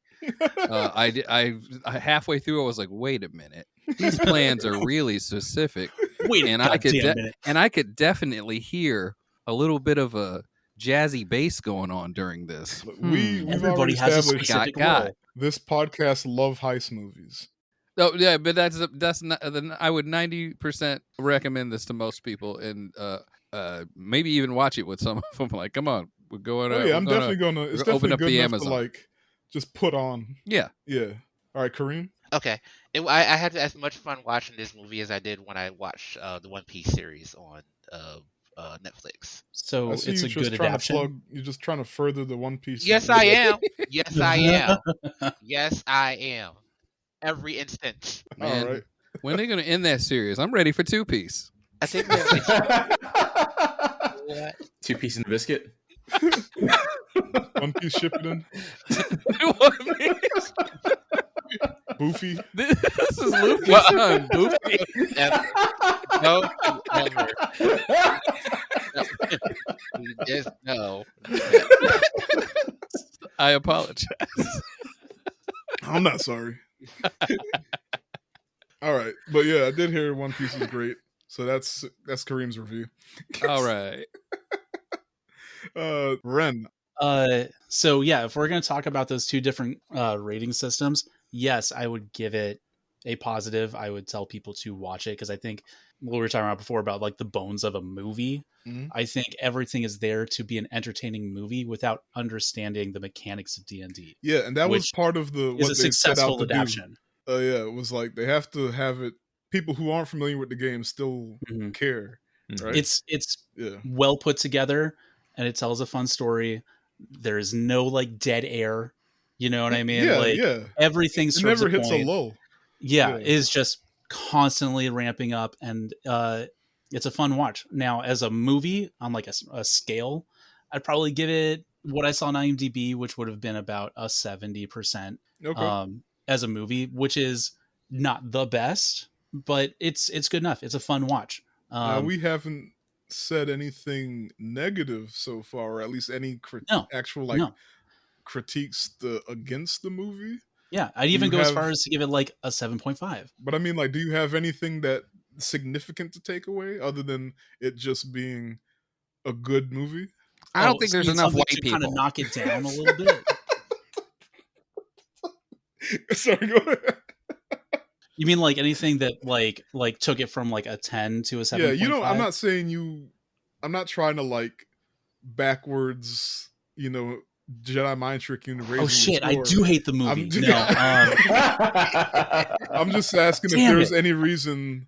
I halfway through I was like, wait a minute, these plans are really specific. I could definitely hear a little bit of a jazzy bass going on during this. Everybody has a specific role. This podcast love heist movies. Oh yeah, but that's not. I would 90% recommend this to most people, and maybe even watch it with some of them. Like, come on, we're going. Oh yeah, I'm definitely gonna. It's definitely open up good the enough Amazon. to like just put on. Yeah. All right, Karreem. Okay, I had as much fun watching this movie as I did when I watched the One Piece series on Netflix. So it's a good adaptation. You're just trying to further the One Piece. Yes, I am. Yes, I am. Yes, I am. Every instance. Man, all right. When are they going to end that series? I'm ready for 2-piece. I think what? 2-piece in the biscuit. One Piece shipping. Boofy. This is Luffy's son, Boofy. No, ever. Just no. I apologize. I'm not sorry. All right, but yeah, I did hear One Piece is great. So that's Karreem's review. All right. Ren. So yeah, if we're gonna talk about those two different rating systems, yes, I would give it a positive. I would tell people to watch it because I think what we were talking about before about like the bones of a movie. Mhm. I think everything is there to be an entertaining movie without understanding the mechanics of D&D. Yeah, and that was which part of the is what a they set out successful to do. adaptation. Yeah, it was like they have to have it. People who aren't familiar with the game still Mhm. care, right? It's Yeah. well put together, and it tells a fun story. There's no like dead air. You know what I mean? Yeah, Like yeah. everything It serves never a hits a point. lull. Yeah, Yeah. is just constantly ramping up, and it's a fun watch. Now, as a movie on like a scale, I'd probably give it what I saw on IMDb, which would have been about a 70%. Okay. As a movie, which is not the best, but it's good enough. It's a fun watch. Now we haven't said anything negative so far, or at least any No, actual like no. critiques against the movie. Yeah, I'd Do even you go as have- far as to give it like a 7.5. But I mean, like, do you have anything that significant to take away other than it just being a good movie? I don't think so there's you mean enough something white to kind of people. knock it down a little bit. Sorry, go ahead. You mean like anything that like took it from like a 10 to a 7.5? Yeah, you know, I'm not saying you. I'm not trying to like backwards, you know, Jedi mind trick you into raising Oh shit, your I score. do hate the movie. I'm just asking if Damn there's it. any reason,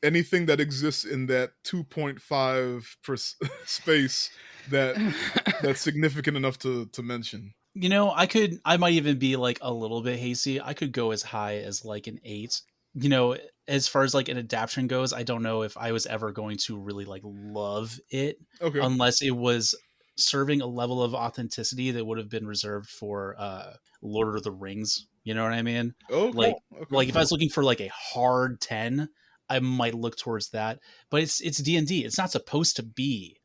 anything that exists in that 2.5 space that's significant enough to mention. You know, I might even be like a little bit hasty. I could go as high as like an 8. You know, as far as like an adaptation goes, I don't know if I was ever going to really like love it Okay. unless it was serving a level of authenticity that would have been reserved for Lord of the Rings. You know what I mean? Okay. Like if I was looking for like a hard 10, I might look towards that. But it's D&D. It's not supposed to be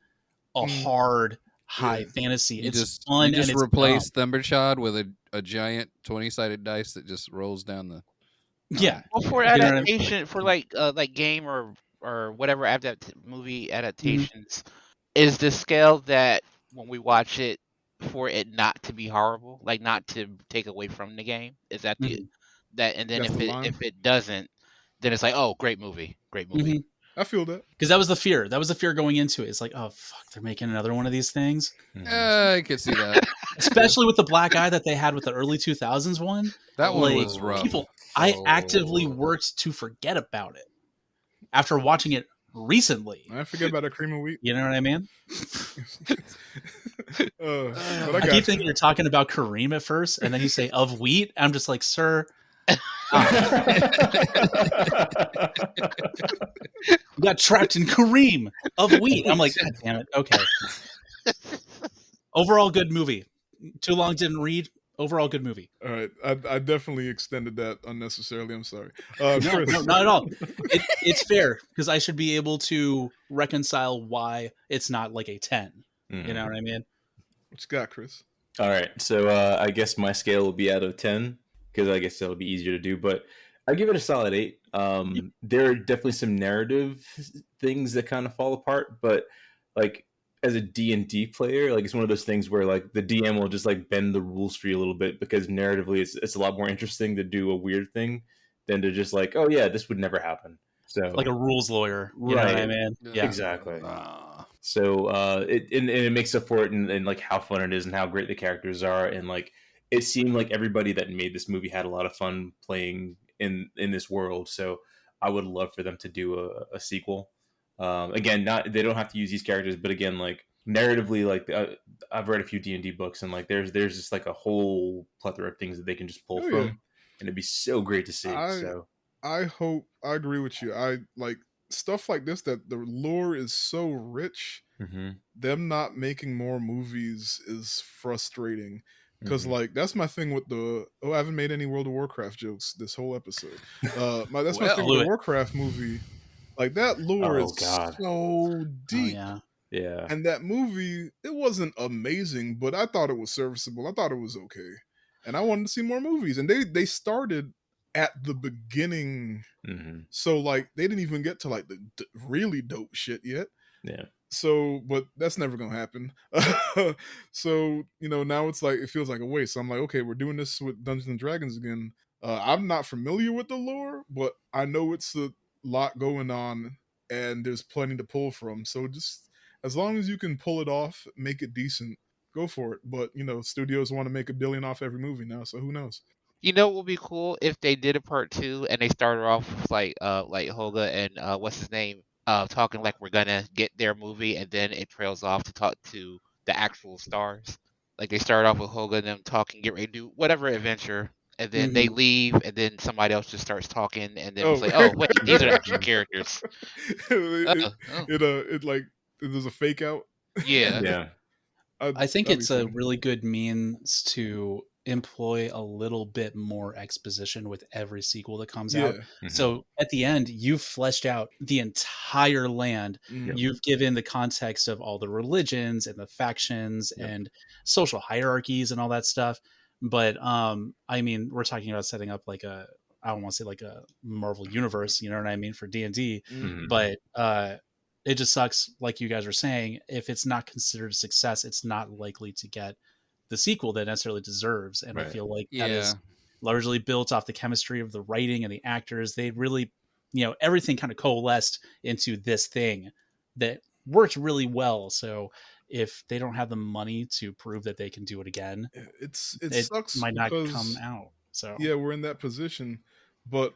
a hard high fantasy. It's fun, you just and it's replace dumb. Thunderchild with a giant 20-sided dice that just rolls down the. Yeah. Well, for You know what I mean? adaptation, for like game or whatever movie Mm-hmm. adaptations, is the scale that when we watch it for it not to be horrible, like not to take away from the game, is that the Mhm. that? And then That's the line? if it doesn't, then it's like, oh, great movie. Mhm. I feel that. Because that was the fear. That was the fear going into it. It's like, oh fuck, they're making another one of these things. I could see that. Especially with the black eye that they had with the early 2000s one. That one Like, was rough. people, I actively worked to forget about it after watching it recently. I forget about a cream of wheat. You know what I mean? But I keep thinking you're talking about Karreem at first, and then you say of wheat. I'm just like, sir. You got trapped in Karreem of wheat. I'm like, God damn it. Okay. Overall, good movie. Too long didn't read. Overall, good movie. All right, I definitely extended that unnecessarily. I'm sorry. No, Chris. no, not at all. It's fair because I should be able to reconcile why it's not like a 10. You know what I mean? What you got, Chris? All right, so I guess my scale will be out of 10 because I guess that'll be easier to do. But I give it a solid 8. There are definitely some narrative things that kind of fall apart, but like as a D&D player, like it's one of those things where like the DM will just like bend the rules for you a little bit because narratively it's a lot more interesting to do a weird thing than to just like, oh yeah, this would never happen. So like a rules lawyer, you know what I mean? Yeah, exactly. So it makes up for it in like how fun it is and how great the characters are, and like it seemed like everybody that made this movie had a lot of fun playing in this world. So I would love for them to do a sequel. Again, they don't have to use these characters, but again, like narratively, like I've read a few D&D books, and like there's just like a whole plethora of things that they can just pull from, and it'd be so great to see. I hope I agree with you. I like stuff like this, that the lore is so rich. Them not making more movies is frustrating because like that's my thing with I haven't made any World of Warcraft jokes this whole episode. That's my thing with the Warcraft movie. Like that lore is so deep. Yeah. And that movie, it wasn't amazing, but I thought it was serviceable. I thought it was okay. and I wanted to see more movies. And they started at the beginning, so like they didn't even get to like the really dope shit yet. Yeah. So, but that's never gonna happen. So now it's like it feels like a waste. So I'm like, okay, we're doing this with Dungeons and Dragons again. I'm not familiar with the lore, but I know it's a lot going on, and there's plenty to pull from. So just as long as you can pull it off, make it decent, go for it. But studios want to make $1 billion off every movie now, so who knows? You know what would be cool if they did a part 2 and they started off with like Holga and what's his name talking like we're gonna get their movie, and then it trails off to talk to the actual stars. Like they start off with Holga and them talking, get ready to do whatever adventure, and then they leave, and then somebody else just starts talking, and then it's like, oh wait, these are the actual characters. It like there's a fake out. Yeah. Yeah. I think it's a really good means to employ a little bit more exposition with every sequel that comes out. So at the end, you've fleshed out the entire land. You've given the context of all the religions and the factions and social hierarchies and all that stuff. But I mean, we're talking about setting up like I don't want to say like a Marvel universe, you know what I mean, for D&D. But it just sucks, like you guys were saying, if it's not considered a success, it's not likely to get the sequel that necessarily deserves. And I feel like that is largely built off the chemistry of the writing and the actors. They really, everything kind of coalesced into this thing that worked really well. So if they don't have the money to prove that they can do it again, it sucks, might not come out. So yeah, we're in that position. But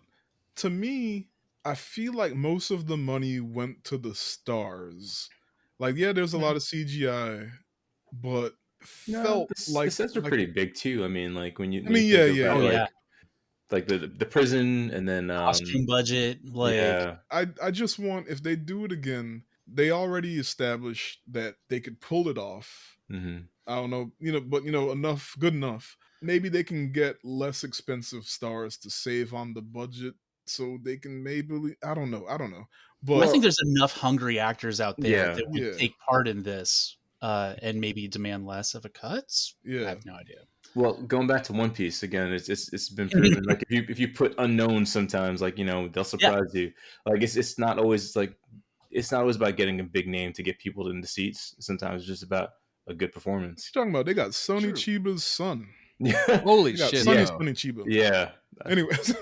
to me, I feel like most of the money went to the stars. Like, yeah, there's a lot of CGI, but felt the sets are pretty big too. I mean, like when you like the prison, and then costume budget. Like, I just want, if they do it again, they already established that they could pull it off. I don't know, but good enough. Maybe they can get less expensive stars to save on the budget, so they can maybe, I don't know. But I think there's enough hungry actors out there that would take part in this and maybe demand less of a cut. I have no idea. Well, going back to One Piece again, it's been proven like if you put unknowns, sometimes like they'll surprise you. Like it's not always about getting a big name to get people in the seats. Sometimes it's just about a good performance. What you talking about? They got Sonny Chiba's son. Holy shit! Sonny Chiba. Yeah. Anyways,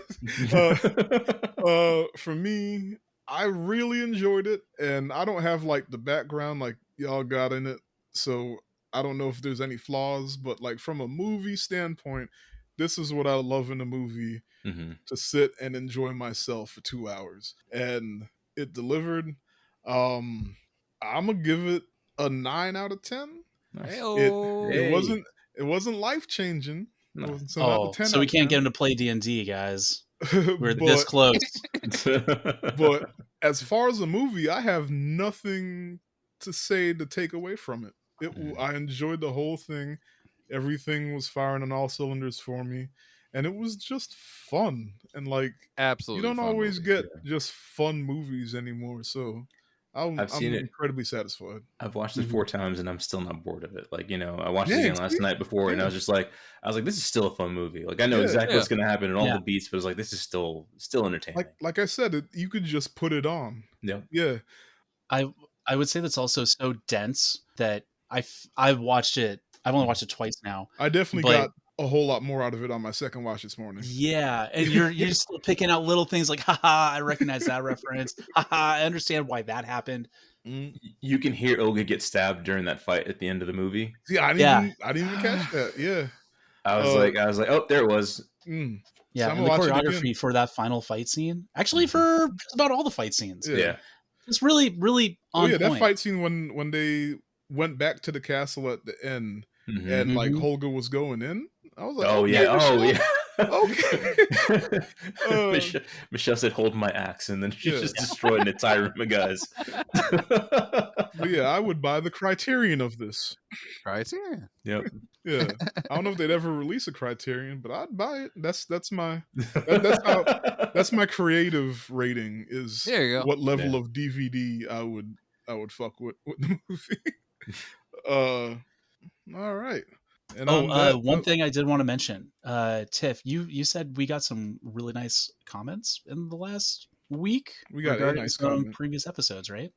for me, I really enjoyed it, and I don't have like the background like y'all got in it, so I don't know if there's any flaws. But like from a movie standpoint, this is what I love in a movie: to sit and enjoy myself for 2 hours, and it delivered. I'm gonna give it a 9 out of 10. Nice. It wasn't life changing. No. So we can't get him to play D&D, guys. We're this close. But as far as a movie, I have nothing to say to take away from it. I enjoyed the whole thing. Everything was firing on all cylinders for me, and it was just fun. And like, absolutely, you don't always get just fun movies anymore. So I'm incredibly satisfied. I've watched it 4 times and I'm still not bored of it. Like, I watched it again last night before, and I was like, this is still a fun movie. Like, I know exactly what's going to happen and all the beats, but it's like, this is still entertaining. Like I said, you could just put it on. Yeah. I would say that's also so dense that I've watched it. I've only watched it twice now. I definitely got a whole lot more out of it on my second watch this morning. Yeah, and you're still picking out little things like, haha, I recognize that reference. Haha, I understand why that happened. You can hear Olga get stabbed during that fight at the end of the movie. Yeah, I didn't even catch that. Yeah, I was like, oh, there it was. Yeah, so and the choreography for that final fight scene, actually for just about all the fight scenes, it's really, really on point. That fight scene when they went back to the castle at the end and like Holga was going in. I was like, okay. Michelle said, "Hold my axe," and then she just destroyed an entire room of guys. But yeah, I would buy the Criterion of this. Criterion. Yep. Yeah, I don't know if they'd ever release a Criterion, but I'd buy it. That's my my creative rating. Is there you go. What level of DVD I would fuck with the movie. All right. And on that, one thing I did want to mention, Tiff, you said we got some really nice comments in the last week we got a regarding nice some comment. previous episodes, right?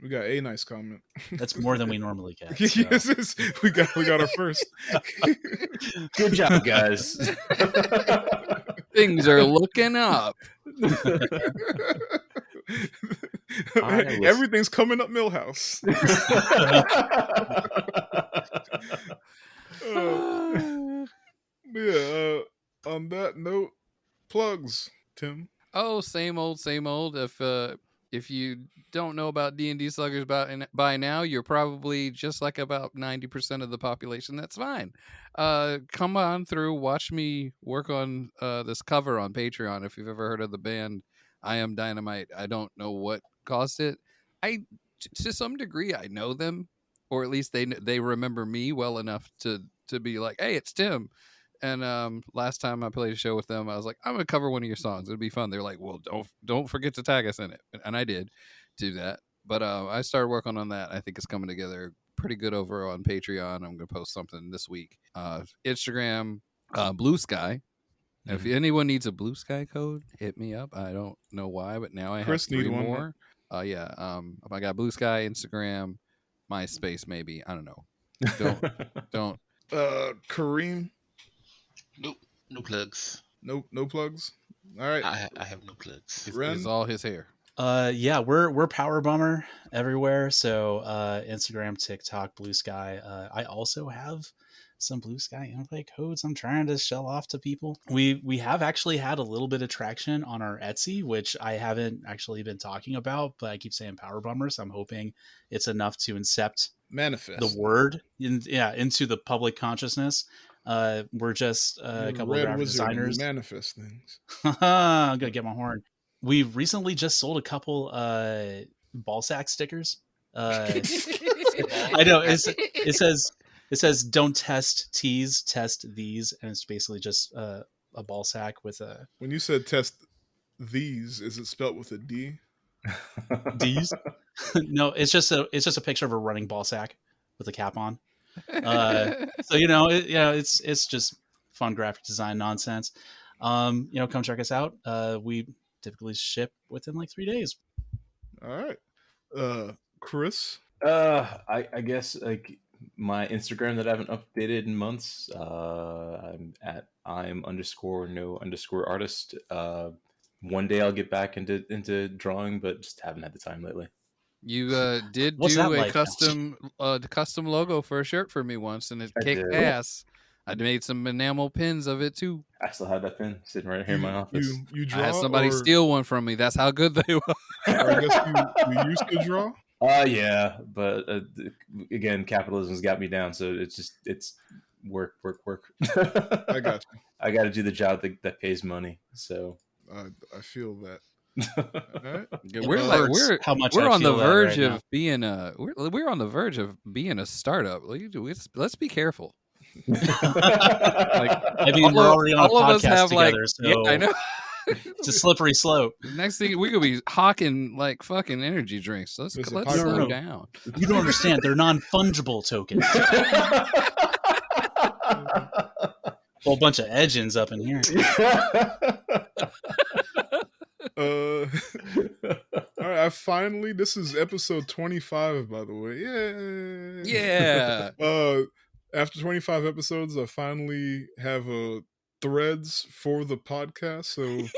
We got a nice comment. That's more than we normally get. So. Yes, we got our first. Good job, guys. Things are looking up. Everything's coming up Millhouse. Yeah. On that note, plugs, Tim. Oh, same old, same old. If you don't know about D&D Sluggers by now, you're probably just like about 90% of the population. That's fine. Come on through. Watch me work on this cover on Patreon. If you've ever heard of the band I Am Dynamite, I don't know what caused it. To some degree, I know them, or at least they remember me well enough to be like, hey, it's Tim. And last time I played a show with them, I was like, I'm gonna cover one of your songs. It'll be fun. They're like, well, don't forget to tag us in it, and I did do that. But I started working on that. I think it's coming together pretty good over on Patreon. I'm gonna post something this week. Instagram, Blue Sky. If anyone needs a Blue Sky code, hit me up. I don't know why, but now I have 3 more. Yeah. I got Blue Sky, Instagram, MySpace, maybe. I don't know. Don't. Karreem. Nope. No plugs. Nope. No plugs. All right. I have no plugs. It's all his hair. Yeah, we're Power Bummer everywhere. So Instagram, TikTok, Blue Sky. I also have some Blue Sky invite codes I'm trying to shell off to people. We have actually had a little bit of traction on our Etsy, which I haven't actually been talking about, but I keep saying Power Bummer, so I'm hoping it's enough to manifest the word into the public consciousness. We're just a couple of graphic designers. Manifest things. I'm gonna get my horn. We recently just sold a couple ball sack stickers. I know it says don't test teas, test these, and it's basically just a ball sack with a. When you said test these, is it spelled with a D? D's? No, it's just a picture of a running ball sack with a cap on. So it's just fun graphic design nonsense. Come check us out. We typically ship within like 3 days. All right. Chris? I guess like my Instagram that I haven't updated in months. I'm at I'm_no_artist. One day I'll get back into drawing, but just haven't had the time lately. You did do a custom logo for a shirt for me once, and it kicked ass. I made some enamel pins of it too. I still have that pin sitting right here in my office. You draw? I had somebody steal one from me. That's how good they were. Or I guess you used to draw? Yeah, but again, capitalism's got me down, so it's work. I got you. I got to do the job that pays money. So I feel that. Right. We're on the verge of being a startup. Let's be careful. I mean, we're already on a podcast together, so yeah, I know. It's a slippery slope. Next thing we could be hawking like fucking energy drinks. Let's slow down. You don't understand. They're non-fungible tokens. Whole bunch of edgins up in here. All right, this is episode 25, by the way. Yeah. After 25 episodes, I finally have a threads for the podcast. So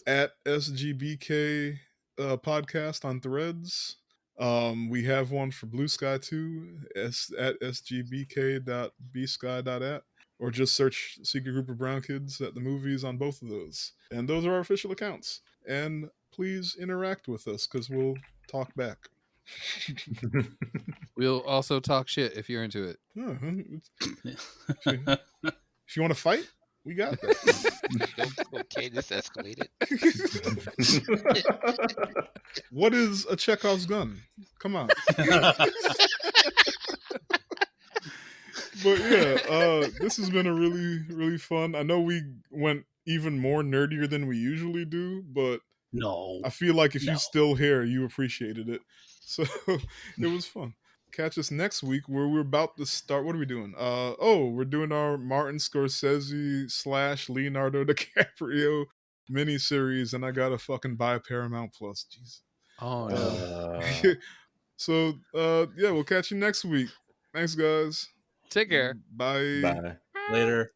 at SGBK podcast on threads. We have one for Blue Sky too, at sgbk.bsky.at, or just search Secret Group of Brown Kids at the movies on both of those. And those are our official accounts. And please interact with us because we'll talk back. We'll also talk shit if you're into it. If you want to fight, we got that. Okay, this escalated. What is a Chekhov's gun? Come on. But yeah, this has been a really, really fun. I know we went even more nerdier than we usually do, but no, I feel like if you're still here, you appreciated it. So it was fun. catch us next week where we're about to start. What are we doing? We're doing our Martin Scorsese / Leonardo DiCaprio miniseries, and I gotta fucking buy Paramount Plus. Jeez. Oh no. So we'll catch you next week. Thanks, guys. Take care. Bye. Bye. Later.